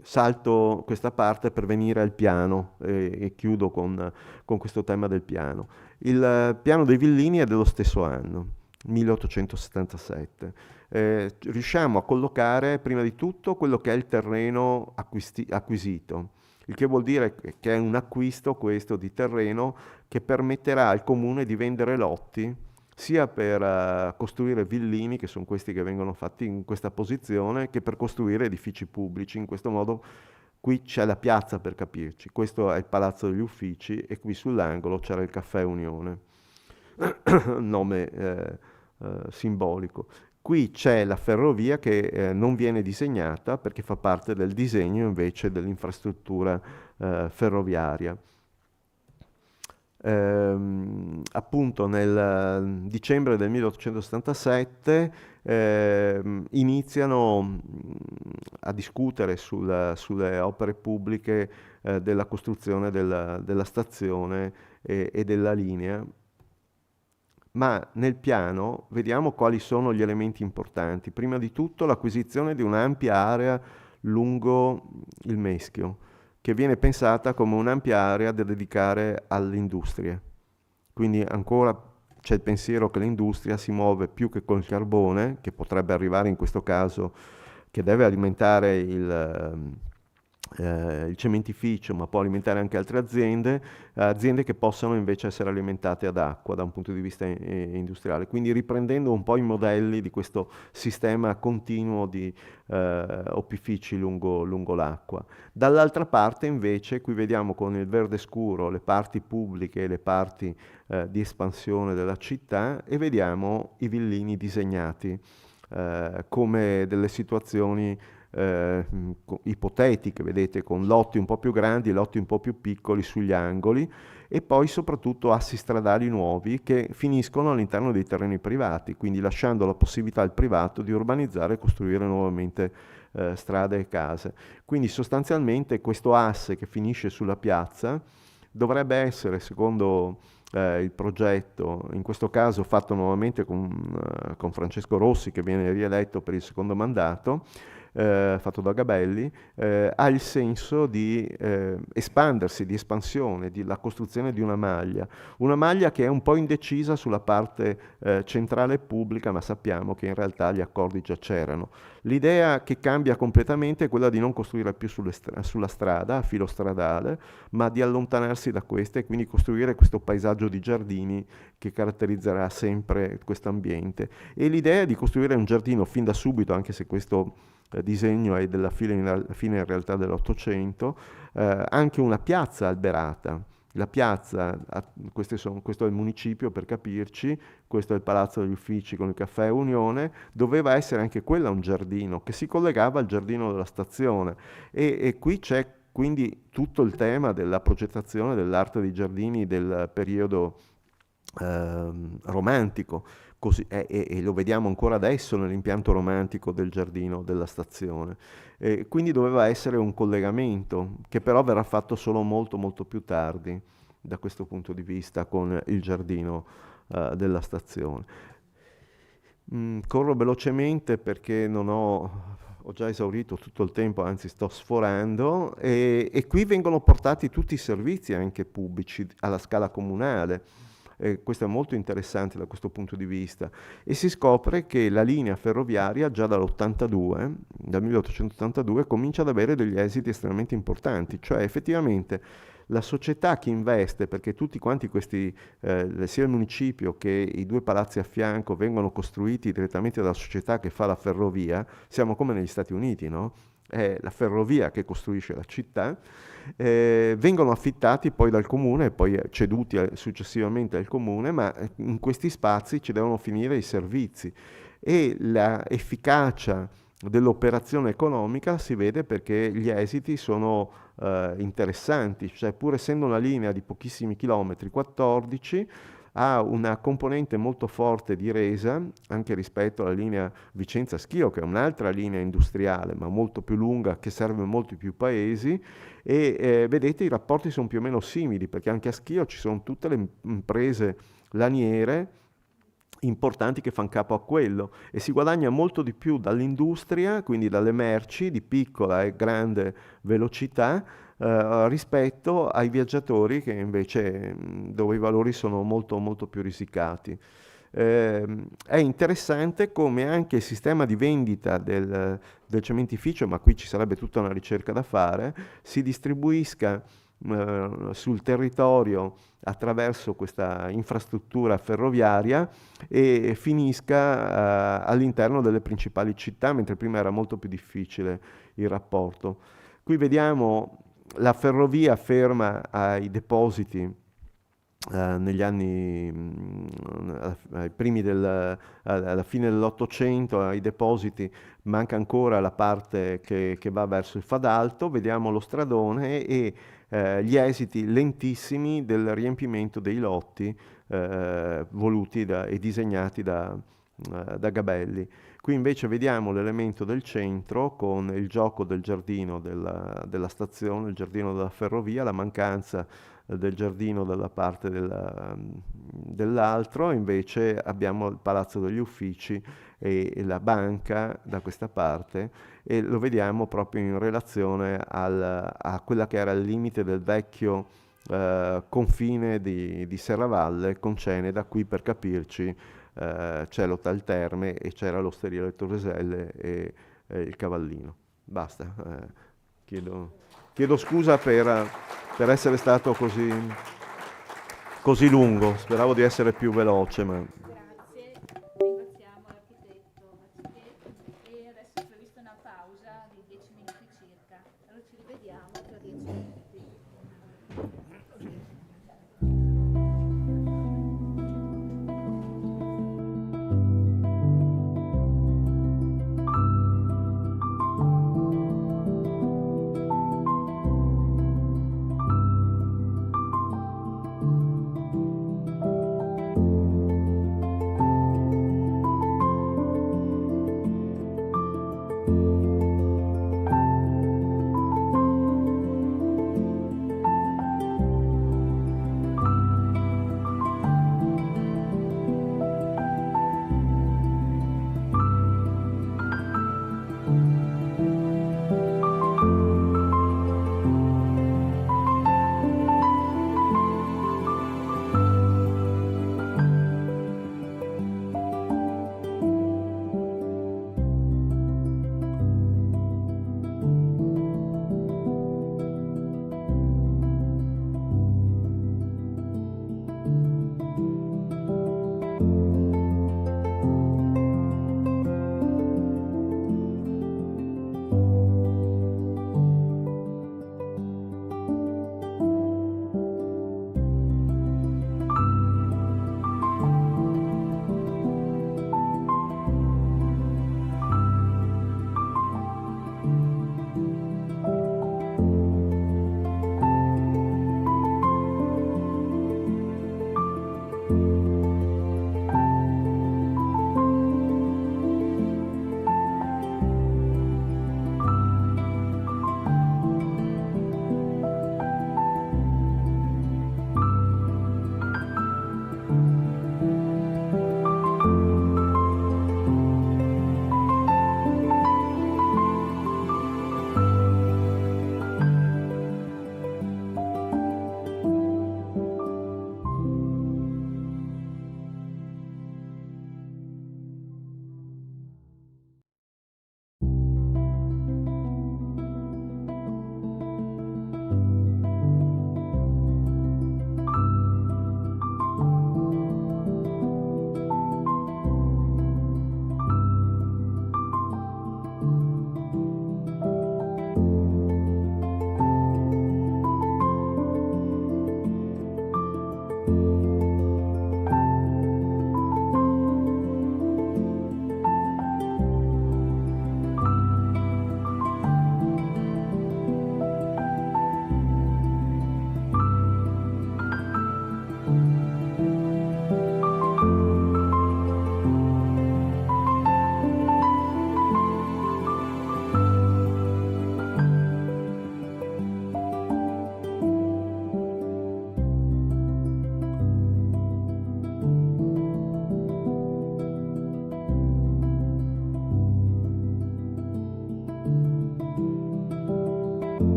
Salto questa parte per venire al piano e chiudo con questo tema del piano. Il piano dei Villini è dello stesso anno, 1877. Riusciamo a collocare prima di tutto quello che è il terreno acquisito, il che vuol dire che è un acquisto questo di terreno che permetterà al comune di vendere lotti sia per costruire villini, che sono questi che vengono fatti in questa posizione, che per costruire edifici pubblici. In questo modo qui c'è la piazza, per capirci, questo è il Palazzo degli Uffici, e qui sull'angolo c'era il Caffè Unione, nome simbolico. Qui c'è la ferrovia che non viene disegnata perché fa parte del disegno invece dell'infrastruttura ferroviaria. Appunto nel dicembre del 1877 iniziano a discutere sulle opere pubbliche della costruzione della stazione e della linea, ma nel piano vediamo quali sono gli elementi importanti. Prima di tutto l'acquisizione di un'ampia area lungo il Meschio, che viene pensata come un'ampia area da dedicare all'industria. Quindi ancora c'è il pensiero che l'industria si muove più che col carbone, che potrebbe arrivare in questo caso, che deve alimentare il cementificio, ma può alimentare anche altre aziende che possano invece essere alimentate ad acqua da un punto di vista industriale, quindi riprendendo un po' i modelli di questo sistema continuo di opifici lungo l'acqua. Dall'altra parte invece qui vediamo con il verde scuro le parti pubbliche e le parti di espansione della città, e vediamo i villini disegnati come delle situazioni ipotetiche, vedete, con lotti un po' più grandi e lotti un po' più piccoli sugli angoli, e poi soprattutto assi stradali nuovi che finiscono all'interno dei terreni privati, quindi lasciando la possibilità al privato di urbanizzare e costruire nuovamente strade e case. Quindi sostanzialmente questo asse che finisce sulla piazza dovrebbe essere, secondo il progetto, in questo caso fatto nuovamente con Francesco Rossi, che viene rieletto per il secondo mandato, fatto da Gabelli, ha il senso di espandersi, di espansione, di la costruzione di una maglia che è un po' indecisa sulla parte centrale pubblica, ma sappiamo che in realtà gli accordi già c'erano. L'idea che cambia completamente è quella di non costruire più sulla strada, a filo stradale, ma di allontanarsi da queste e quindi costruire questo paesaggio di giardini che caratterizzerà sempre questo ambiente. E l'idea è di costruire un giardino fin da subito, anche se questo disegno è della fine in realtà dell'Ottocento, anche una piazza alberata. La piazza, questo è il municipio per capirci, questo è il Palazzo degli Uffici con il Caffè Unione, doveva essere anche quella un giardino che si collegava al giardino della stazione e qui c'è quindi tutto il tema della progettazione dell'arte dei giardini del periodo romantico. Così, e lo vediamo ancora adesso nell'impianto romantico del giardino della stazione. Quindi doveva essere un collegamento che però verrà fatto solo molto molto più tardi da questo punto di vista con il giardino della stazione. Corro velocemente perché ho già esaurito tutto il tempo, anzi sto sforando, e qui vengono portati tutti i servizi anche pubblici alla scala comunale. Questo è molto interessante da questo punto di vista, e si scopre che la linea ferroviaria già dal 1882 comincia ad avere degli esiti estremamente importanti, cioè effettivamente la società che investe, perché tutti quanti questi, sia il municipio che i due palazzi a fianco vengono costruiti direttamente dalla società che fa la ferrovia, siamo come negli Stati Uniti, no? È la ferrovia che costruisce la città, vengono affittati poi dal comune e poi ceduti successivamente al comune, ma in questi spazi ci devono finire i servizi e l'efficacia dell'operazione economica si vede perché gli esiti sono interessanti, cioè pur essendo una linea di pochissimi chilometri, 14, ha una componente molto forte di resa anche rispetto alla linea Vicenza-Schio, che è un'altra linea industriale ma molto più lunga, che serve a molti più paesi, e vedete i rapporti sono più o meno simili, perché anche a Schio ci sono tutte le imprese laniere importanti che fanno capo a quello, e si guadagna molto di più dall'industria, quindi dalle merci di piccola e grande velocità, rispetto ai viaggiatori che invece dove i valori sono molto molto più risicati. È interessante come anche il sistema di vendita del cementificio, ma qui ci sarebbe tutta una ricerca da fare, si distribuisca sul territorio attraverso questa infrastruttura ferroviaria e finisca all'interno delle principali città, mentre prima era molto più difficile il rapporto. Qui vediamo la ferrovia ferma ai depositi negli anni alla fine dell'Ottocento, ai depositi manca ancora la parte che va verso il Fadalto, vediamo lo stradone e gli esiti lentissimi del riempimento dei lotti voluti e disegnati da Gabelli. Qui invece vediamo l'elemento del centro con il gioco del giardino della stazione, il giardino della ferrovia, la mancanza del giardino dalla parte dell'altro, invece abbiamo il Palazzo degli Uffici e la banca da questa parte, e lo vediamo proprio in relazione a quella che era il limite del vecchio confine di Serravalle con Ceneda. Qui, per capirci, c'è l'Hotel Terme e c'era l'Osteria Le Torreselle e il Cavallino. Basta, chiedo scusa per essere stato così lungo, speravo di essere più veloce, ma... Grazie, ringraziamo l'architetto Mazzuchetti e adesso è prevista una pausa di 10 minuti circa, allora ci rivediamo tra 10 minuti.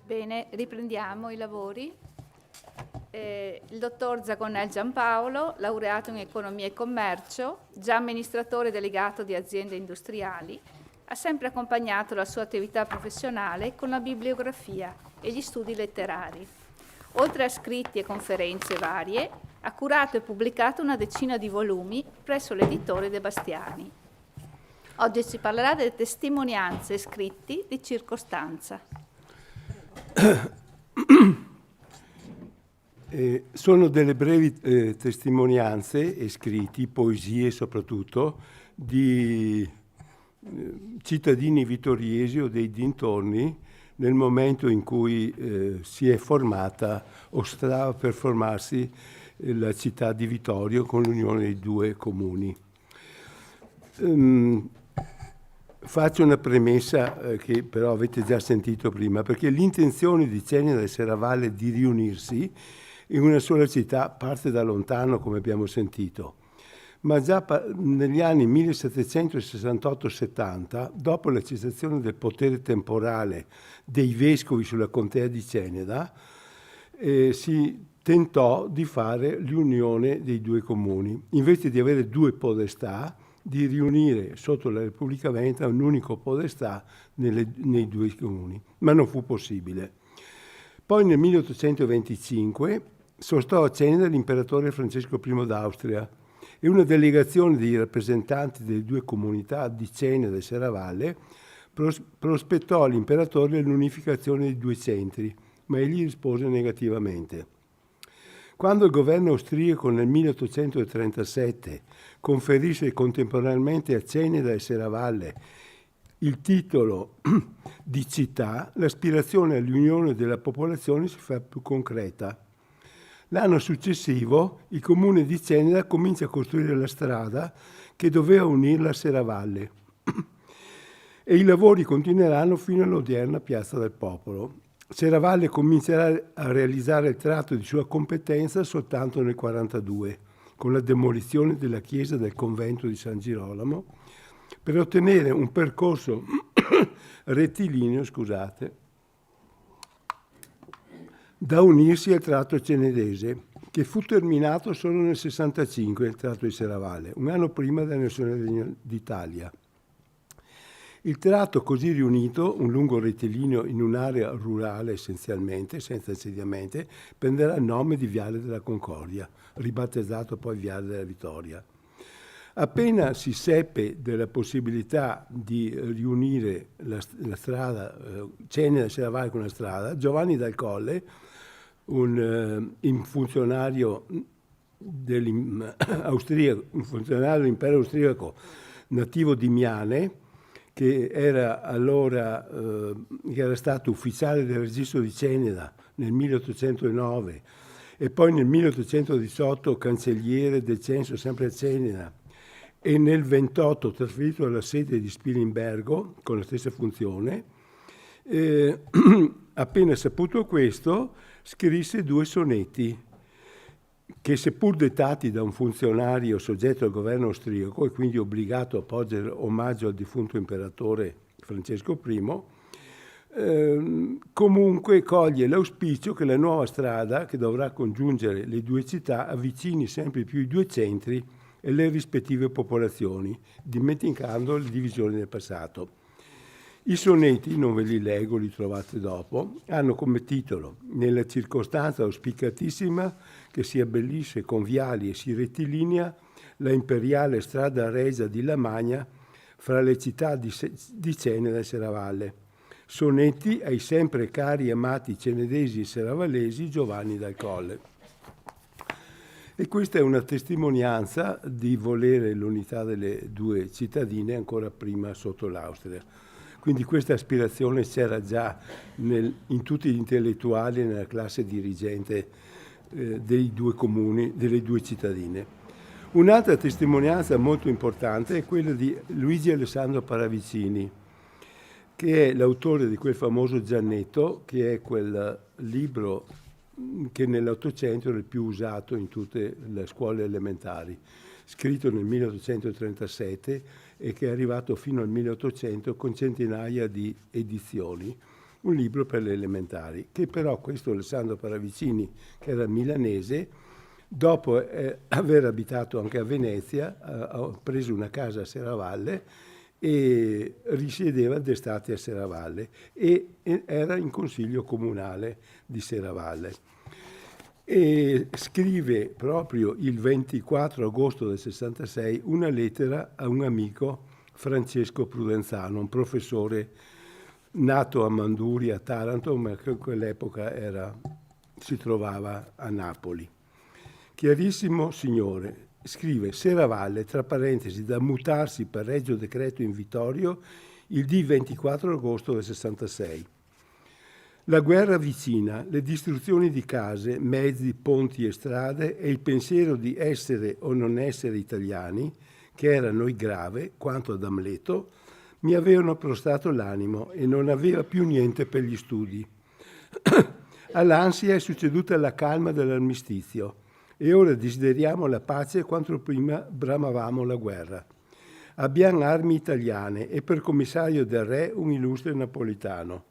Bene, riprendiamo i lavori. Il dottor Zagonel Giampaolo, laureato in Economia e Commercio, già amministratore delegato di aziende industriali, ha sempre accompagnato la sua attività professionale con la bibliografia e gli studi letterari. Oltre a scritti e conferenze varie, ha curato e pubblicato una decina di volumi presso l'editore De Bastiani. Oggi ci parlerà delle testimonianze e scritti di circostanza. Sono delle brevi testimonianze e scritti, poesie soprattutto, di cittadini vittoriesi o dei dintorni nel momento in cui si è formata o stava per formarsi la città di Vittorio con l'unione dei due comuni. Faccio una premessa che però avete già sentito prima, perché l'intenzione di Ceneda e Serravalle di riunirsi in una sola città parte da lontano, come abbiamo sentito. Ma già negli anni 1768-70, dopo la cessazione del potere temporale dei vescovi sulla contea di Ceneda, si tentò di fare l'unione dei due comuni. Invece di avere due podestà, di riunire sotto la Repubblica Veneta un unico podestà nei due comuni, ma non fu possibile. Poi nel 1825 sostò a Ceneda l'imperatore Francesco I d'Austria e una delegazione di rappresentanti delle due comunità di Ceneda e Serravalle prospettò all'imperatore l'unificazione dei due centri, ma egli rispose negativamente. Quando il governo austriaco nel 1837 conferisce contemporaneamente a Ceneda e Serravalle il titolo di città, l'aspirazione all'unione della popolazione si fa più concreta. L'anno successivo il comune di Ceneda comincia a costruire la strada che doveva unirla a Serravalle e i lavori continueranno fino all'odierna Piazza del Popolo. Serravalle comincerà a realizzare il tratto di sua competenza soltanto nel 1942, con la demolizione della chiesa del convento di San Girolamo, per ottenere un percorso rettilineo, da unirsi al tratto cenedese, che fu terminato solo nel 1965, il tratto di Serravalle, un anno prima dell'annessione d'Italia. Il tratto così riunito, un lungo rettilineo in un'area rurale essenzialmente, senza insediamenti, prenderà il nome di Viale della Concordia, ribattezzato poi Viale della Vittoria. Appena si seppe della possibilità di riunire la strada Ceneda e Serravalle con la strada, Giovanni Dal Colle, un funzionario dell'impero austriaco nativo di Miane, che era allora che era stato ufficiale del registro di Ceneda nel 1809 e poi nel 1818 cancelliere del censo sempre a Ceneda e nel 28 trasferito alla sede di Spilimbergo con la stessa funzione. Appena saputo questo, scrisse 2 sonetti che, seppur dettati da un funzionario soggetto al governo austriaco e quindi obbligato a porgere omaggio al defunto imperatore Francesco I, comunque coglie l'auspicio che la nuova strada che dovrà congiungere le due città avvicini sempre più i due centri e le rispettive popolazioni, dimenticando le divisioni del passato. I sonetti, non ve li leggo, li trovate dopo, hanno come titolo «Nella circostanza auspicatissima che si abbellisce con viali e si rettilinea la imperiale strada regia di Lamagna fra le città di Ceneda e Serravalle». Sonetti ai sempre cari e amati cenedesi e serravallesi Giovanni Dal Colle. E questa è una testimonianza di volere l'unità delle due cittadine ancora prima sotto l'Austria. Quindi questa aspirazione c'era già in tutti gli intellettuali e nella classe dirigente dei due comuni, delle due cittadine. Un'altra testimonianza molto importante è quella di Luigi Alessandro Paravicini, che è l'autore di quel famoso Giannetto, che è quel libro che nell'Ottocento era il più usato in tutte le scuole elementari, scritto nel 1837 e che è arrivato fino al 1800 con centinaia di edizioni un libro per le elementari, che però questo Alessandro Paravicini, che era milanese, dopo aver abitato anche a Venezia, ha preso una casa a Serravalle e risiedeva d'estate a Serravalle e era in consiglio comunale di Serravalle. E scrive proprio il 24 agosto del 66 una lettera a un amico, Francesco Prudenzano, un professore nato a Manduri, a Taranto, ma che in quell'epoca si trovava a Napoli. Chiarissimo signore, scrive Serravalle, tra parentesi, da mutarsi per regio decreto in Vittorio il D 24 agosto del 66. La guerra vicina, le distruzioni di case, mezzi, ponti e strade e il pensiero di essere o non essere italiani, che era noi grave, quanto ad Amleto, mi avevano prostrato l'animo e non aveva più niente per gli studi. All'ansia è succeduta la calma dell'armistizio e ora desideriamo la pace quanto prima bramavamo la guerra. Abbiamo armi italiane e per commissario del re un illustre napolitano,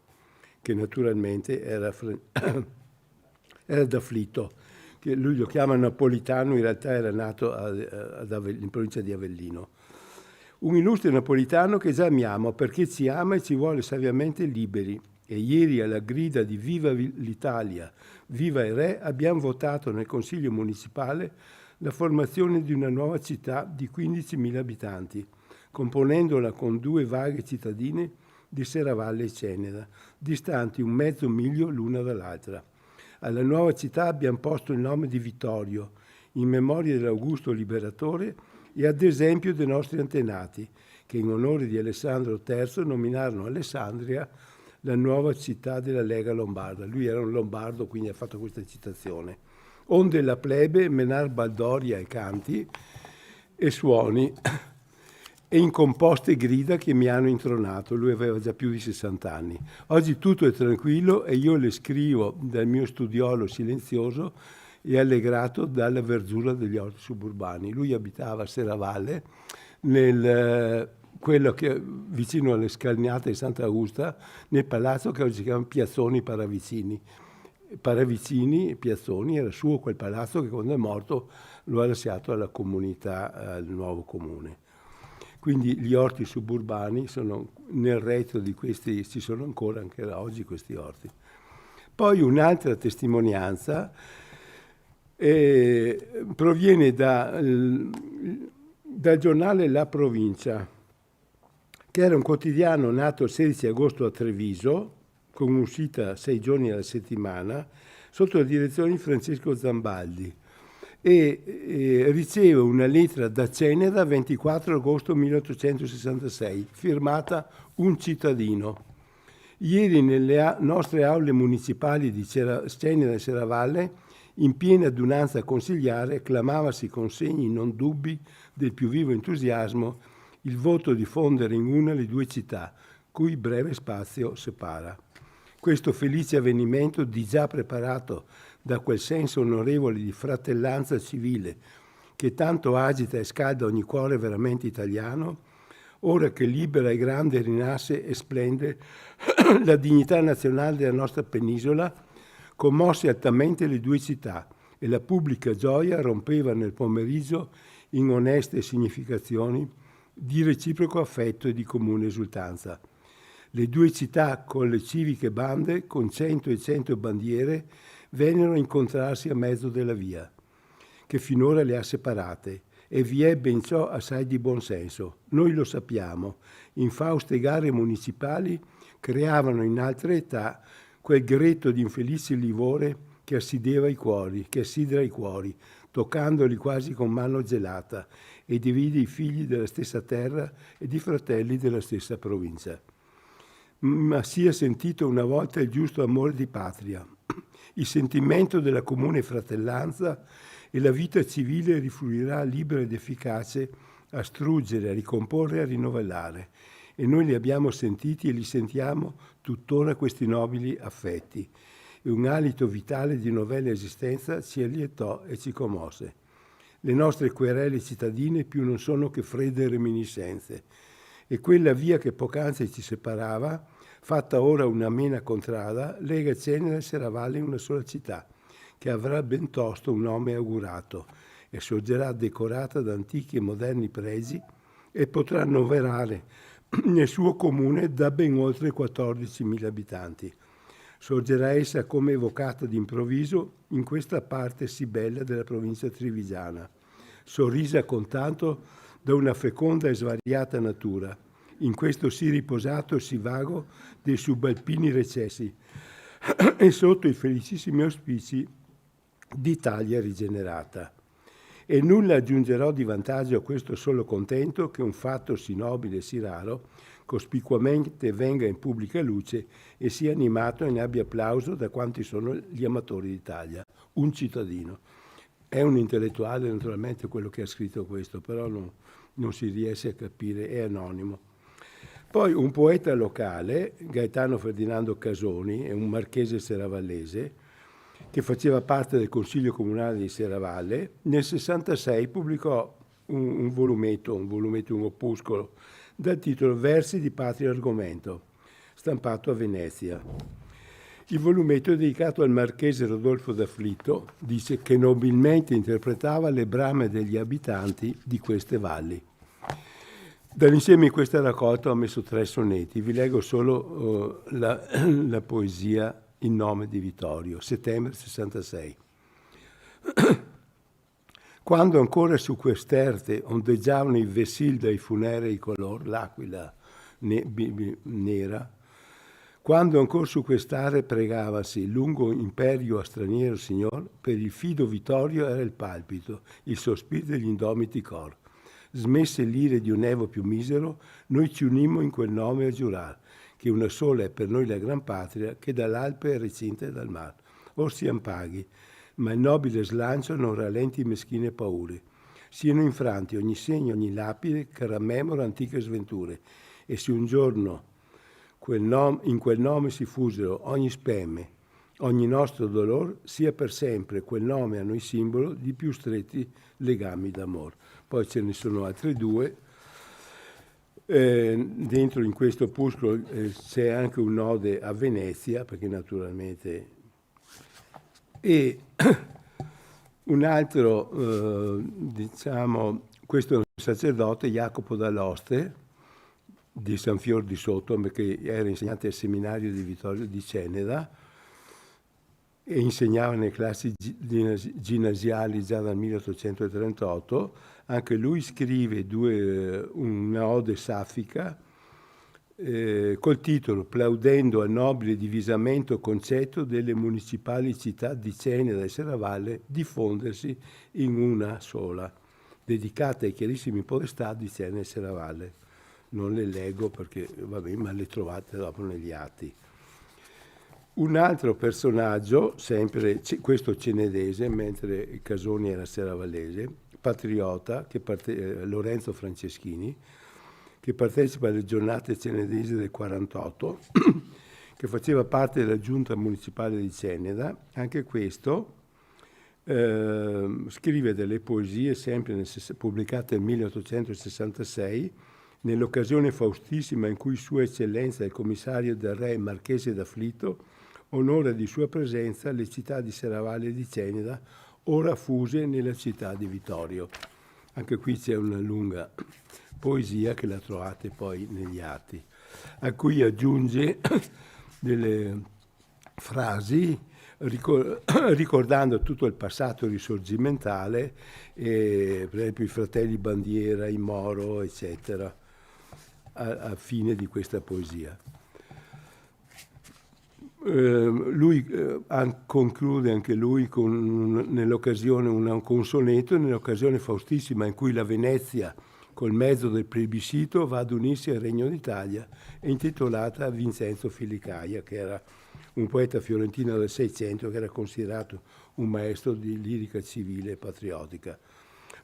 che naturalmente era d'Afflitto, che lui lo chiama napolitano, in realtà era nato in provincia di Avellino. Un illustre napolitano che già amiamo perché ci ama e ci vuole saviamente liberi. E ieri alla grida di Viva l'Italia, Viva il Re, abbiamo votato nel Consiglio Municipale la formazione di una nuova città di 15.000 abitanti, componendola con 2 vaghe cittadine di Serravalle e Ceneda, distanti un mezzo miglio l'una dall'altra. Alla nuova città abbiamo posto il nome di Vittorio, in memoria dell'Augusto Liberatore e ad esempio dei nostri antenati, che in onore di Alessandro III nominarono Alessandria la nuova città della Lega Lombarda. Lui era un lombardo, quindi ha fatto questa citazione. Onde la plebe menar baldoria e canti e suoni e in composte grida che mi hanno intronato. Lui aveva già più di 60 anni. Oggi tutto è tranquillo e io le scrivo dal mio studiolo silenzioso e allegrato dalla verzura degli orti suburbani. Lui abitava a Serravalle, quello che vicino alle scalinate di Santa Augusta, nel palazzo che oggi si chiama Piazzoni Paravicini. Paravicini e Piazzoni era suo quel palazzo che quando è morto lo ha lasciato alla comunità, al nuovo comune. Quindi gli orti suburbani sono nel retro di questi, ci sono ancora anche oggi questi orti. Poi un'altra testimonianza proviene dal giornale La Provincia, che era un quotidiano nato il 16 agosto a Treviso, con un'uscita 6 giorni alla settimana, sotto la direzione di Francesco Zambaldi, e riceve una lettera da Ceneda 24 agosto 1866, firmata Un cittadino. Ieri nelle nostre aule municipali di Ceneda e Serravalle, in piena adunanza consigliare, clamavasi con segni non dubbi del più vivo entusiasmo il voto di fondere in una le 2 città, cui breve spazio separa. Questo felice avvenimento, di già preparato da quel senso onorevole di fratellanza civile che tanto agita e scalda ogni cuore veramente italiano, ora che libera e grande rinasce e splende la dignità nazionale della nostra penisola, commosse altamente le 2 città e la pubblica gioia rompeva nel pomeriggio in oneste significazioni di reciproco affetto e di comune esultanza. Le 2 città con le civiche bande, con 100 e 100 bandiere, vennero a incontrarsi a mezzo della via, che finora le ha separate, e vi ebbe in ciò assai di buonsenso. Noi lo sappiamo, infauste gare municipali creavano in altre età quel gretto di infelice livore che assidera i cuori, toccandoli quasi con mano gelata, e divide i figli della stessa terra ed i fratelli della stessa provincia. Ma sia sentito una volta il giusto amore di patria, il sentimento della comune fratellanza, e la vita civile rifluirà libera ed efficace a struggere, a ricomporre e a rinovellare. E noi li abbiamo sentiti e li sentiamo tuttora questi nobili affetti. E un alito vitale di novella esistenza ci allietò e ci commosse. Le nostre querele cittadine più non sono che fredde reminiscenze. E quella via che poc'anzi ci separava Fatta ora una mena contrada, lega Ceneda e Serravalle in una sola città, che avrà ben tosto un nome augurato e sorgerà decorata da antichi e moderni pregi e potrà annoverare nel suo comune da ben oltre 14.000 abitanti. Sorgerà essa come evocata d'improvviso in questa parte sì bella della provincia trivigiana, sorrisa con tanto da una feconda e svariata natura, in questo sì riposato e sì vago dei subalpini recessi e sotto i felicissimi auspici d'Italia rigenerata. E nulla aggiungerò di vantaggio a questo solo contento che un fatto sì nobile e sì raro cospicuamente venga in pubblica luce e sia animato e ne abbia applauso da quanti sono gli amatori d'Italia. Un cittadino. È un intellettuale naturalmente quello che ha scritto questo, però non si riesce a capire, è anonimo. Poi un poeta locale, Gaetano Ferdinando Casoni, è un marchese serravallese, che faceva parte del Consiglio Comunale di Serravalle, nel 66 pubblicò un volumetto, un opuscolo, dal titolo Versi di Patria Argomento, stampato a Venezia. Il volumetto è dedicato al marchese Rodolfo d'Afflitto, dice che nobilmente interpretava le brame degli abitanti di queste valli. Dall'insieme in questa raccolta ho messo 3 sonetti, vi leggo solo la poesia In nome di Vittorio, settembre 66. Quando ancora su quest'erte ondeggiavano i vessil dai funerei color, l'aquila nera, quando ancora su quest'are pregavasi lungo imperio a straniero signor, per il fido Vittorio era il palpito, il sospiro degli indomiti cor. Smesse l'ire di un evo più misero, noi ci unimmo in quel nome a giurar, che una sola è per noi la gran patria, che dall'Alpe è recinta e dal mar. Or siam paghi, ma il nobile slancio non rallenti meschine paure. Siano infranti ogni segno, ogni lapide, che rammemora antiche sventure. E se un giorno in quel nome si fusero ogni spemme, ogni nostro dolor, sia per sempre quel nome a noi simbolo di più stretti legami d'amor. Poi ce ne sono altri 2. Dentro in questo opuscolo c'è anche un'ode a Venezia, perché naturalmente... E un altro, diciamo, questo è un sacerdote, Jacopo dall'Oste, di San Fior di Sotto, perché era insegnante al seminario di Vittorio di Ceneda e insegnava nelle classi ginnasiali già dal 1838. Anche lui scrive una ode saffica col titolo Plaudendo al nobile divisamento concetto delle municipali città di Ceneda e Serravalle diffondersi in una sola, dedicata ai chiarissimi podestà di Ceneda e Serravalle. Non le leggo perché, vabbè, ma le trovate dopo negli atti. Un altro personaggio, sempre questo cenedese, mentre Casoni era serravallese, patriota, Lorenzo Franceschini, che partecipa alle giornate cenedesi del 48, che faceva parte della giunta municipale di Ceneda. Anche questo scrive delle poesie sempre pubblicate nel 1866, nell'occasione faustissima in cui Sua Eccellenza il commissario del Re Marchese d'Afflitto onora di sua presenza le città di Serravalle e di Ceneda, ora fuse nella città di Vittorio. Anche qui c'è una lunga poesia che la trovate poi negli atti, a cui aggiunge delle frasi ricordando tutto il passato risorgimentale, per esempio i fratelli Bandiera, i Moro, eccetera, a fine di questa poesia. Lui conclude anche lui nell'occasione con un sonetto, nell'occasione faustissima in cui la Venezia col mezzo del plebiscito va ad unirsi al Regno d'Italia, è intitolata a Vincenzo Filicaia, che era un poeta fiorentino del Seicento, che era considerato un maestro di lirica civile e patriottica.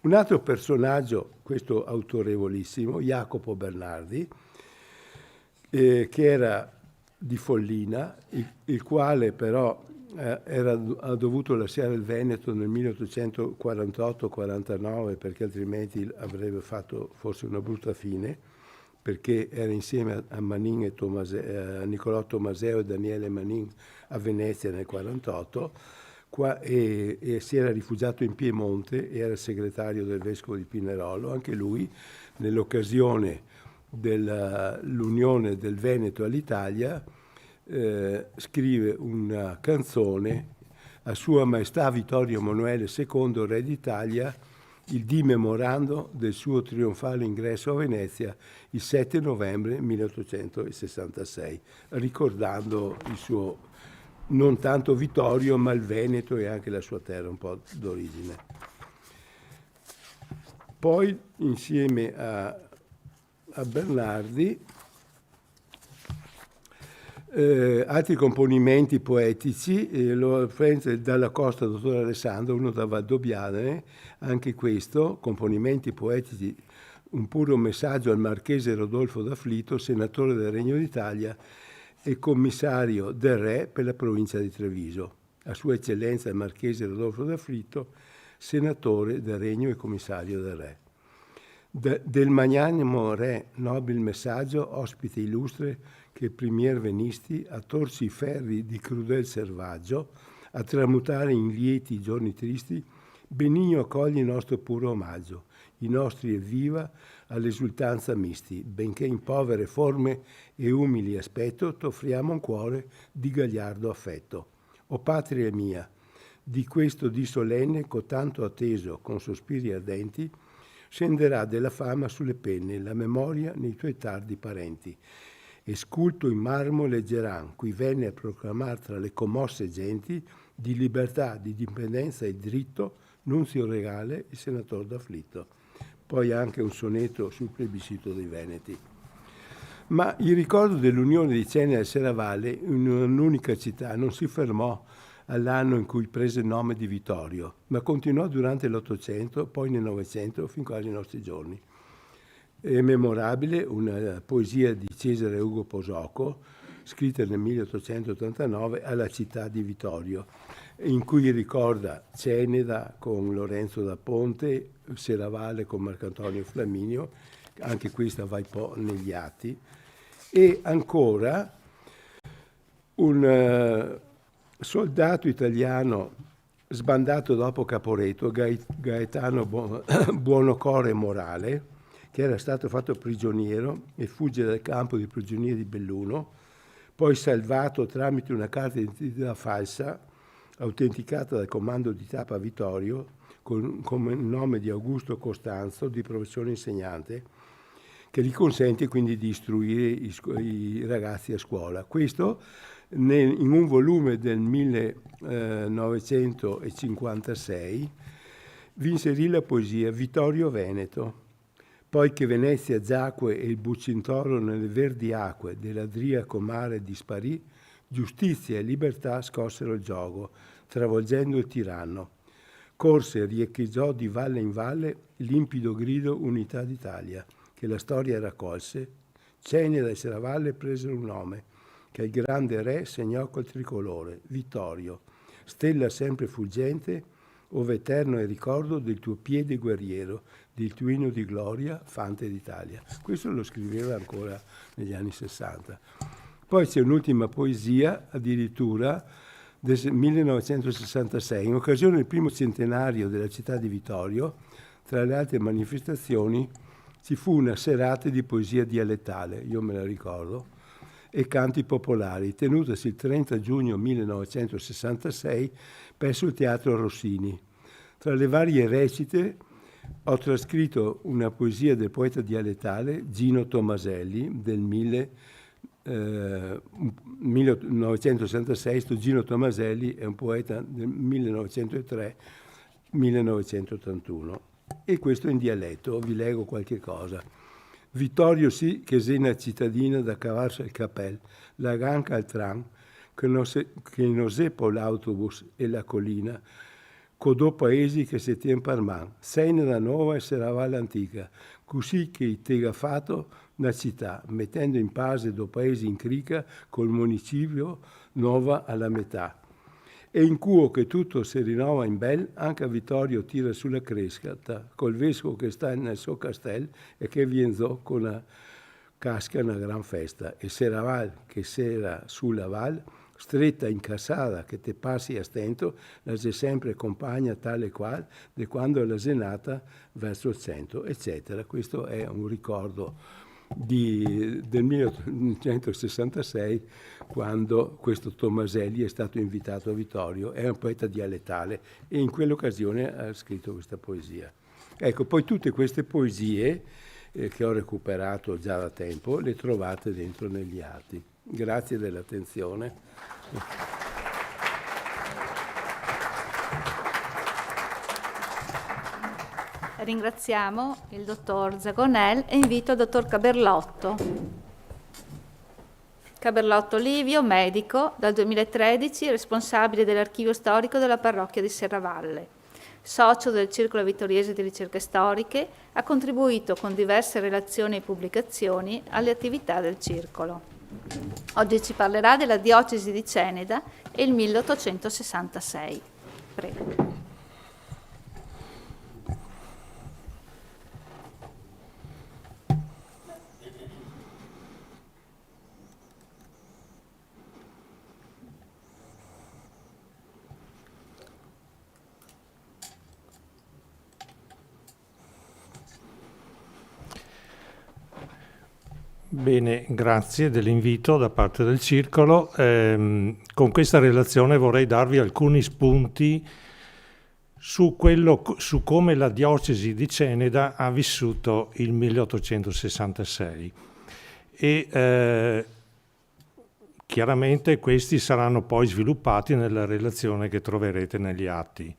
Un altro personaggio, questo autorevolissimo, Jacopo Bernardi, che era di Follina, il quale però ha dovuto lasciare il Veneto nel 1848-49 perché altrimenti avrebbe fatto forse una brutta fine, perché era insieme a Manin e a Niccolò Tommaseo e Daniele Manin a Venezia nel 1948, e si era rifugiato in Piemonte, era segretario del vescovo di Pinerolo, anche lui nell'occasione dell'unione del Veneto all'Italia scrive una canzone a Sua Maestà Vittorio Emanuele II, Re d'Italia, il dì memorando del suo trionfale ingresso a Venezia il 7 novembre 1866, ricordando il suo, non tanto Vittorio, ma il Veneto e anche la sua terra un po' d'origine. Poi, insieme a Bernardi, altri componimenti poetici, dalla Costa Dottor Alessandro, uno da Valdobbiadene, anche questo, componimenti poetici, un puro messaggio al marchese Rodolfo d'Afflito, senatore del Regno d'Italia e commissario del Re per la provincia di Treviso. A Sua Eccellenza il marchese Rodolfo d'Afflito, senatore del Regno e commissario del Re. Del magnanimo Re, nobil messaggio, ospite illustre, che primier venisti a torsi i ferri di crudel selvaggio, a tramutare in lieti giorni tristi, benigno accogli il nostro puro omaggio, i nostri evviva all'esultanza misti, benché in povere forme e umili aspetto, t'offriamo un cuore di gagliardo affetto. O patria mia, di questo dì solenne, cotanto atteso con sospiri ardenti, scenderà della fama sulle penne la memoria nei tuoi tardi parenti, e sculto in marmo leggeran, cui venne a proclamar tra le commosse genti di libertà, di indipendenza e dritto, nunzio regale il senatore d'Afflitto. Poi anche un sonetto sul plebiscito dei Veneti. Ma il ricordo dell'unione di Cenere e Serravalle in un'unica città non si fermò all'anno in cui prese il nome di Vittorio, ma continuò durante l'Ottocento, poi nel Novecento, fin quasi ai nostri giorni. È memorabile una poesia di Cesare Ugo Posocco, scritta nel 1889 alla città di Vittorio, in cui ricorda Ceneda con Lorenzo da Ponte, Serravalle con Marcantonio Flaminio, anche questa va un po' negli atti, e ancora un soldato italiano sbandato dopo Caporetto, Gaetano Buonocore Morale, che era stato fatto prigioniero e fugge dal campo di prigionia di Belluno, poi salvato tramite una carta d'identità falsa autenticata dal comando di Tapa Vittorio con il nome di Augusto Costanzo, di professione insegnante, che gli consente quindi di istruire i ragazzi a scuola. Questo in un volume del 1956 vi inserì la poesia Vittorio Veneto. Poi che Venezia giacque e il Bucintoro nelle verdi acque dell'Adriaco mare disparì, giustizia e libertà scossero il gioco, travolgendo il tiranno. Corse e riecheggiò di valle in valle limpido grido unità d'Italia, che la storia raccolse. Ceneda e Serravalle presero un nome, che il grande re segnò col tricolore, Vittorio, stella sempre fuggente, ove eterno è il ricordo del tuo piede guerriero, del tuo inno di gloria, fante d'Italia. Questo lo scriveva ancora negli anni 60. Poi c'è un'ultima poesia, addirittura, del 1966, in occasione del primo centenario della città di Vittorio. Tra le altre manifestazioni ci fu una serata di poesia dialettale, io me la ricordo, e canti popolari, tenutasi il 30 giugno 1966 presso il Teatro Rossini. Tra le varie recite ho trascritto una poesia del poeta dialettale Gino Tomaselli del 1966. Gino Tomaselli è un poeta del 1903-1981. E questo in dialetto, vi leggo qualche cosa. Vittorio sì che sena cittadina da cavarsi il capel, la ganca al tram, che non sepo l'autobus e la collina, codò paesi che si tien per man, Sena da nuova e Serravalle antica, così che tega fatto una città, mettendo in pace do paesi in crica col municipio nuova alla metà. E in cuo che tutto si rinnova in bel, anche a Vittorio tira sulla crescata, col vescovo che sta nel suo castello e che vienzò con casca una gran festa e Serraval che sera sulla val stretta incassata che te passi a stento la sei sempre compagna tale qual di quando la senata verso il centro eccetera. Questo è un ricordo del 1966 quando questo Tomaselli è stato invitato a Vittorio, è un poeta dialettale e in quell'occasione ha scritto questa poesia. Ecco, poi tutte queste poesie che ho recuperato già da tempo le trovate dentro negli atti. Grazie dell'attenzione. Ringraziamo il dottor Zagonel e invito il dottor Caberlotto. Caberlotto Livio, medico, dal 2013 responsabile dell'archivio storico della parrocchia di Serravalle. Socio del Circolo Vittoriese di Ricerche Storiche, ha contribuito con diverse relazioni e pubblicazioni alle attività del Circolo. Oggi ci parlerà della diocesi di Ceneda e il 1866. Prego. Bene, grazie dell'invito da parte del Circolo. Con questa relazione vorrei darvi alcuni spunti su come la diocesi di Ceneda ha vissuto il 1866 e chiaramente questi saranno poi sviluppati nella relazione che troverete negli atti.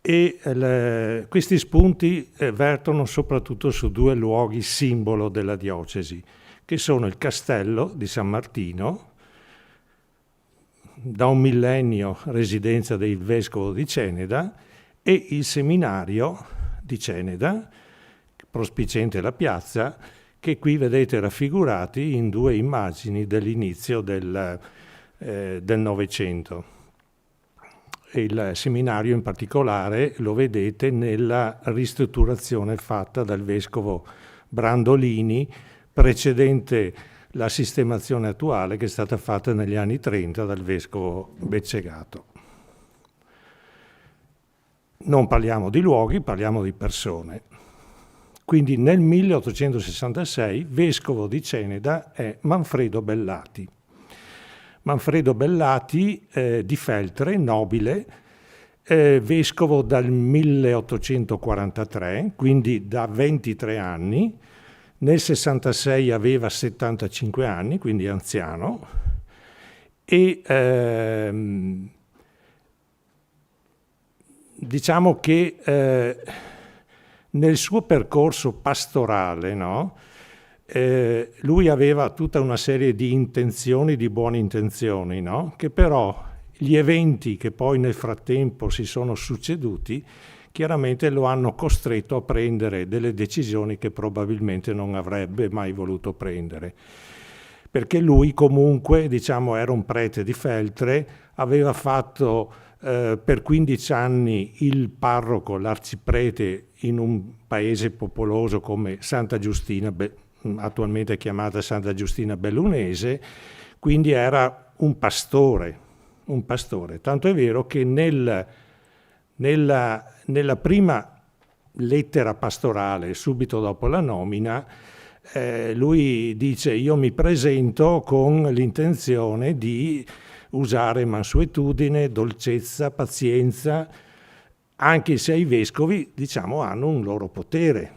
E questi spunti vertono soprattutto su due luoghi simbolo della diocesi, che sono il castello di San Martino, da un millennio residenza del vescovo di Ceneda, e il seminario di Ceneda, prospiciente la piazza, che qui vedete raffigurati in due immagini dell'inizio del Novecento. Il seminario in particolare lo vedete nella ristrutturazione fatta dal vescovo Brandolini, precedente la sistemazione attuale che è stata fatta negli anni 30 dal vescovo Beccegato. Non parliamo di luoghi, parliamo di persone. Quindi nel 1866 vescovo di Ceneda è Manfredo Bellati. Manfredo Bellati di Feltre, nobile, vescovo dal 1843, quindi da 23 anni, nel 66 aveva 75 anni, quindi anziano, e diciamo che nel suo percorso pastorale, no? Lui aveva tutta una serie di intenzioni, di buone intenzioni, no? Che però gli eventi che poi nel frattempo si sono succeduti chiaramente lo hanno costretto a prendere delle decisioni che probabilmente non avrebbe mai voluto prendere. Perché lui comunque, diciamo, era un prete di Feltre, aveva fatto per 15 anni il parroco, l'arciprete in un paese popoloso come Santa Giustina, attualmente chiamata Santa Giustina Bellunese, quindi era un pastore, tanto è vero che nella prima lettera pastorale, subito dopo la nomina, lui dice: io mi presento con l'intenzione di usare mansuetudine, dolcezza, pazienza, anche se i vescovi, diciamo, hanno un loro potere,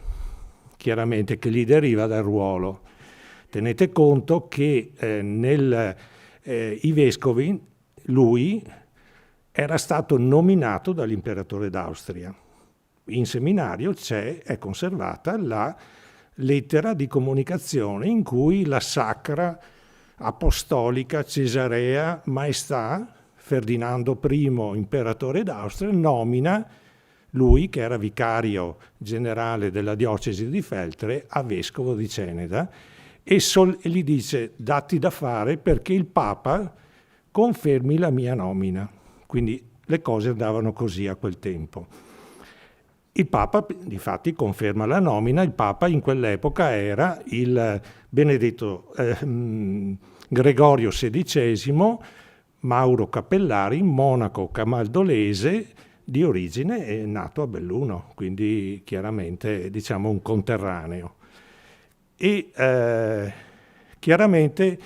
chiaramente, che gli deriva dal ruolo. Tenete conto che i vescovi, lui era stato nominato dall'imperatore d'Austria. In seminario è conservata la lettera di comunicazione in cui la Sacra Apostolica Cesarea Maestà Ferdinando I, imperatore d'Austria, nomina lui, che era vicario generale della diocesi di Feltre, a vescovo di Ceneda, e gli dice: datti da fare perché il Papa confermi la mia nomina. Quindi le cose andavano così a quel tempo. Il Papa, difatti, conferma la nomina. Il Papa in quell'epoca era il Benedetto Gregorio XVI, Mauro Cappellari, monaco camaldolese di origine, nato a Belluno, quindi chiaramente diciamo un conterraneo. E chiaramente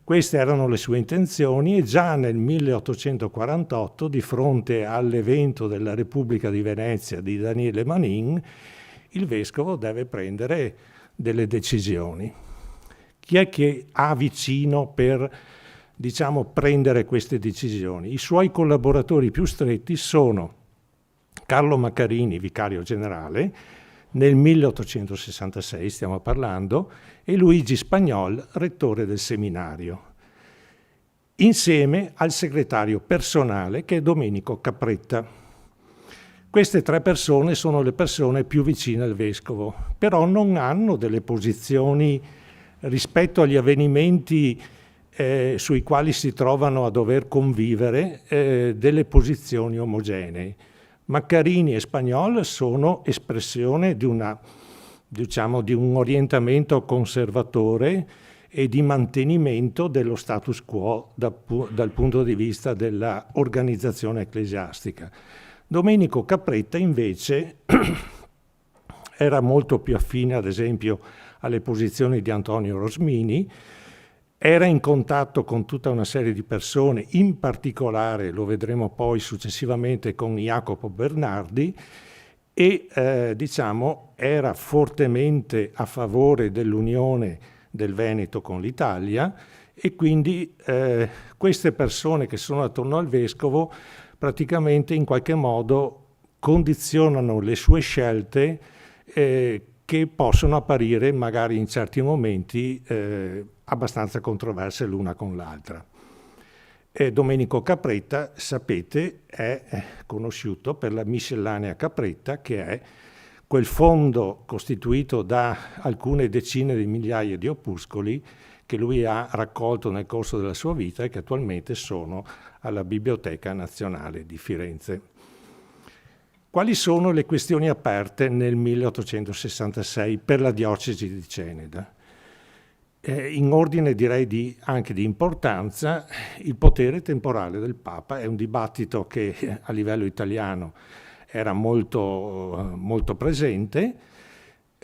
queste erano le sue intenzioni, e già nel 1848, di fronte all'evento della Repubblica di Venezia di Daniele Manin, il vescovo deve prendere delle decisioni. Chi è che ha vicino per, diciamo, prendere queste decisioni? I suoi collaboratori più stretti sono Carlo Maccarini, vicario generale, nel 1866 stiamo parlando, e Luigi Spagnol, rettore del seminario, insieme al segretario personale che è Domenico Capretta. Queste tre persone sono le persone più vicine al vescovo, però non hanno delle posizioni rispetto agli avvenimenti sui quali si trovano a dover convivere, delle posizioni omogenee. Maccarini e Spagnol sono espressione di un orientamento conservatore e di mantenimento dello status quo dal punto di vista della organizzazione ecclesiastica. Domenico Capretta invece era molto più affine, ad esempio, alle posizioni di Antonio Rosmini, era in contatto con tutta una serie di persone, in particolare, lo vedremo poi successivamente, con Jacopo Bernardi, e era fortemente a favore dell'unione del Veneto con l'Italia, e quindi queste persone che sono attorno al vescovo praticamente in qualche modo condizionano le sue scelte, che possono apparire magari in certi momenti abbastanza controverse l'una con l'altra. Domenico Capretta, sapete, è conosciuto per la miscellanea Capretta, che è quel fondo costituito da alcune decine di migliaia di opuscoli che lui ha raccolto nel corso della sua vita e che attualmente sono alla Biblioteca Nazionale di Firenze. Quali sono le questioni aperte nel 1866 per la diocesi di Ceneda? In ordine direi anche di importanza, il potere temporale del Papa è un dibattito che a livello italiano era molto, molto presente,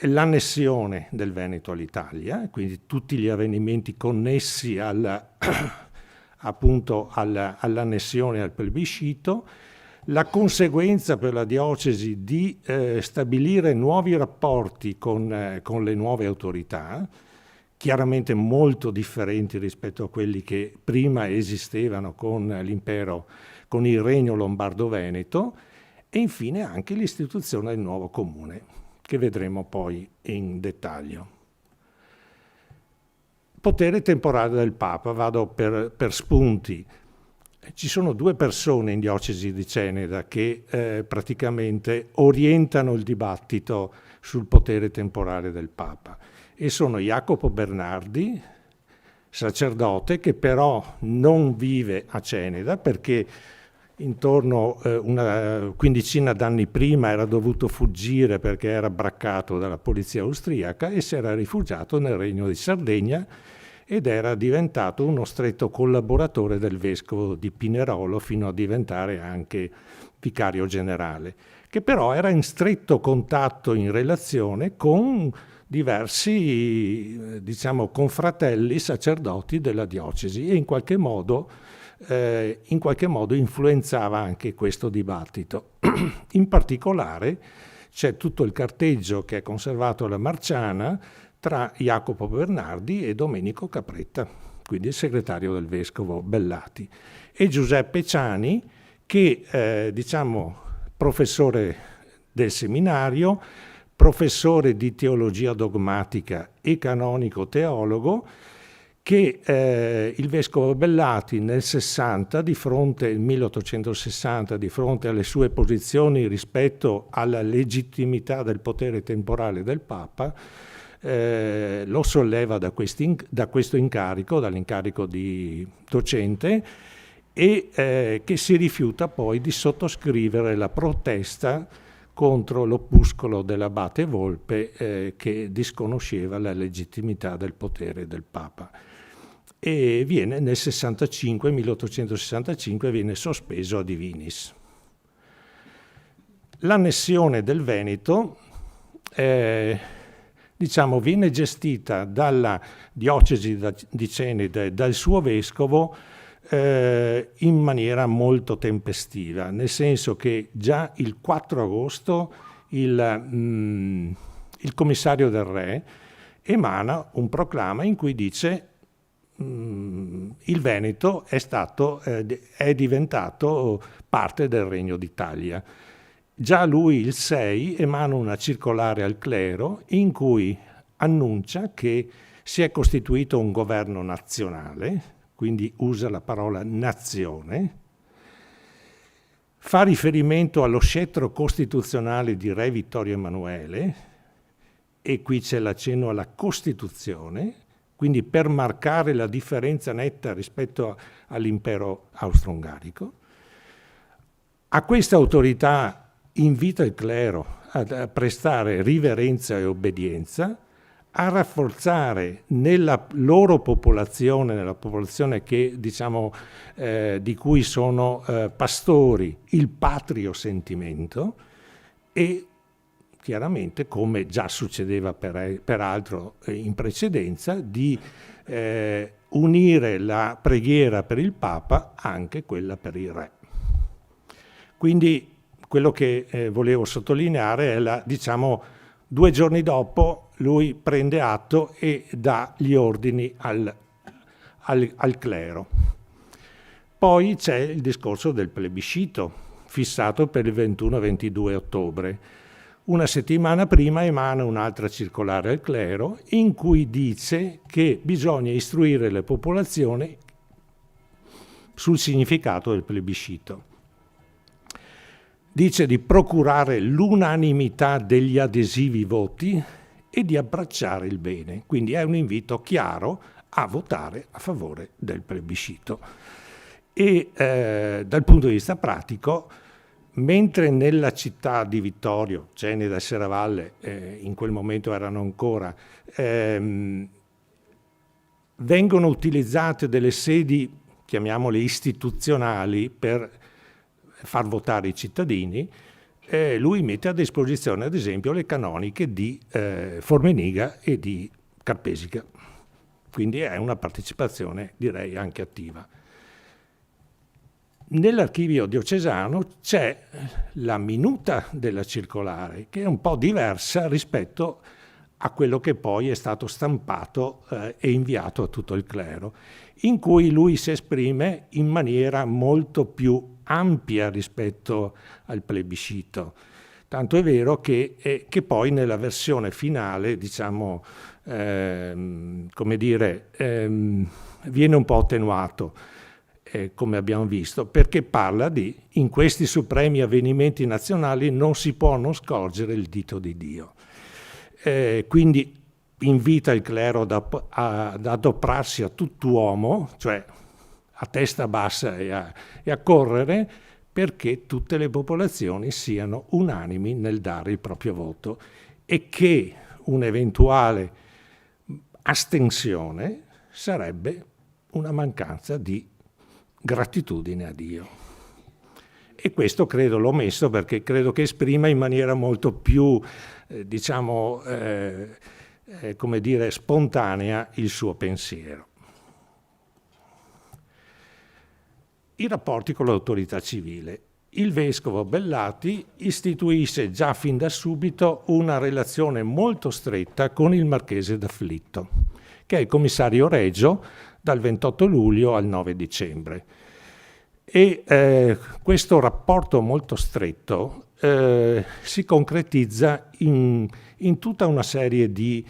l'annessione del Veneto all'Italia, quindi tutti gli avvenimenti connessi appunto all'annessione e al plebiscito, la conseguenza per la diocesi di stabilire nuovi rapporti con le nuove autorità, chiaramente molto differenti rispetto a quelli che prima esistevano con l'impero, con il regno lombardo-veneto, e infine anche l'istituzione del nuovo comune, che vedremo poi in dettaglio. Potere temporale del Papa, vado per spunti. Ci sono due persone in diocesi di Ceneda che praticamente orientano il dibattito sul potere temporale del Papa, e sono Jacopo Bernardi, sacerdote che però non vive a Ceneda perché intorno una quindicina d'anni prima era dovuto fuggire perché era braccato dalla polizia austriaca e si era rifugiato nel Regno di Sardegna ed era diventato uno stretto collaboratore del vescovo di Pinerolo fino a diventare anche vicario generale, che però era in stretto contatto, in relazione con diversi, confratelli sacerdoti della diocesi, e in qualche modo influenzava anche questo dibattito. In particolare c'è tutto il carteggio che è conservato alla Marciana tra Jacopo Bernardi e Domenico Capretta, quindi il segretario del vescovo Bellati, e Giuseppe Ciani, che professore del seminario, professore di teologia dogmatica e canonico teologo, che il vescovo Bellati nel 1860, di fronte alle sue posizioni rispetto alla legittimità del potere temporale del Papa, lo solleva da questo incarico, dall'incarico di docente, e che si rifiuta poi di sottoscrivere la protesta contro l'opuscolo dell'abate Volpe che disconosceva la legittimità del potere del Papa. E viene nel 1865 viene sospeso a Divinis. L'annessione del Veneto viene gestita dalla diocesi di Cenede, dal suo vescovo, in maniera molto tempestiva, nel senso che già il 4 agosto il commissario del re emana un proclama in cui dice il Veneto è diventato parte del Regno d'Italia. Già lui il 6 emana una circolare al clero in cui annuncia che si è costituito un governo nazionale, quindi usa la parola nazione, fa riferimento allo scettro costituzionale di Re Vittorio Emanuele, e qui c'è l'accenno alla Costituzione, quindi per marcare la differenza netta rispetto all'impero austro-ungarico. A questa autorità invita il clero a prestare riverenza e obbedienza, a rafforzare nella loro popolazione, nella popolazione che di cui sono pastori, il patrio sentimento, e chiaramente, come già succedeva peraltro in precedenza, di unire la preghiera per il Papa anche quella per il Re. Quindi quello che volevo sottolineare è 2 giorni dopo lui prende atto e dà gli ordini al clero. Poi c'è il discorso del plebiscito, fissato per il 21-22 ottobre. Una settimana prima emana un'altra circolare al clero in cui dice che bisogna istruire le popolazioni sul significato del plebiscito. Dice di procurare l'unanimità degli adesivi voti e di abbracciare il bene. Quindi è un invito chiaro a votare a favore del plebiscito. E dal punto di vista pratico, mentre nella città di Vittorio, Ceneda e Serravalle in quel momento erano ancora, vengono utilizzate delle sedi, chiamiamole istituzionali, per far votare i cittadini, lui mette a disposizione ad esempio le canoniche di Formeniga e di Carpesica. Quindi è una partecipazione, direi, anche attiva. Nell'archivio diocesano c'è la minuta della circolare, che è un po' diversa rispetto a quello che poi è stato stampato e inviato a tutto il clero, in cui lui si esprime in maniera molto più ampia rispetto al plebiscito. Tanto è vero che poi nella versione finale, viene un po' attenuato, come abbiamo visto, perché parla in questi supremi avvenimenti nazionali non si può non scorgere il dito di Dio. Quindi invita il clero ad adoprarsi a tutt'uomo, cioè a testa bassa e a correre, perché tutte le popolazioni siano unanimi nel dare il proprio voto e che un'eventuale astensione sarebbe una mancanza di gratitudine a Dio. E questo credo l'ho messo perché credo che esprima in maniera molto più, spontanea il suo pensiero. I rapporti con l'autorità civile. Il vescovo Bellati istituisce già fin da subito una relazione molto stretta con il marchese d'Afflitto, che è il commissario regio dal 28 luglio al 9 dicembre. E questo rapporto molto stretto si concretizza in tutta una serie di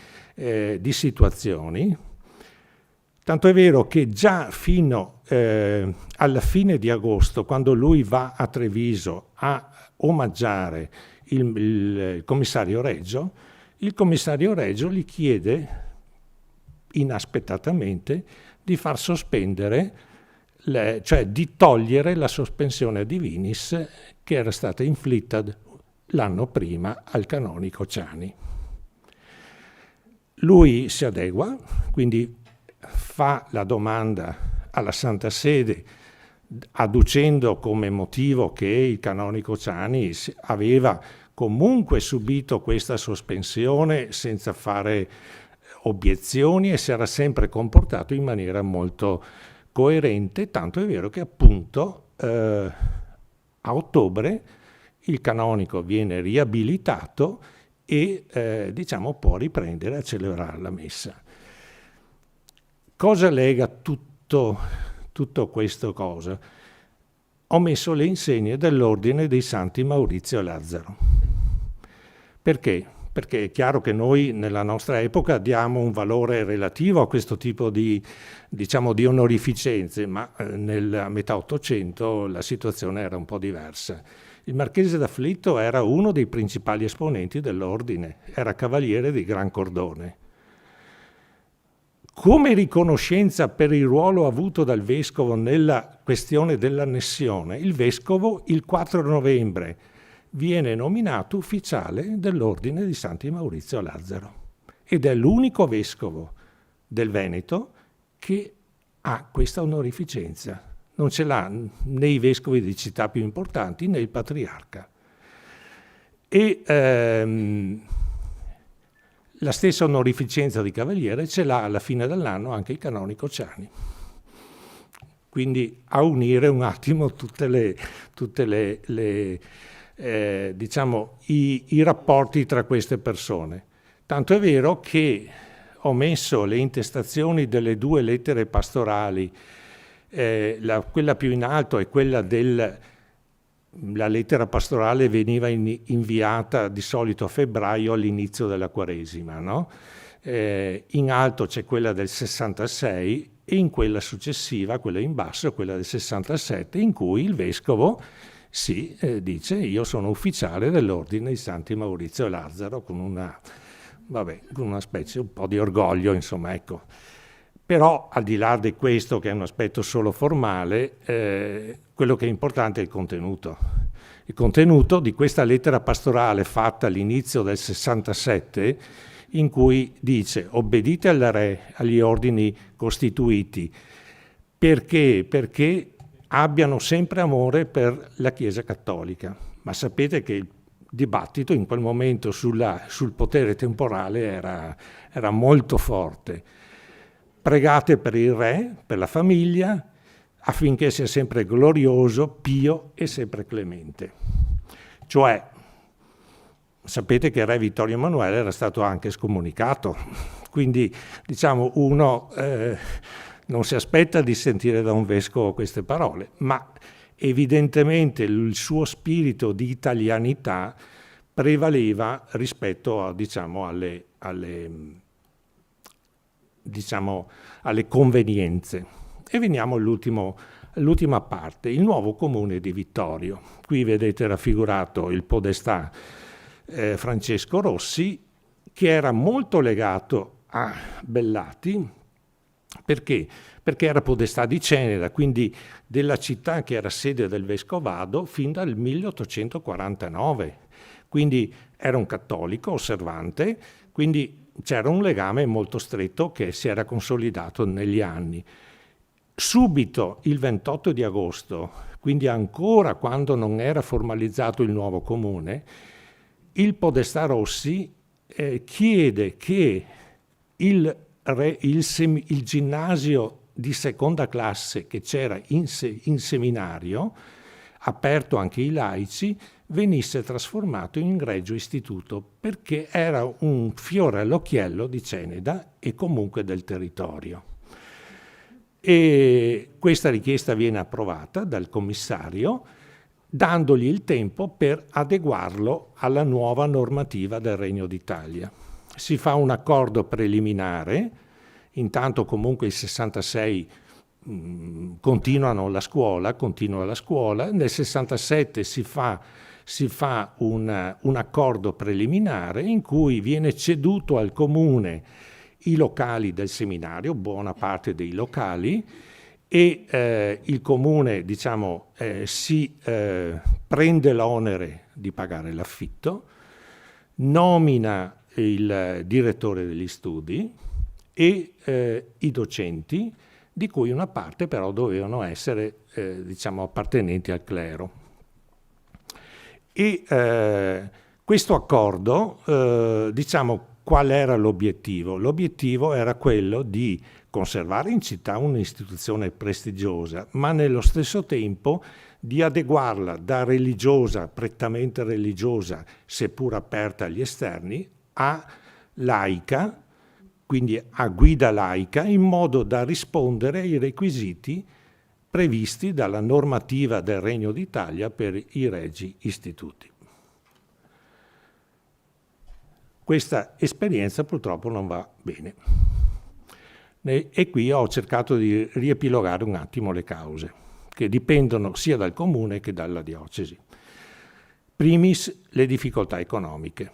situazioni. Tanto è vero che già fino alla fine di agosto, quando lui va a Treviso a omaggiare il commissario Reggio, il commissario Reggio gli chiede inaspettatamente di far sospendere, cioè di togliere la sospensione a Divinis che era stata inflitta l'anno prima al canonico Ciani. Lui si adegua, quindi fa la domanda alla Santa Sede adducendo come motivo che il canonico Ciani aveva comunque subito questa sospensione senza fare obiezioni e si era sempre comportato in maniera molto coerente, tanto è vero che appunto a ottobre il canonico viene riabilitato e diciamo può riprendere a celebrare la messa. Cosa lega tutto questo cosa? Ho messo le insegne dell'ordine dei Santi Maurizio e Lazzaro. Perché? Perché è chiaro che noi nella nostra epoca diamo un valore relativo a questo tipo di onorificenze, ma nella metà Ottocento la situazione era un po' diversa. Il Marchese d'Afflitto era uno dei principali esponenti dell'ordine, era cavaliere di Gran Cordone. Come riconoscenza per il ruolo avuto dal vescovo nella questione dell'annessione, il vescovo il 4 novembre viene nominato ufficiale dell'Ordine di Santi Maurizio e Lazzaro ed è l'unico vescovo del Veneto che ha questa onorificenza. Non ce l'ha né i vescovi di città più importanti né il patriarca. E la stessa onorificenza di cavaliere ce l'ha alla fine dell'anno anche il canonico Ciani. Quindi a unire un attimo i rapporti tra queste persone. Tanto è vero che ho messo le intestazioni delle 2 lettere pastorali, quella più in alto è quella la lettera pastorale veniva inviata di solito a febbraio all'inizio della Quaresima, no? In alto c'è quella del 66 e in quella successiva, quella in basso, quella del 67, in cui il vescovo dice io sono ufficiale dell'Ordine di Santi Maurizio e Lazzaro con una specie un po' di orgoglio, insomma, ecco. Però al di là di questo, che è un aspetto solo formale, quello che è importante è il contenuto. Il contenuto di questa lettera pastorale fatta all'inizio del 67, in cui dice obbedite al re, agli ordini costituiti, perché abbiano sempre amore per la Chiesa Cattolica. Ma sapete che il dibattito in quel momento sul potere temporale era molto forte. Pregate per il re, per la famiglia, affinché sia sempre glorioso, pio e sempre clemente. Cioè, sapete che il re Vittorio Emanuele era stato anche scomunicato, quindi diciamo uno non si aspetta di sentire da un vescovo queste parole, ma evidentemente il suo spirito di italianità prevaleva rispetto a, alle convenienze. E veniamo all'ultima parte, il nuovo comune di Vittorio. Qui vedete raffigurato il podestà Francesco Rossi, che era molto legato a Bellati. Perché? Perché era podestà di Ceneda, quindi della città che era sede del vescovado fin dal 1849. Quindi era un cattolico osservante, quindi c'era un legame molto stretto che si era consolidato negli anni. Subito il 28 di agosto, quindi ancora quando non era formalizzato il nuovo comune, il podestà Rossi chiede che il ginnasio di seconda classe che c'era in seminario, aperto anche ai laici, venisse trasformato in regio istituto, perché era un fiore all'occhiello di Ceneda e comunque del territorio. E questa richiesta viene approvata dal commissario, dandogli il tempo per adeguarlo alla nuova normativa del Regno d'Italia. Si fa un accordo preliminare, intanto comunque il 66 continua la scuola, nel 67 si fa un accordo preliminare in cui viene ceduto al comune i locali del seminario, buona parte dei locali, e il comune, diciamo, si prende l'onere di pagare l'affitto, nomina il direttore degli studi e i docenti, di cui una parte però dovevano essere diciamo, appartenenti al clero. E questo accordo, diciamo, qual era l'obiettivo? L'obiettivo era quello di conservare in città un'istituzione prestigiosa, ma nello stesso tempo di adeguarla da religiosa, prettamente religiosa, seppur aperta agli esterni, a laica, quindi a guida laica, in modo da rispondere ai requisiti previsti dalla normativa del Regno d'Italia per i regi istituti. Questa esperienza purtroppo non va bene. E qui ho cercato di riepilogare un attimo le cause, che dipendono sia dal comune che dalla diocesi. Primis, le difficoltà economiche,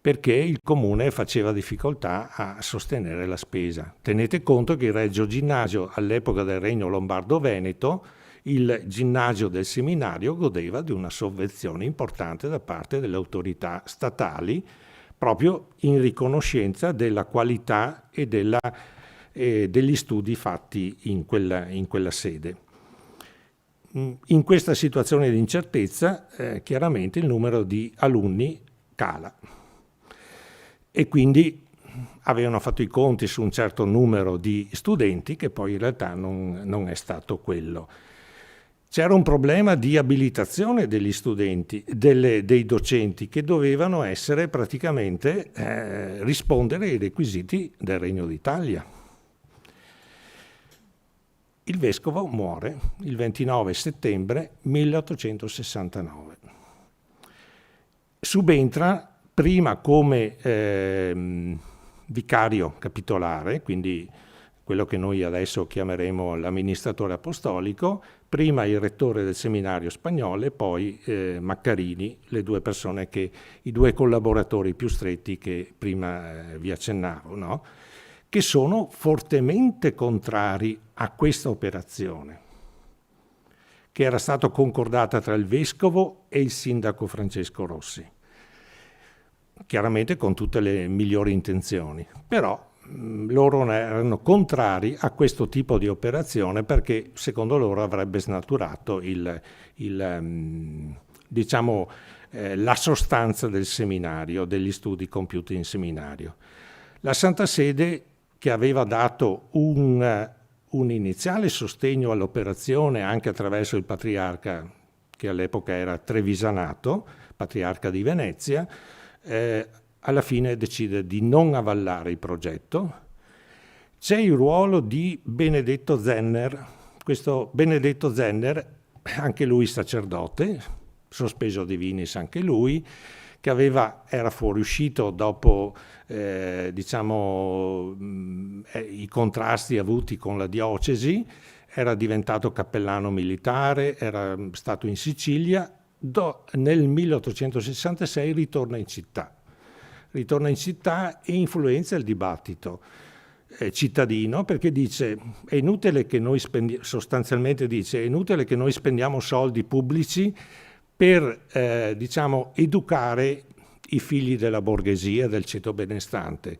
perché il comune faceva difficoltà a sostenere la spesa. Tenete conto che il Regio Ginnasio, all'epoca del Regno Lombardo-Veneto, il ginnasio del seminario godeva di una sovvenzione importante da parte delle autorità statali, proprio in riconoscenza della qualità e degli studi fatti in quella sede. In questa situazione di incertezza, chiaramente il numero di alunni cala. E quindi avevano fatto i conti su un certo numero di studenti che poi in realtà non è stato quello. C'era un problema di abilitazione degli studenti, dei docenti, che dovevano essere praticamente rispondere ai requisiti del Regno d'Italia. Il vescovo muore il 29 settembre 1869. Subentra prima come vicario capitolare, quindi quello che noi adesso chiameremo l'amministratore apostolico, prima il rettore del seminario spagnolo e poi Maccarini, i due collaboratori più stretti che prima vi accennavo, no? Che sono fortemente contrari a questa operazione, che era stata concordata tra il vescovo e il sindaco Francesco Rossi, chiaramente con tutte le migliori intenzioni, però loro erano contrari a questo tipo di operazione perché secondo loro avrebbe snaturato la sostanza del seminario, degli studi compiuti in seminario. La Santa Sede, che aveva dato un iniziale sostegno all'operazione anche attraverso il patriarca, che all'epoca era Trevisanato, patriarca di Venezia, alla fine decide di non avvallare il progetto. C'è il ruolo di Benedetto Zenner. Questo Benedetto Zenner, anche lui sacerdote, sospeso divinis anche lui, che era fuoriuscito dopo i contrasti avuti con la diocesi, era diventato cappellano militare, era stato in Sicilia, nel 1866 ritorna in città e influenza il dibattito cittadino, perché dice è inutile che noi spendiamo soldi pubblici per educare i figli della borghesia, del ceto benestante.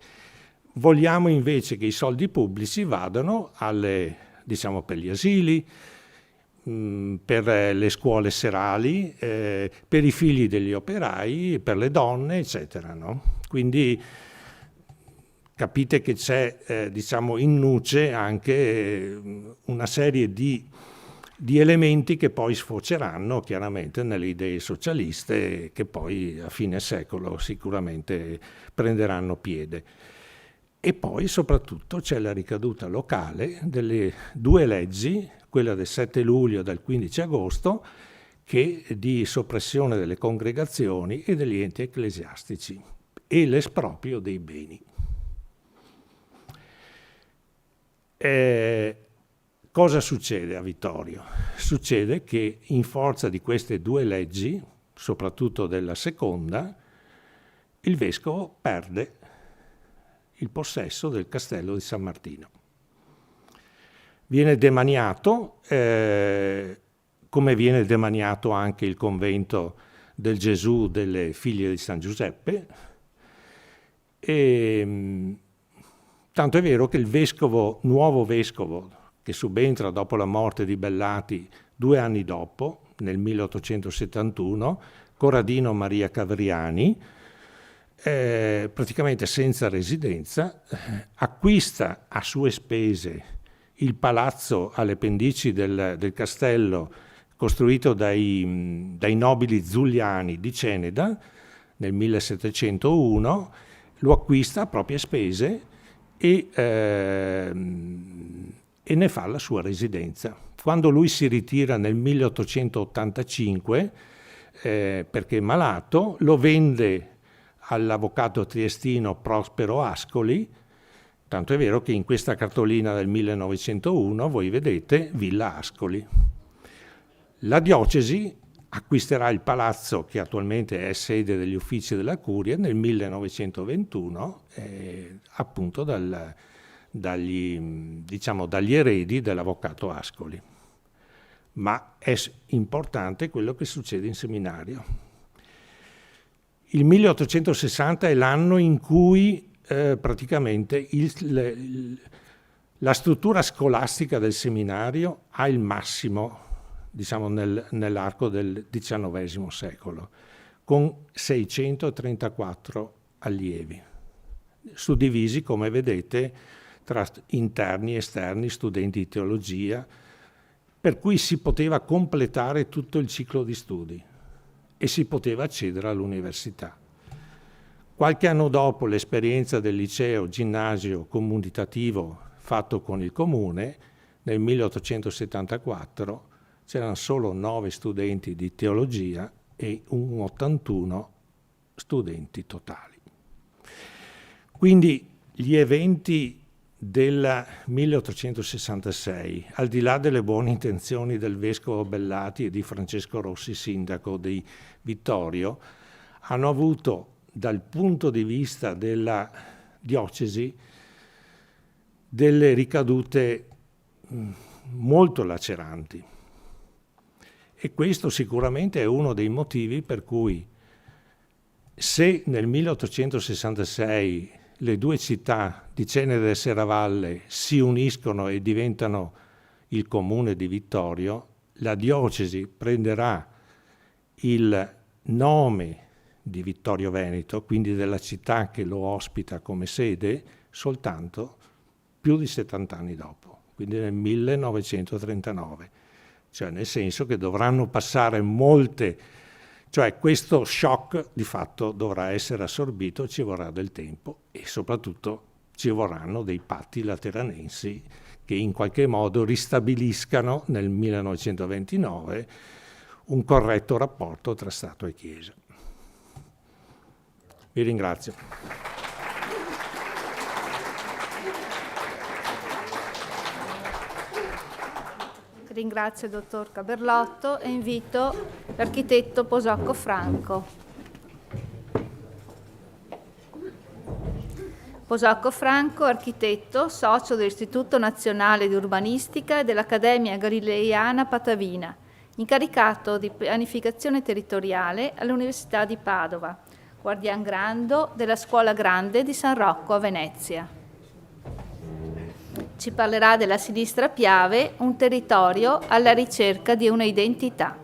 Vogliamo invece che i soldi pubblici vadano per gli asili, per le scuole serali, per i figli degli operai, per le donne, eccetera, no? Quindi capite che c'è, in nuce anche una serie di elementi che poi sfoceranno chiaramente nelle idee socialiste che poi a fine secolo sicuramente prenderanno piede. E poi soprattutto c'è la ricaduta locale delle due leggi, quella del 7 luglio e del 15 agosto, che di soppressione delle congregazioni e degli enti ecclesiastici e l'esproprio dei beni. Cosa succede a Vittorio? Succede che in forza di queste due leggi, soprattutto della seconda, il vescovo perde il possesso del castello di San Martino. viene demaniato, come viene demaniato anche il convento del Gesù delle Figlie di San Giuseppe. E, tanto è vero che il nuovo vescovo, che subentra dopo la morte di Bellati 2 anni dopo, nel 1871, Corradino Maria Cavriani, praticamente senza residenza, acquista a sue spese il palazzo alle pendici del castello costruito dai nobili zuliani di Ceneda nel 1701, lo acquista a proprie spese e ne fa la sua residenza. Quando lui si ritira nel 1885, perché è malato, lo vende all'avvocato triestino Prospero Ascoli, tanto è vero che in questa cartolina del 1901 voi vedete Villa Ascoli. La diocesi acquisterà il palazzo che attualmente è sede degli uffici della Curia nel 1921, appunto dagli eredi dell'avvocato Ascoli. Ma è importante quello che succede in seminario. Il 1860 è l'anno in cui praticamente la struttura scolastica del seminario ha il massimo, diciamo, nell'arco del XIX secolo, con 634 allievi, suddivisi, come vedete, tra interni e esterni, studenti di teologia, per cui si poteva completare tutto il ciclo di studi e si poteva accedere all'università. Qualche anno dopo l'esperienza del liceo ginnasio comunitativo fatto con il comune, nel 1874 c'erano solo 9 studenti di teologia e 81 studenti totali. Quindi gli eventi del 1866, al di là delle buone intenzioni del vescovo Bellati e di Francesco Rossi, sindaco di Vittorio, hanno avuto dal punto di vista della diocesi delle ricadute molto laceranti. E questo sicuramente è uno dei motivi per cui, se nel 1866 le due città di Ceneda e Serravalle si uniscono e diventano il comune di Vittorio, la diocesi prenderà il nome di Vittorio Veneto, quindi della città che lo ospita come sede, soltanto più di 70 anni dopo, quindi nel 1939. Cioè nel senso che dovranno passare cioè questo shock di fatto dovrà essere assorbito, ci vorrà del tempo e soprattutto ci vorranno dei patti lateranensi che in qualche modo ristabiliscano nel 1929 un corretto rapporto tra Stato e Chiesa. Vi ringrazio. Ringrazio il dottor Caberlotto e invito l'architetto Posocco Franco. Posocco Franco, architetto, socio dell'Istituto Nazionale di Urbanistica e dell'Accademia Galileiana Patavina, incaricato di pianificazione territoriale all'Università di Padova, guardian grando della Scuola Grande di San Rocco a Venezia. Ci parlerà della Sinistra Piave, un territorio alla ricerca di una identità.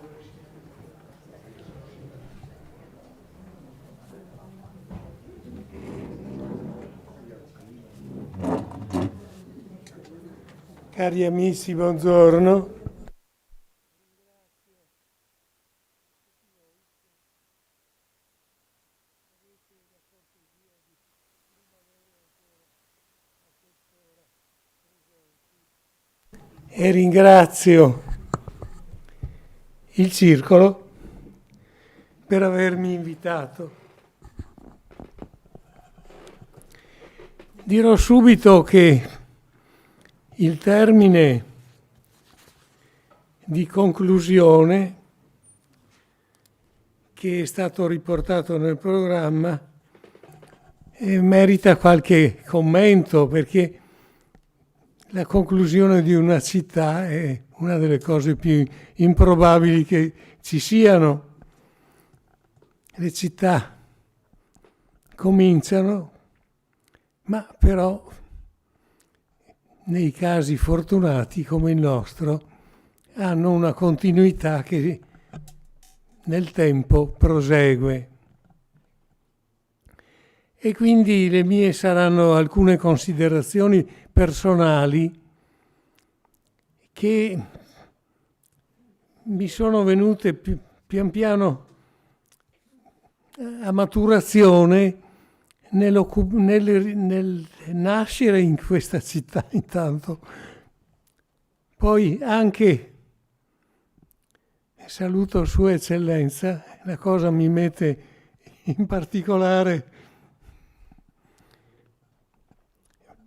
Cari amici, buongiorno. E ringrazio il Circolo per avermi invitato. Dirò subito che il termine di conclusione che è stato riportato nel programma merita qualche commento, perché la conclusione di una città è una delle cose più improbabili che ci siano. Le città cominciano, ma però nei casi fortunati come il nostro hanno una continuità che nel tempo prosegue. E quindi le mie saranno alcune considerazioni personali che mi sono venute pian piano a maturazione nel nascere in questa città intanto. Poi anche saluto Sua Eccellenza, la cosa mi mette in particolare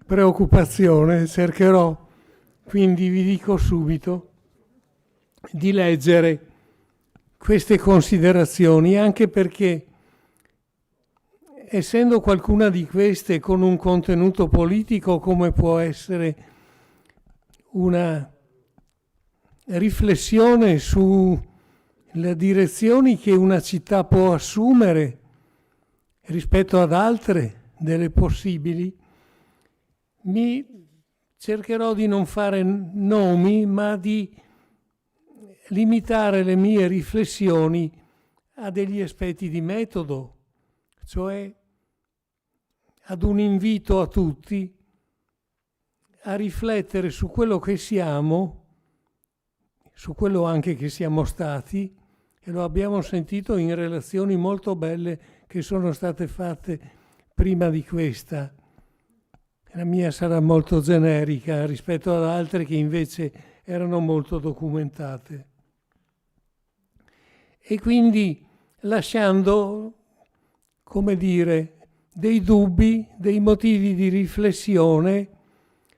preoccupazione, cercherò, quindi vi dico subito, di leggere queste considerazioni, anche perché essendo qualcuna di queste con un contenuto politico, come può essere una riflessione sulle direzioni che una città può assumere rispetto ad altre delle possibili, mi cercherò di non fare nomi, ma di limitare le mie riflessioni a degli aspetti di metodo, cioè ad un invito a tutti a riflettere su quello che siamo, su quello anche che siamo stati, e lo abbiamo sentito in relazioni molto belle che sono state fatte prima di questa. La mia sarà molto generica rispetto ad altre che invece erano molto documentate. E quindi lasciando, come dire, dei dubbi, dei motivi di riflessione,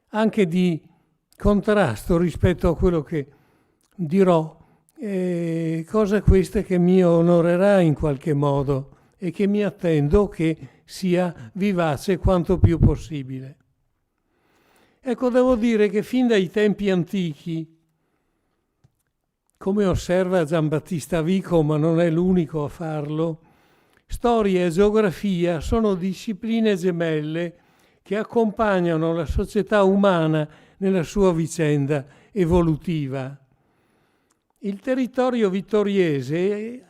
anche di contrasto rispetto a quello che dirò, cosa questa che mi onorerà in qualche modo e che mi attendo che sia vivace quanto più possibile. Ecco, devo dire che fin dai tempi antichi, come osserva Giambattista Vico, ma non è l'unico a farlo, storia e geografia sono discipline gemelle che accompagnano la società umana nella sua vicenda evolutiva. Il territorio vittoriese,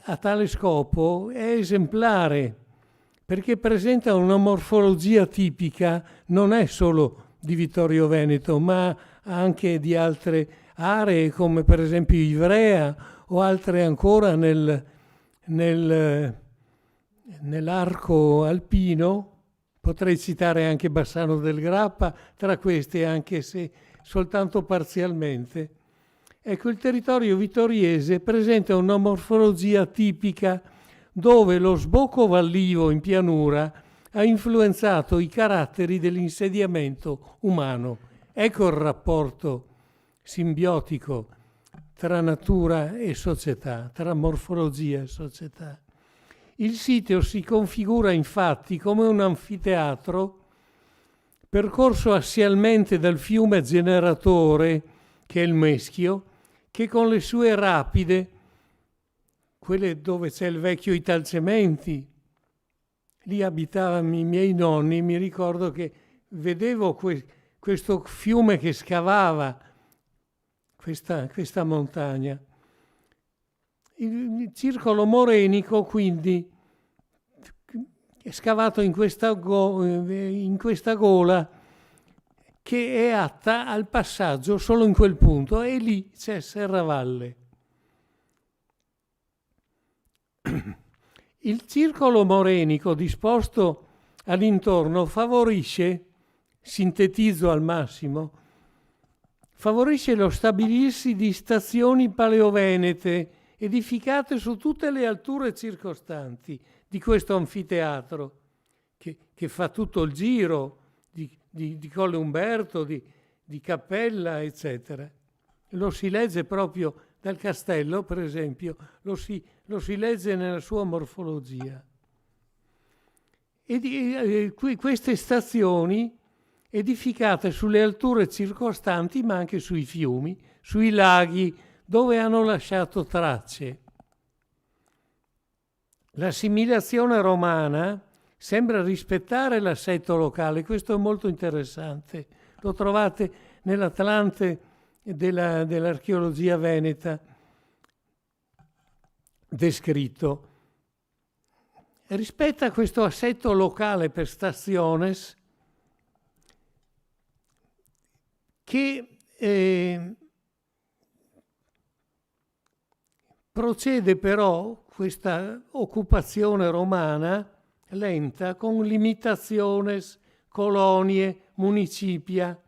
a tale scopo, è esemplare perché presenta una morfologia tipica, non è solo di Vittorio Veneto, ma anche di altre aree come per esempio Ivrea o altre ancora nell'arco alpino. Potrei citare anche Bassano del Grappa tra queste, anche se soltanto parzialmente. Ecco, il territorio vittoriese presenta una morfologia tipica dove lo sbocco vallivo in pianura ha influenzato i caratteri dell'insediamento umano. Ecco il rapporto simbiotico tra natura e società, tra morfologia e società. Il sito si configura infatti come un anfiteatro percorso assialmente dal fiume generatore, che è il Meschio, che con le sue rapide, quelle dove c'è il vecchio Italcementi, lì abitavano i miei nonni, mi ricordo che vedevo questo fiume che scavava questa montagna. Il circolo morenico quindi è scavato in questa gola che è atta al passaggio solo in quel punto, e lì c'è Serravalle. Il circolo morenico disposto all'intorno favorisce, sintetizzo al massimo, favorisce lo stabilirsi di stazioni paleovenete edificate su tutte le alture circostanti di questo anfiteatro che fa tutto il giro di Colle Umberto, di Cappella, eccetera. Lo si legge proprio dal castello, per esempio, lo si legge nella sua morfologia. E queste stazioni edificate sulle alture circostanti, ma anche sui fiumi, sui laghi, dove hanno lasciato tracce. L'assimilazione romana sembra rispettare l'assetto locale, questo è molto interessante. Lo trovate nell'Atlante dell'archeologia veneta descritto. Rispetta questo assetto locale per stationes che procede però questa occupazione romana lenta con limitaciones, colonie, municipia,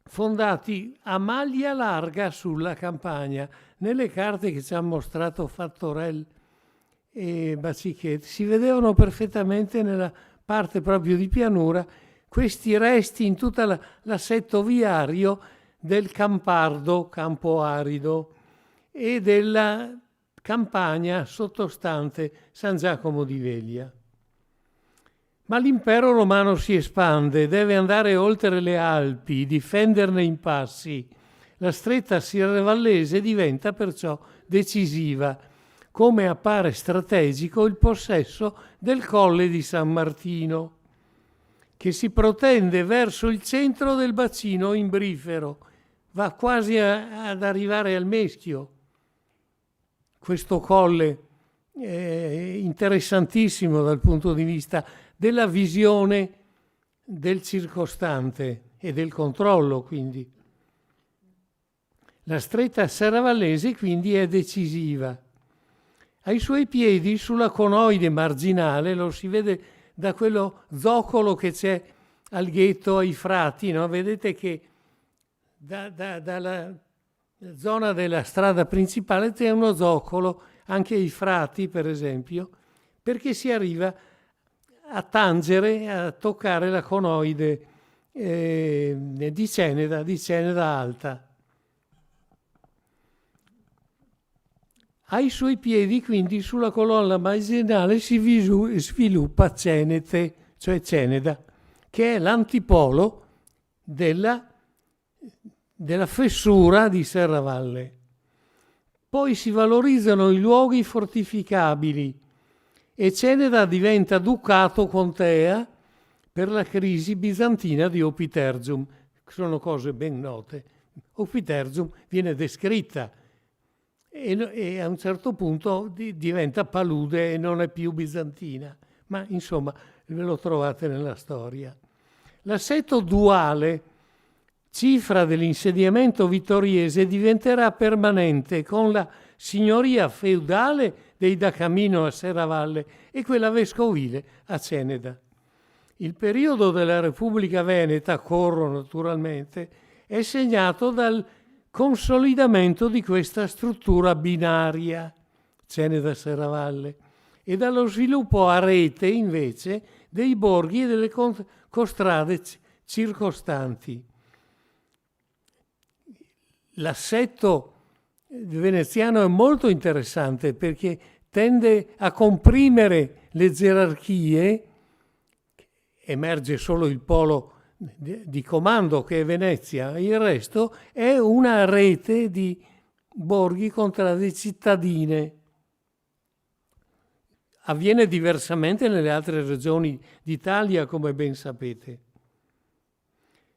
fondati a maglia larga sulla campagna. Nelle carte che ci ha mostrato Fattorell e Bacichetti si vedevano perfettamente nella parte proprio di pianura questi resti in tutto l'assetto viario del Campardo, campo arido, e della campagna sottostante San Giacomo di Veglia. Ma l'impero romano si espande, deve andare oltre le Alpi, difenderne i passi. La stretta sierrevallese diventa perciò decisiva, come appare strategico il possesso del Colle di San Martino, che si protende verso il centro del bacino imbrifero, va quasi ad arrivare al Meschio. Questo colle è interessantissimo dal punto di vista della visione del circostante e del controllo, quindi. La stretta serravallese quindi è decisiva. Ai suoi piedi, sulla conoide marginale, lo si vede da quello zoccolo che c'è al ghetto ai frati, no? Vedete che dalla zona della strada principale c'è uno zoccolo, anche ai frati per esempio, perché si arriva a tangere, a toccare la conoide di Ceneda Alta. Ai suoi piedi, quindi, sulla colonna marginale si sviluppa Cenete, cioè Ceneda, che è l'antipolo della fessura di Serravalle. Poi si valorizzano i luoghi fortificabili e Ceneda diventa ducato contea per la crisi bizantina di Opitergium. Sono cose ben note. Opitergium viene descritta e a un certo punto diventa palude e non è più bizantina, ma insomma ve lo trovate nella storia. L'assetto duale, cifra dell'insediamento vittoriese, diventerà permanente con la signoria feudale dei Da Camino a Serravalle e quella vescovile a Ceneda. Il periodo della Repubblica Veneta, Corro naturalmente, è segnato dal consolidamento di questa struttura binaria, Ceneda-Serravalle, e dallo sviluppo a rete invece dei borghi e delle contrade circostanti. L'assetto veneziano è molto interessante perché tende a comprimere le gerarchie, emerge solo il polo di comando che è Venezia, il resto è una rete di borghi contrade cittadine. Avviene diversamente nelle altre regioni d'Italia, come ben sapete.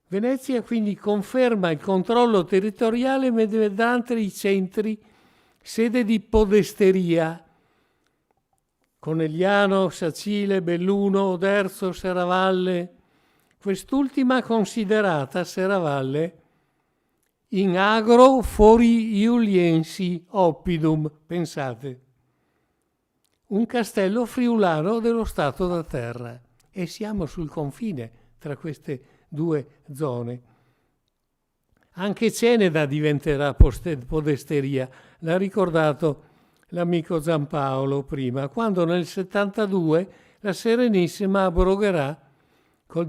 Venezia quindi conferma il controllo territoriale mediante i centri, sede di podesteria, Conegliano, Sacile, Belluno, Oderzo, Serravalle, quest'ultima considerata Serravalle in agro fori Iuliensi oppidum, pensate, un castello friulano dello Stato da terra, e siamo sul confine tra queste due zone. Anche Ceneda diventerà podesteria, l'ha ricordato l'amico Giampaolo prima, quando nel 72 la Serenissima abrogherà col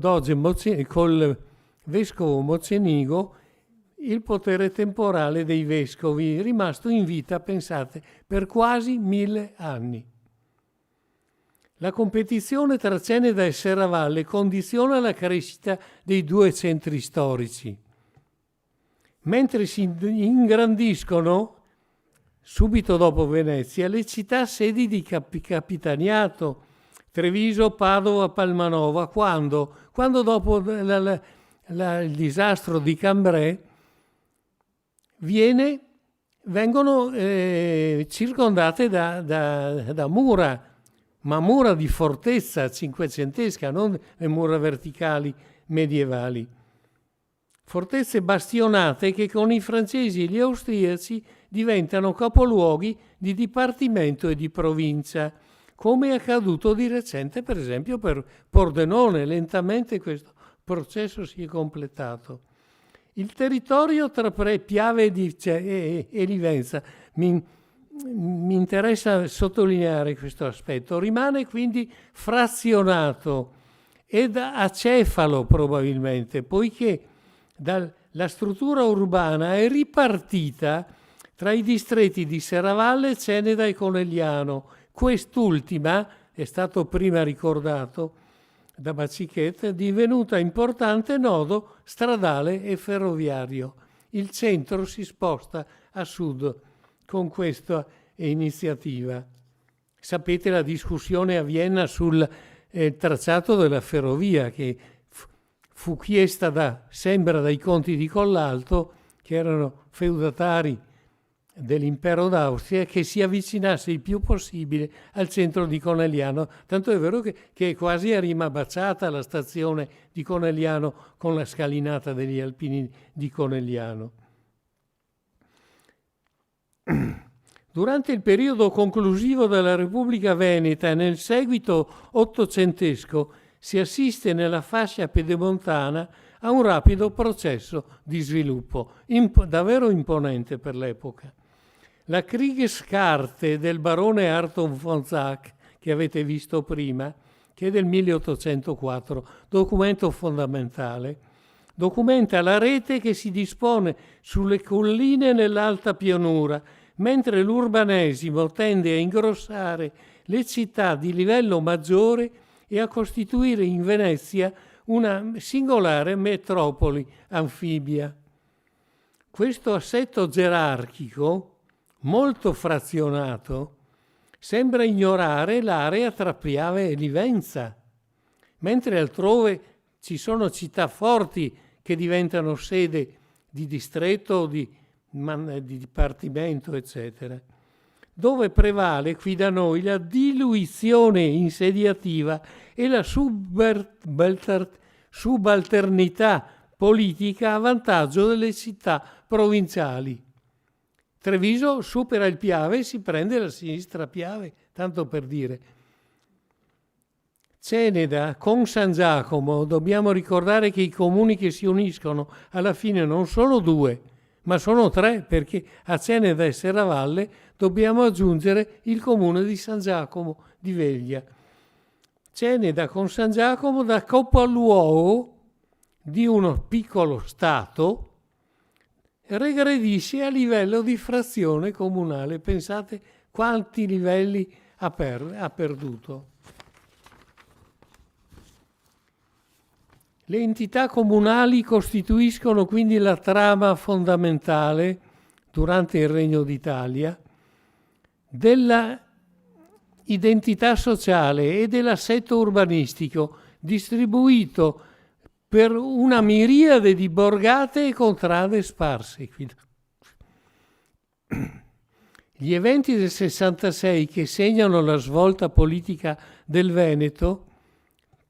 vescovo Mocenigo il potere temporale dei vescovi, rimasto in vita, pensate, per quasi 1000 anni. La competizione tra Ceneda e Serravalle condiziona la crescita dei due centri storici. Mentre si ingrandiscono, subito dopo Venezia, le città sedi di capitaniato, Treviso, Padova, Palmanova, quando dopo il disastro di Cambrai vengono circondate da mura, ma mura di fortezza cinquecentesca, non le mura verticali medievali. Fortezze bastionate che con i francesi e gli austriaci diventano capoluoghi di dipartimento e di provincia, come è accaduto di recente per esempio per Pordenone. Lentamente questo processo si è completato. Il territorio tra Piave e Livenza, mi interessa sottolineare questo aspetto, rimane quindi frazionato ed acefalo probabilmente, poiché la struttura urbana è ripartita tra i distretti di Serravalle, Ceneda e Conegliano. Quest'ultima, è stato prima ricordato da Bacichette, divenuta importante nodo stradale e ferroviario. Il centro si sposta a sud con questa iniziativa. Sapete la discussione a Vienna sul tracciato della ferrovia che fu chiesta sembra dai conti di Collalto, che erano feudatari dell'impero d'Austria, che si avvicinasse il più possibile al centro di Conegliano, tanto è vero che è quasi a rima baciata la stazione di Conegliano con la scalinata degli Alpini di Conegliano. Durante il periodo conclusivo della Repubblica Veneta e nel seguito ottocentesco si assiste nella fascia pedemontana a un rapido processo di sviluppo, davvero imponente per l'epoca. La Kriegskarte del barone Arton von Zach, che avete visto prima, che è del 1804, documento fondamentale, documenta la rete che si dispone sulle colline nell'alta pianura, mentre l'urbanesimo tende a ingrossare le città di livello maggiore e a costituire in Venezia una singolare metropoli anfibia. Questo assetto gerarchico, molto frazionato, sembra ignorare l'area tra Piave e Livenza, mentre altrove ci sono città forti che diventano sede di distretto, di dipartimento, eccetera, dove prevale qui da noi la diluizione insediativa e la subalternità politica a vantaggio delle città provinciali. Treviso supera il Piave e si prende la sinistra Piave, tanto per dire. Ceneda con San Giacomo, dobbiamo ricordare che i comuni che si uniscono alla fine non sono due, ma sono tre, perché a Ceneda e Serravalle dobbiamo aggiungere il comune di San Giacomo di Veglia. Ceneda con San Giacomo dà capoluogo di uno piccolo stato, regredisce a livello di frazione comunale. Pensate quanti livelli ha perduto. Le entità comunali costituiscono quindi la trama fondamentale, durante il Regno d'Italia, della identità sociale e dell'assetto urbanistico distribuito per una miriade di borgate e contrade sparse. Gli eventi del 66 che segnano la svolta politica del Veneto,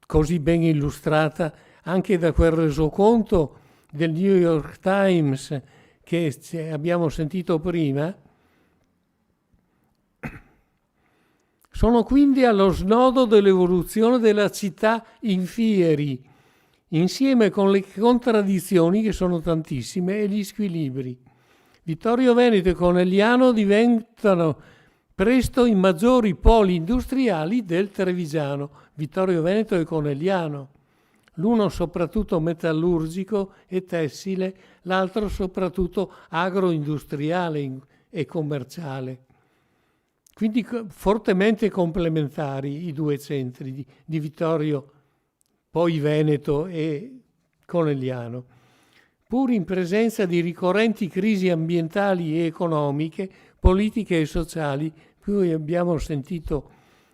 così ben illustrata anche da quel resoconto del New York Times che abbiamo sentito prima, sono quindi allo snodo dell'evoluzione della città in fieri, insieme con le contraddizioni, che sono tantissime, e gli squilibri. Vittorio Veneto e Conegliano diventano presto i maggiori poli industriali del Trevigiano. Vittorio Veneto e Conegliano, l'uno soprattutto metallurgico e tessile, l'altro soprattutto agroindustriale e commerciale. quindi fortemente complementari i due centri di Vittorio, poi Veneto e Conegliano. Pur in presenza di ricorrenti crisi ambientali e economiche, politiche e sociali, cui abbiamo sentito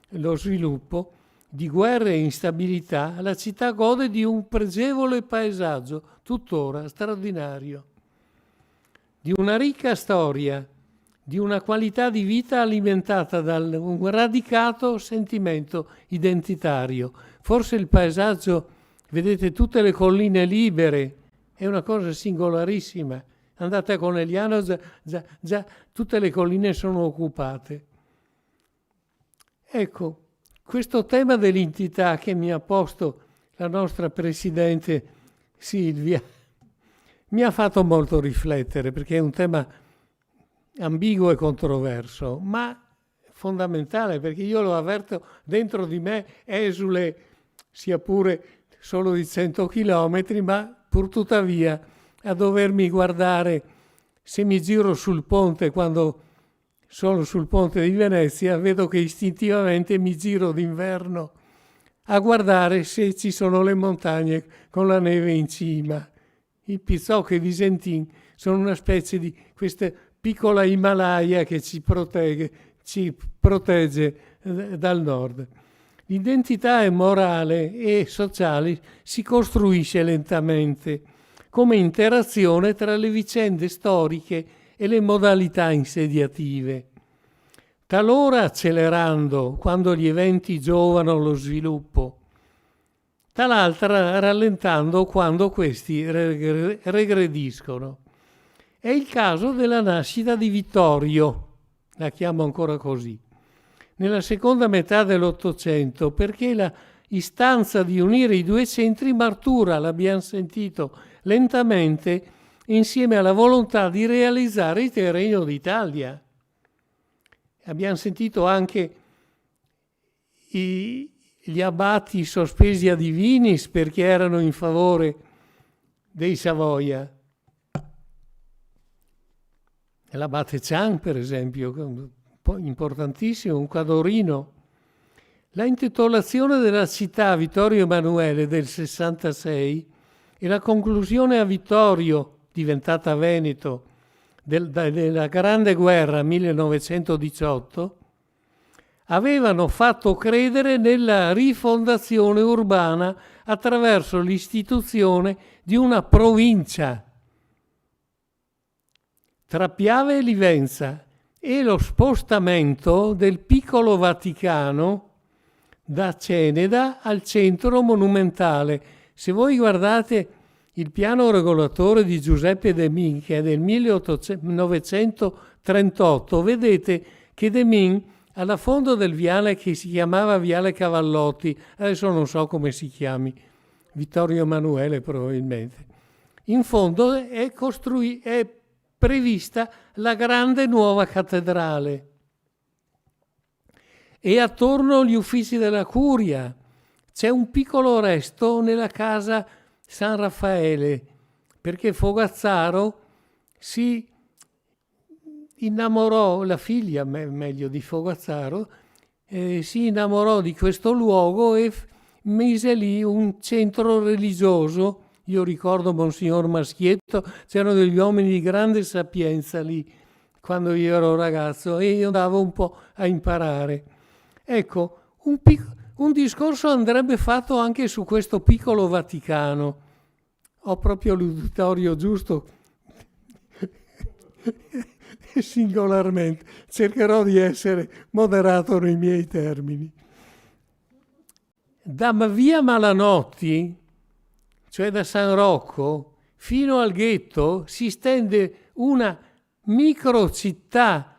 lo sviluppo, di guerre e instabilità, la città gode di un pregevole paesaggio, tuttora straordinario, di una ricca storia, di una qualità di vita alimentata da un radicato sentimento identitario. Forse il paesaggio, vedete tutte le colline libere, è una cosa singolarissima. Andate a Conegliano, già tutte le colline sono occupate. Ecco, questo tema dell'entità che mi ha posto la nostra Presidente Silvia mi ha fatto molto riflettere, perché è un tema ambiguo e controverso, ma fondamentale, perché io lo avverto dentro di me, esule, sia pure solo di 100 chilometri, ma pur tuttavia a dovermi guardare, se mi giro sul ponte, quando sono sul ponte di Venezia, vedo che istintivamente mi giro d'inverno a guardare se ci sono le montagne con la neve in cima. I Pizzocche di Visentin sono una specie di questa piccola Himalaya che ci protegge dal nord. L'identità morale e sociale si costruisce lentamente come interazione tra le vicende storiche e le modalità insediative, talora accelerando quando gli eventi giovano lo sviluppo, tal'altra rallentando quando questi regrediscono. È il caso della nascita di Vittorio, la chiamo ancora così, nella seconda metà dell'Ottocento, perché la istanza di unire i due centri matura, l'abbiamo sentito, lentamente, insieme alla volontà di realizzare il Regno d'Italia. Abbiamo sentito anche gli abati sospesi a divinis perché erano in favore dei Savoia. L'abate Cian, per esempio, importantissimo, un quadorino. La intitolazione della città Vittorio Emanuele del 66 e la conclusione a Vittorio, diventata Veneto, della Grande Guerra 1918, avevano fatto credere nella rifondazione urbana attraverso l'istituzione di una provincia tra Piave e Livenza e lo spostamento del piccolo Vaticano da Ceneda al centro monumentale. Se voi guardate il piano regolatore di Giuseppe Demin, che è del 1938, vedete che Demin, alla fondo del viale che si chiamava Viale Cavallotti, adesso non so come si chiami, Vittorio Emanuele probabilmente, in fondo è prevista la grande nuova cattedrale e attorno gli uffici della curia. C'è un piccolo resto nella casa San Raffaele, perché Fogazzaro si innamorò, la figlia meglio di Fogazzaro, si innamorò di questo luogo e mise lì un centro religioso. Io ricordo Monsignor Maschietto, c'erano degli uomini di grande sapienza lì quando io ero ragazzo e io andavo un po' a imparare. Ecco, un discorso andrebbe fatto anche su questo piccolo Vaticano. Ho proprio l'uditorio giusto singolarmente. Cercherò di essere moderato nei miei termini. Da via Malanotti, cioè da San Rocco, fino al ghetto si stende una microcittà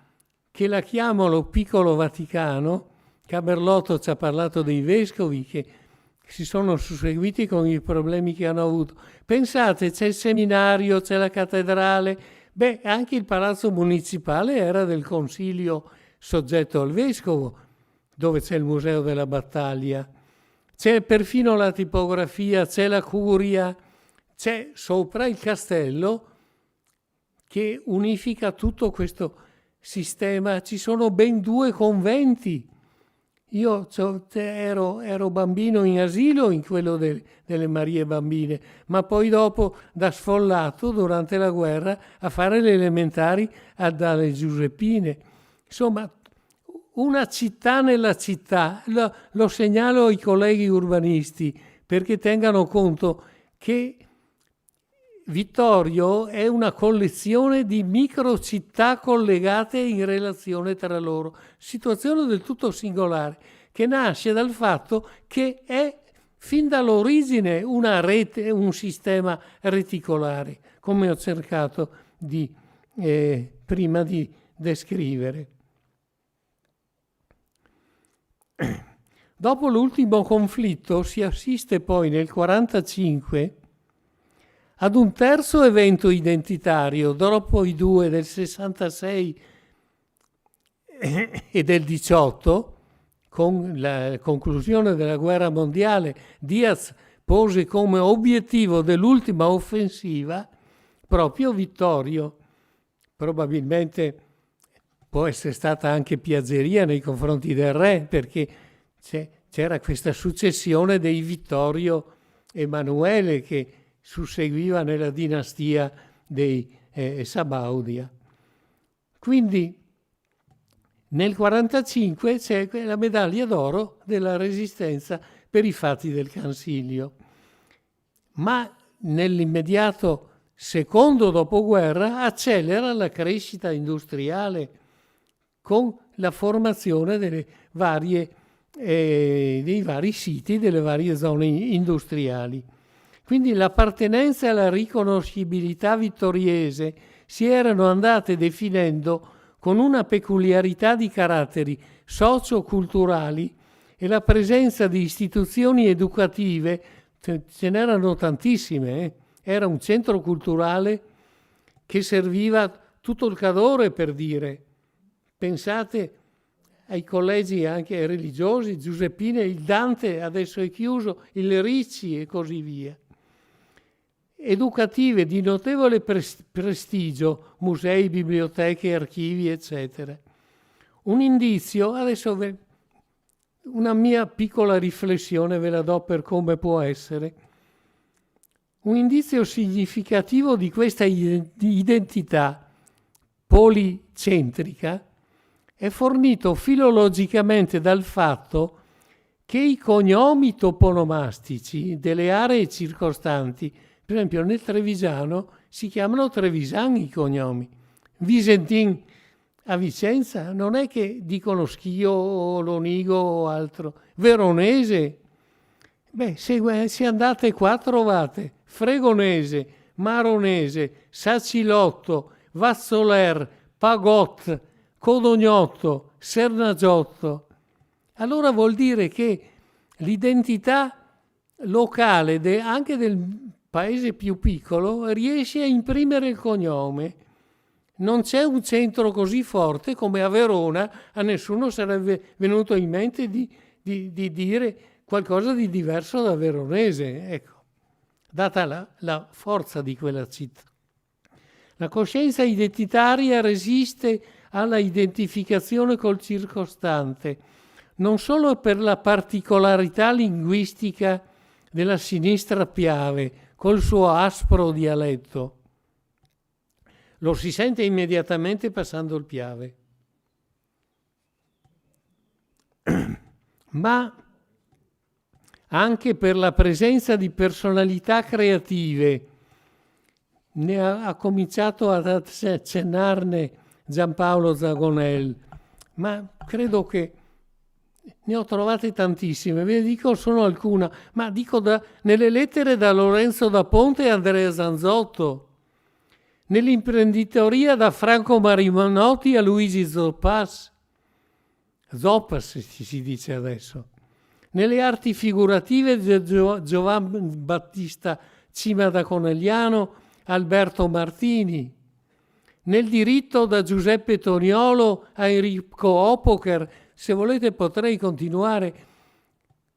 che la chiamano Piccolo Vaticano. Camerlotto ci ha parlato dei vescovi che si sono susseguiti con i problemi che hanno avuto. Pensate, c'è il seminario, c'è la cattedrale, anche il palazzo municipale era del consiglio soggetto al vescovo, dove c'è il museo della battaglia. C'è perfino la tipografia, c'è la curia, c'è sopra il castello che unifica tutto questo sistema, ci sono ben 2 conventi. Io ero bambino in asilo, in quello delle Marie Bambine, ma poi dopo da sfollato durante la guerra a fare le elementari dalle Giuseppine. Insomma, una città nella città. Lo segnalo ai colleghi urbanisti perché tengano conto che Vittorio è una collezione di microcittà collegate in relazione tra loro, situazione del tutto singolare, che nasce dal fatto che è fin dall'origine una rete, un sistema reticolare, come ho cercato prima di descrivere. Dopo l'ultimo conflitto si assiste poi nel 1945 ad un terzo evento identitario, dopo i 2 del 66 e del 18, con la conclusione della guerra mondiale. Diaz pose come obiettivo dell'ultima offensiva proprio Vittorio. Probabilmente può essere stata anche piaggeria nei confronti del re, perché c'era questa successione dei Vittorio Emanuele che susseguiva nella dinastia dei Sabaudia. Quindi nel 1945 c'è la medaglia d'oro della Resistenza per i fatti del Cansiglio. Ma nell'immediato secondo dopoguerra accelera la crescita industriale con la formazione dei vari siti, delle varie zone industriali. Quindi l'appartenenza e la riconoscibilità vittoriese si erano andate definendo con una peculiarità di caratteri socio-culturali e la presenza di istituzioni educative, ce n'erano tantissime, era un centro culturale che serviva tutto il Cadore, per dire. Pensate ai collegi anche religiosi, Giuseppine, il Dante adesso è chiuso, il Ricci e così via. Educative di notevole prestigio, musei, biblioteche, archivi, eccetera. Un indizio, adesso una mia piccola riflessione ve la do per come può essere. Un indizio significativo di questa identità policentrica è fornito filologicamente dal fatto che i cognomi toponomastici delle aree circostanti, per esempio nel Trevigiano, si chiamano Trevisani i cognomi. Visentin a Vicenza non è che dicono Schio o Lonigo o altro. Veronese, se andate qua trovate Fregonese, Maronese, Sacilotto, Vazzoler, Pagot, Codognotto, Sernagiotto. Allora vuol dire che l'identità locale anche del paese più piccolo riesce a imprimere il cognome. Non c'è un centro così forte come a Verona, a nessuno sarebbe venuto in mente di dire qualcosa di diverso da veronese, ecco, data la forza di quella città. La coscienza identitaria resiste alla identificazione col circostante, non solo per la particolarità linguistica della sinistra Piave, col suo aspro dialetto. Lo si sente immediatamente passando il Piave. Ma anche per la presenza di personalità creative. Ne ha cominciato ad accennarne Giampaolo Zagonel, ma credo che ne ho trovate tantissime, ve ne dico solo alcuna, ma dico nelle lettere da Lorenzo da Ponte e Andrea Zanzotto, nell'imprenditoria da Franco Marinotti a Luigi Zoppas si dice adesso, nelle arti figurative di Giovan Battista Cima da Conegliano, Alberto Martini, nel diritto da Giuseppe Toniolo a Enrico Opoker. Se volete potrei continuare,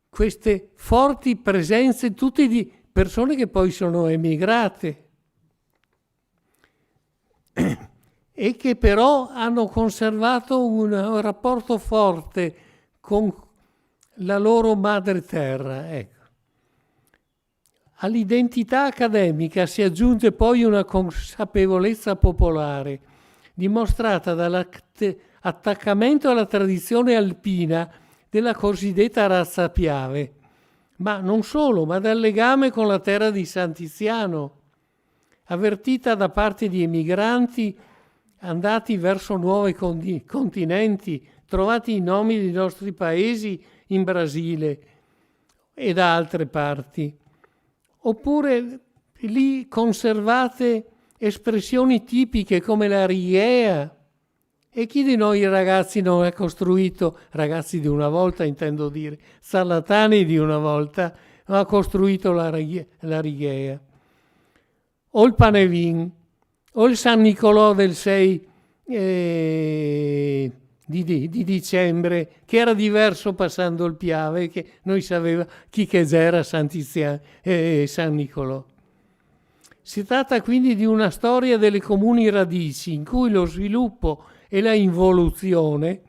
queste forti presenze, tutte di persone che poi sono emigrate. e che però hanno conservato un rapporto forte con la loro madre terra. Ecco. All'identità accademica si aggiunge poi una consapevolezza popolare, dimostrata dall'attaccamento alla tradizione alpina della cosiddetta razza Piave, ma non solo, ma dal legame con la terra di San Tiziano, avvertita da parte di emigranti andati verso nuovi continenti, trovati i nomi dei nostri paesi in Brasile e da altre parti. Oppure lì conservate espressioni tipiche come la righea. E chi di noi ragazzi non ha costruito, ragazzi di una volta intendo dire, sarlatani di una volta, non ha costruito la righea? O il Panevin, o il San Nicolò del 6 di dicembre, che era diverso passando il Piave, che noi sapeva chi che era San Tiziano e San Nicolò. Si tratta quindi di una storia delle comuni radici, in cui lo sviluppo e la involuzione,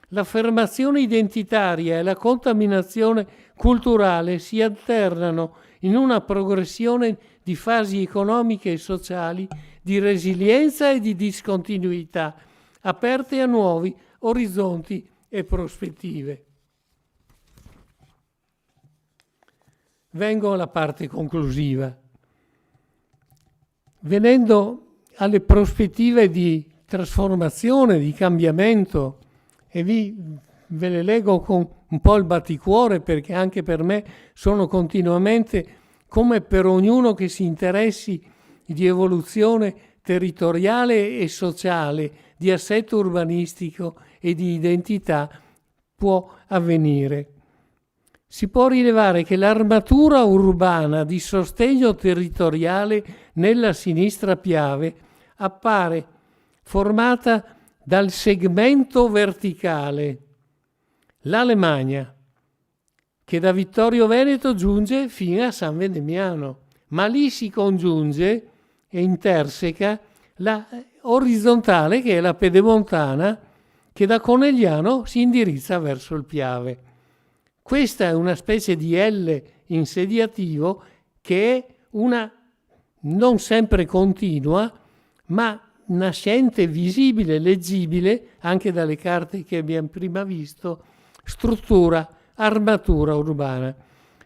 l'affermazione identitaria e la contaminazione culturale si alternano in una progressione di fasi economiche e sociali di resilienza e di discontinuità, aperte a nuovi orizzonti e prospettive. Vengo alla parte conclusiva. Venendo alle prospettive di trasformazione, di cambiamento, e ve le leggo con un po' il batticuore, perché anche per me sono continuamente, come per ognuno che si interessi di evoluzione territoriale e sociale, di assetto urbanistico e di identità, può avvenire. Si può rilevare che l'armatura urbana di sostegno territoriale nella sinistra Piave appare formata dal segmento verticale, l'Alemagna, che da Vittorio Veneto giunge fino a San Vendemiano, ma lì si congiunge e interseca la orizzontale, che è la pedemontana, che da Conegliano si indirizza verso il Piave. Questa è una specie di L insediativo che è una non sempre continua, ma nascente, visibile, leggibile, anche dalle carte che abbiamo prima visto, struttura, armatura urbana.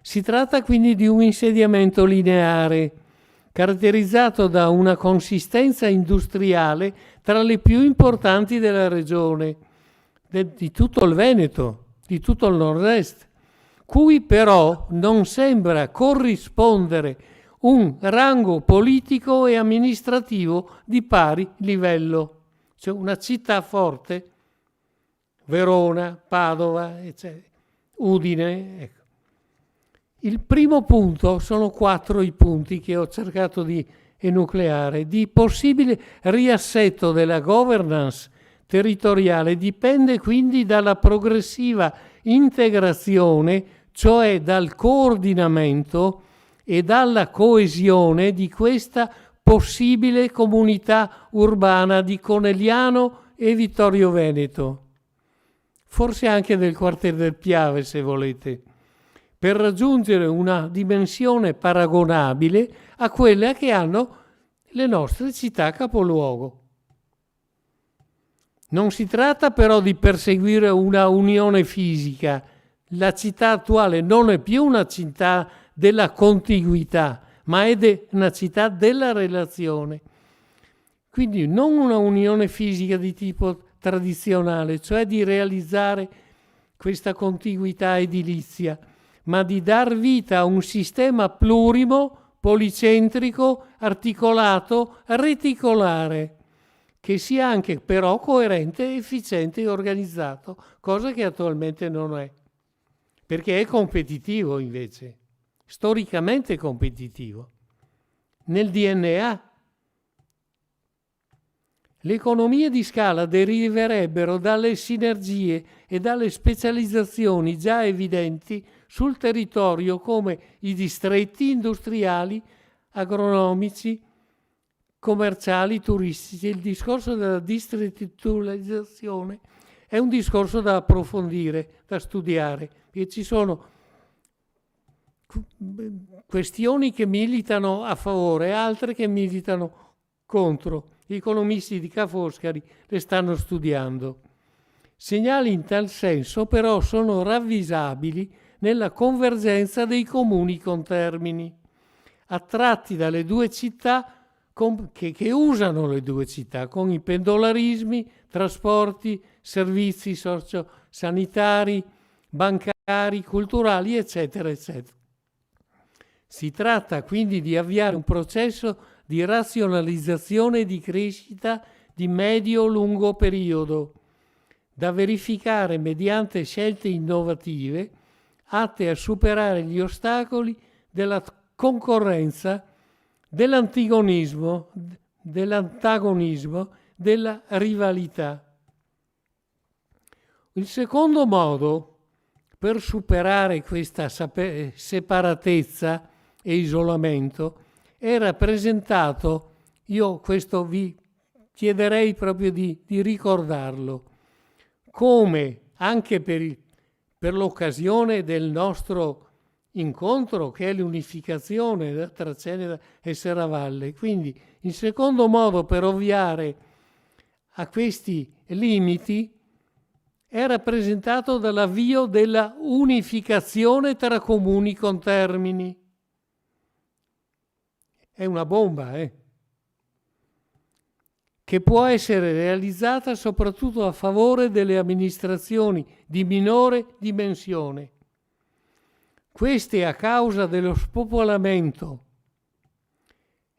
Si tratta quindi di un insediamento lineare, caratterizzato da una consistenza industriale tra le più importanti della regione, di tutto il Veneto, di tutto il nord-est, cui però non sembra corrispondere un rango politico e amministrativo di pari livello. Cioè una città forte, Verona, Padova, eccetera, Udine. Ecco. Il primo punto, sono 4 i punti che ho cercato di enucleare, di possibile riassetto della governance territoriale dipende quindi dalla progressiva integrazione, cioè dal coordinamento e dalla coesione di questa possibile comunità urbana di Conegliano e Vittorio Veneto, forse anche del quartiere del Piave se volete, per raggiungere una dimensione paragonabile a quella che hanno le nostre città capoluogo. Non si tratta però di perseguire una unione fisica. La città attuale non è più una città della contiguità, ma è una città della relazione. Quindi non una unione fisica di tipo tradizionale, cioè di realizzare questa contiguità edilizia, ma di dar vita a un sistema plurimo, policentrico, articolato, reticolare, che sia anche però coerente, efficiente e organizzato, cosa che attualmente non è, perché è competitivo invece, storicamente competitivo, nel DNA. Le economie di scala deriverebbero dalle sinergie e dalle specializzazioni già evidenti sul territorio, come i distretti industriali, agronomici, commerciali, turistici. Il discorso della distrettualizzazione è un discorso da approfondire, da studiare, perché ci sono questioni che militano a favore e altre che militano contro. Gli economisti di Ca' Foscari le stanno studiando. Segnali in tal senso però sono ravvisabili nella convergenza dei comuni contermini, attratti dalle due città che usano le due città, con i pendolarismi, trasporti, servizi sociosanitari, bancari, culturali, eccetera, eccetera. Si tratta quindi di avviare un processo di razionalizzazione e di crescita di medio-lungo periodo, da verificare mediante scelte innovative atte a superare gli ostacoli della concorrenza, dell'antagonismo, della rivalità. Il secondo modo per superare questa separatezza e isolamento è rappresentato, io questo vi chiederei proprio di ricordarlo, come anche per l'occasione del nostro incontro, che è l'unificazione tra Ceneda e Serravalle. Quindi il secondo modo per ovviare a questi limiti è rappresentato dall'avvio della unificazione tra comuni contermini. È una bomba, che può essere realizzata soprattutto a favore delle amministrazioni di minore dimensione. Queste, a causa dello spopolamento,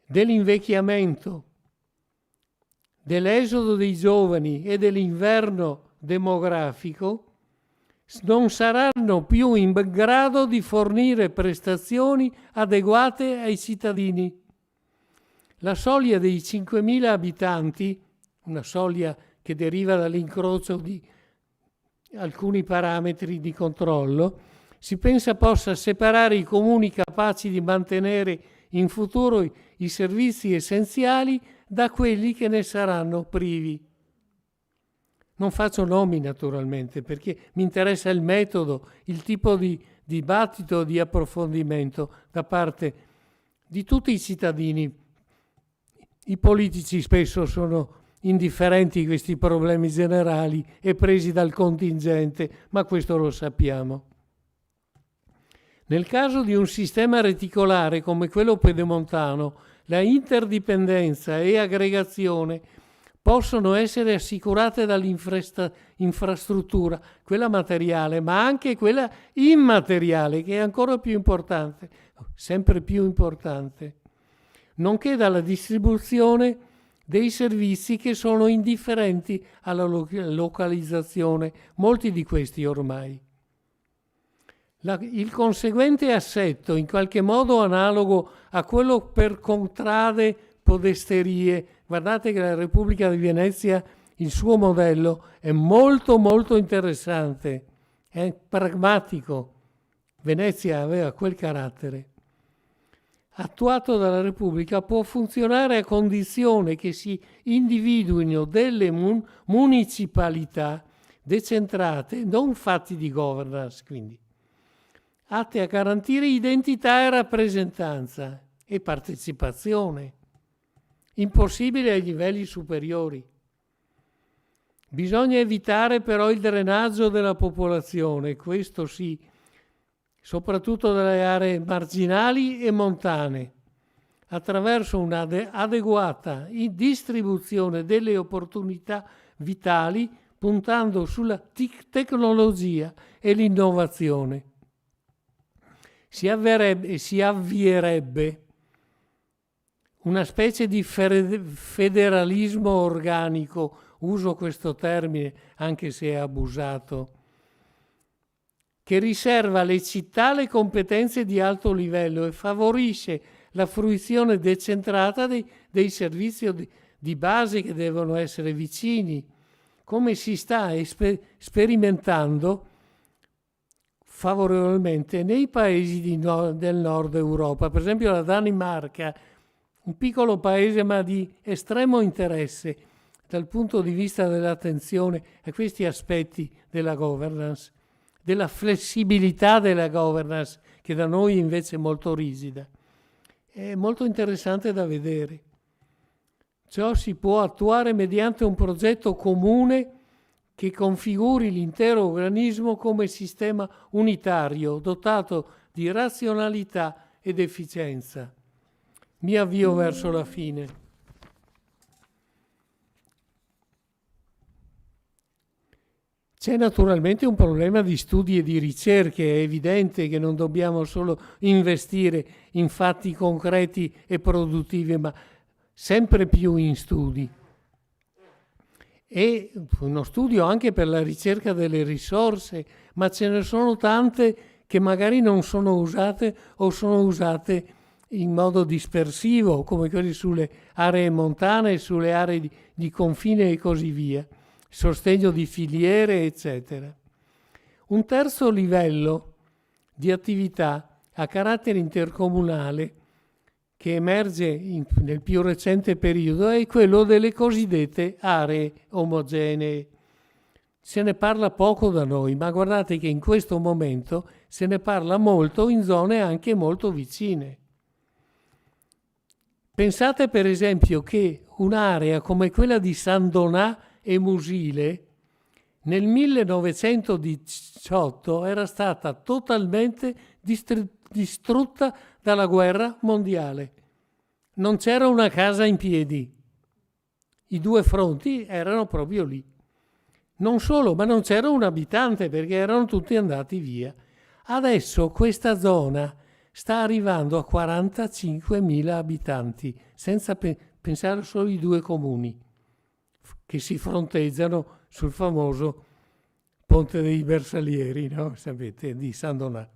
dell'invecchiamento, dell'esodo dei giovani e dell'inverno demografico, non saranno più in grado di fornire prestazioni adeguate ai cittadini. La soglia dei 5.000 abitanti, una soglia che deriva dall'incrocio di alcuni parametri di controllo, si pensa possa separare i comuni capaci di mantenere in futuro i servizi essenziali da quelli che ne saranno privi. Non faccio nomi naturalmente, perché mi interessa il metodo, il tipo di dibattito, di approfondimento da parte di tutti i cittadini. I politici spesso sono indifferenti a questi problemi generali e presi dal contingente, ma questo lo sappiamo. Nel caso di un sistema reticolare come quello pedemontano, la interdipendenza e aggregazione possono essere assicurate dall'infrastruttura, quella materiale, ma anche quella immateriale, che è ancora più importante, sempre più importante, nonché dalla distribuzione dei servizi che sono indifferenti alla localizzazione, molti di questi ormai. Il conseguente assetto, in qualche modo analogo a quello per contrade podesterie. Guardate che la Repubblica di Venezia, il suo modello, è molto molto interessante, è pragmatico. Venezia aveva quel carattere. Attuato dalla Repubblica, può funzionare a condizione che si individuino delle municipalità decentrate, non fatti di governance, quindi, atte a garantire identità e rappresentanza e partecipazione, impossibile ai livelli superiori. Bisogna evitare però il drenaggio della popolazione, questo sì, soprattutto dalle aree marginali e montane, attraverso un'adeguata distribuzione delle opportunità vitali, puntando sulla tecnologia e l'innovazione. Si avvierebbe una specie di federalismo organico, uso questo termine anche se è abusato, che riserva alle città le competenze di alto livello e favorisce la fruizione decentrata dei servizi di base che devono essere vicini, come si sta sperimentando favorevolmente nei paesi del nord Europa. Per esempio la Danimarca, un piccolo paese ma di estremo interesse dal punto di vista dell'attenzione a questi aspetti della governance, della flessibilità della governance, che da noi invece è molto rigida. È molto interessante da vedere. Ciò si può attuare mediante un progetto comune che configuri l'intero organismo come sistema unitario, dotato di razionalità ed efficienza. Mi avvio verso la fine. C'è naturalmente un problema di studi e di ricerche, è evidente che non dobbiamo solo investire in fatti concreti e produttivi, ma sempre più in studi. E uno studio anche per la ricerca delle risorse, ma ce ne sono tante che magari non sono usate o sono usate in modo dispersivo, come quelli sulle aree montane, sulle aree di confine e così via. Sostegno di filiere, eccetera. Un terzo livello di attività a carattere intercomunale che emerge nel più recente periodo è quello delle cosiddette aree omogenee. Se ne parla poco da noi, ma guardate che in questo momento se ne parla molto in zone anche molto vicine. Pensate per esempio che un'area come quella di San Donà e Musile nel 1918 era stata totalmente distrutta dalla guerra mondiale. Non c'era una casa in piedi. I due fronti erano proprio lì. Non solo, ma non c'era un abitante perché erano tutti andati via. Adesso questa zona sta arrivando a 45.000 abitanti, senza pensare solo ai due comuni che si fronteggiano sul famoso Ponte dei Bersalieri, no? Sapete, di San Donà.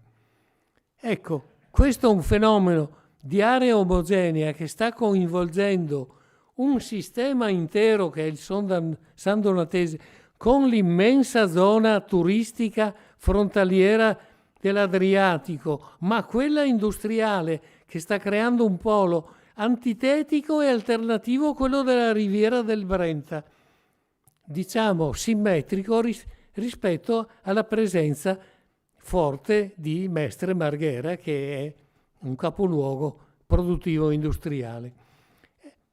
Ecco, questo è un fenomeno di area omogenea che sta coinvolgendo un sistema intero che è il San Donatese, con l'immensa zona turistica frontaliera dell'Adriatico, ma quella industriale che sta creando un polo antitetico e alternativo a quello della riviera del Brenta, diciamo simmetrico rispetto alla presenza forte di Mestre Marghera, che è un capoluogo produttivo industriale.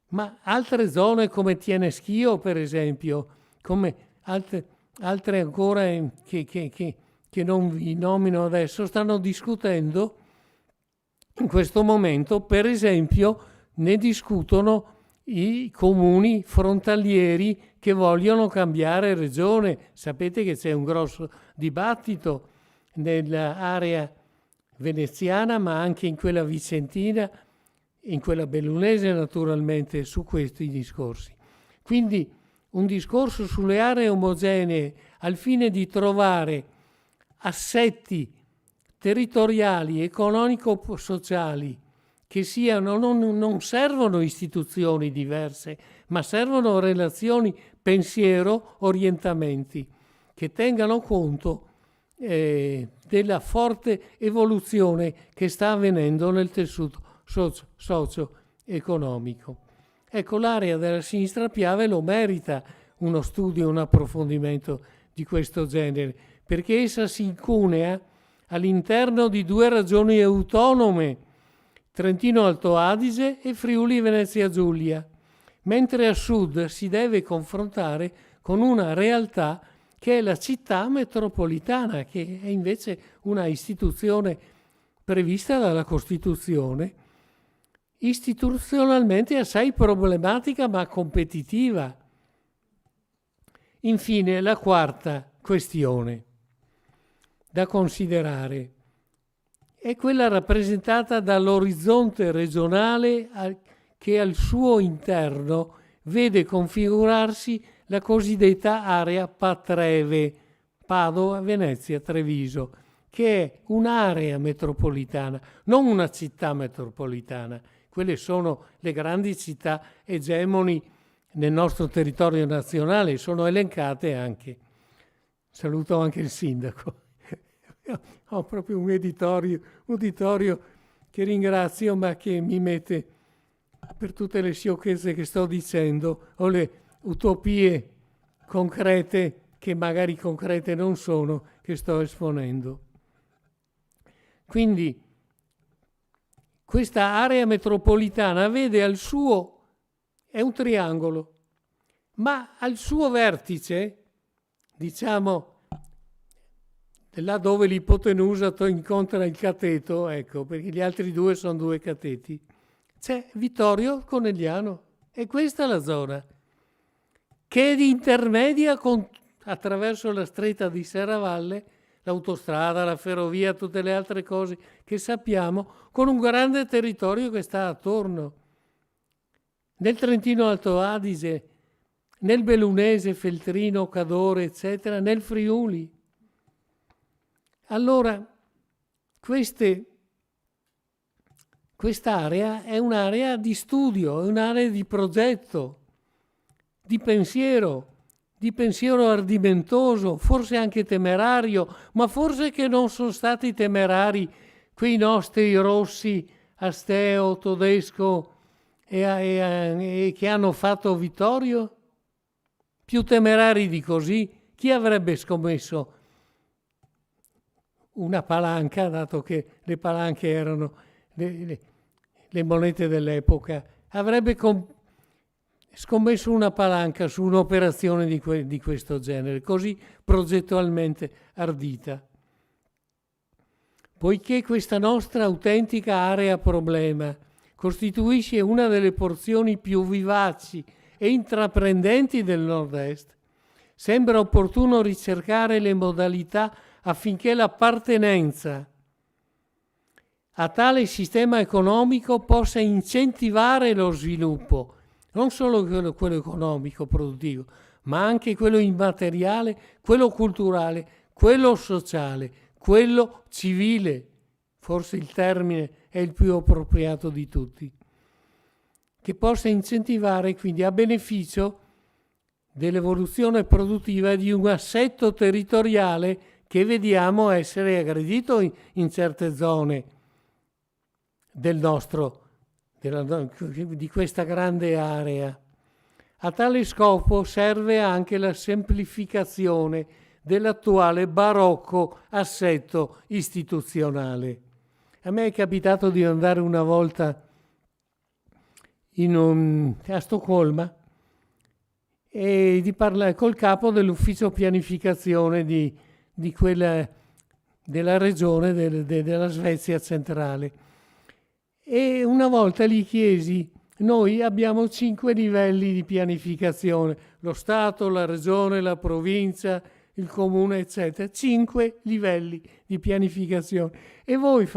Ma altre zone come Tieneschio, per esempio, come altre ancora che non vi nomino adesso, stanno discutendo in questo momento, per esempio, ne discutono i comuni frontalieri che vogliono cambiare regione. Sapete che c'è un grosso dibattito nell'area veneziana, ma anche in quella vicentina, in quella bellunese naturalmente, su questi discorsi. Quindi un discorso sulle aree omogenee al fine di trovare assetti territoriali, economico-sociali, che siano, non servono istituzioni diverse, ma servono relazioni, pensiero, orientamenti, che tengano conto della forte evoluzione che sta avvenendo nel tessuto socio-economico. Ecco, l'area della sinistra Piave lo merita uno studio, un approfondimento di questo genere, perché essa si incunea all'interno di due regioni autonome, Trentino Alto Adige e Friuli Venezia Giulia, mentre a sud si deve confrontare con una realtà che è la città metropolitana, che è invece una istituzione prevista dalla Costituzione, istituzionalmente assai problematica ma competitiva. Infine, la quarta questione da considerare è quella rappresentata dall'orizzonte regionale che al suo interno vede configurarsi la cosiddetta area Patreve, Padova, Venezia, Treviso, che è un'area metropolitana, non una città metropolitana. Quelle sono le grandi città egemoni nel nostro territorio nazionale, sono elencate anche. Saluto anche il sindaco. Ho proprio un uditorio che ringrazio, ma che mi mette per tutte le sciocchezze che sto dicendo, o le utopie concrete, che magari concrete non sono, che sto esponendo. Quindi questa area metropolitana vede al suo, è un triangolo, ma al suo vertice, diciamo, là dove l'ipotenusa incontra il cateto, ecco, perché gli altri due sono due cateti, c'è Vittorio Conegliano, e questa è la zona che è intermedia attraverso la stretta di Serravalle, l'autostrada, la ferrovia, tutte le altre cose che sappiamo, con un grande territorio che sta attorno. Nel Trentino Alto Adige, nel Bellunese, Feltrino, Cadore, eccetera, nel Friuli. Allora, quest'area è un'area di studio, è un'area di progetto, di pensiero ardimentoso, forse anche temerario, ma forse che non sono stati temerari quei nostri rossi, Asteo, Todesco e che hanno fatto Vittorio? Più temerari di così? Chi avrebbe scommesso una palanca, dato che le palanche erano le monete dell'epoca, avrebbe scommesso una palanca su un'operazione di questo genere, così progettualmente ardita? Poiché questa nostra autentica area problema costituisce una delle porzioni più vivaci e intraprendenti del Nord-Est, sembra opportuno ricercare le modalità affinché l'appartenenza a tale sistema economico possa incentivare lo sviluppo, non solo quello economico, produttivo, ma anche quello immateriale, quello culturale, quello sociale, quello civile, forse il termine è il più appropriato di tutti, che possa incentivare quindi a beneficio dell'evoluzione produttiva di un assetto territoriale che vediamo essere aggredito in certe zone di questa grande area. A tale scopo serve anche la semplificazione dell'attuale barocco assetto istituzionale. A me è capitato di andare una volta a Stoccolma e di parlare col capo dell'ufficio pianificazione della regione della Svezia centrale. E una volta gli chiesi, noi abbiamo 5 livelli di pianificazione, lo Stato, la regione, la provincia, il comune, eccetera, 5 livelli di pianificazione. E voi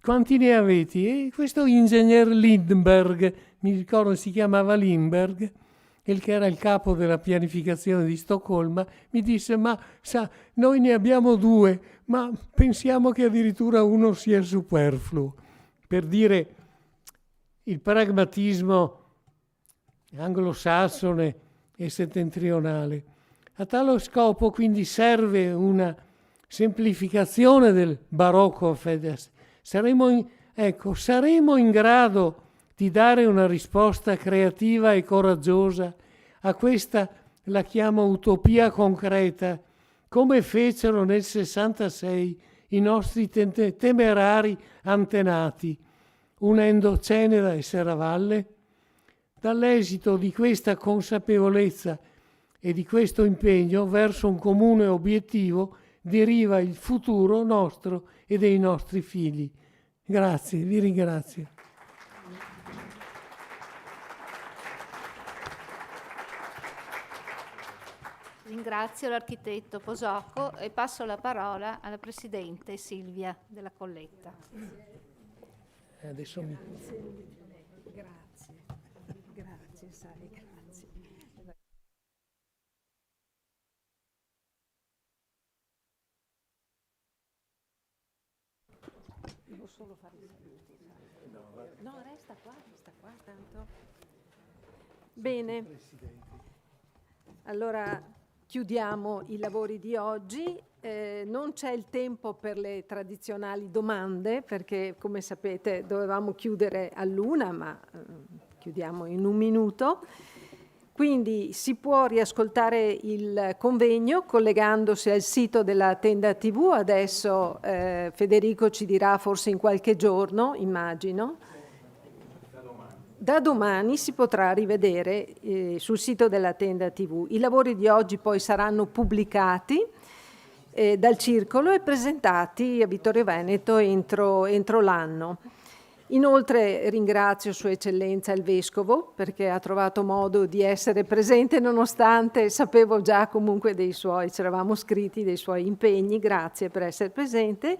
quanti ne avete? E questo ingegner Lindberg, mi ricordo si chiamava Lindberg, che era il capo della pianificazione di Stoccolma, mi disse, ma sa, noi ne abbiamo 2, ma pensiamo che addirittura uno sia superfluo. Per dire il pragmatismo anglosassone e settentrionale. A tale scopo quindi serve una semplificazione del barocco Fedez. Saremo in grado di dare una risposta creativa e coraggiosa a questa, la chiamo utopia concreta, come fecero nel 66 i nostri temerari antenati, unendo Ceneda e Serravalle. Dall'esito di questa consapevolezza e di questo impegno verso un comune obiettivo deriva il futuro nostro e dei nostri figli. Grazie, vi ringrazio. Ringrazio l'architetto Posocco e passo la parola alla Presidente Silvia della Colletta. Adesso Grazie, Sari, grazie. Devo solo fare i saluti. No, resta qua, tanto. Bene. Allora chiudiamo i lavori di oggi. Non c'è il tempo per le tradizionali domande perché, come sapete, dovevamo chiudere all'1, ma chiudiamo in un minuto. Quindi si può riascoltare il convegno collegandosi al sito della Tenda TV. Adesso Federico ci dirà, forse in qualche giorno, immagino. Da domani si potrà rivedere sul sito della Tenda TV. I lavori di oggi poi saranno pubblicati dal Circolo e presentati a Vittorio Veneto entro l'anno. Inoltre ringrazio Sua Eccellenza il Vescovo perché ha trovato modo di essere presente nonostante sapevo già comunque ci eravamo scritti dei suoi impegni. Grazie per essere presente.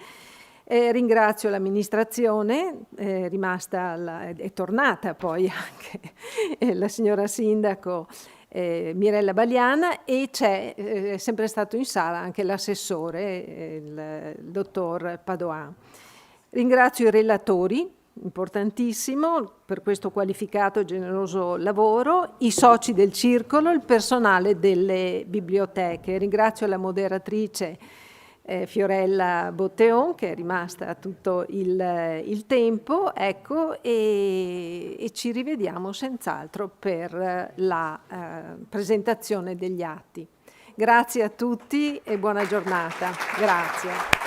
Ringrazio l'amministrazione, è tornata poi anche la signora Sindaco Mirella Bagliana e è sempre stato in sala anche l'assessore, il dottor Padoan. Ringrazio i relatori, importantissimo per questo qualificato e generoso lavoro, i soci del Circolo, il personale delle biblioteche. Ringrazio la moderatrice Fiorella Botteon che è rimasta tutto il tempo, ecco, e ci rivediamo senz'altro per la presentazione degli atti. Grazie a tutti e buona giornata. Grazie.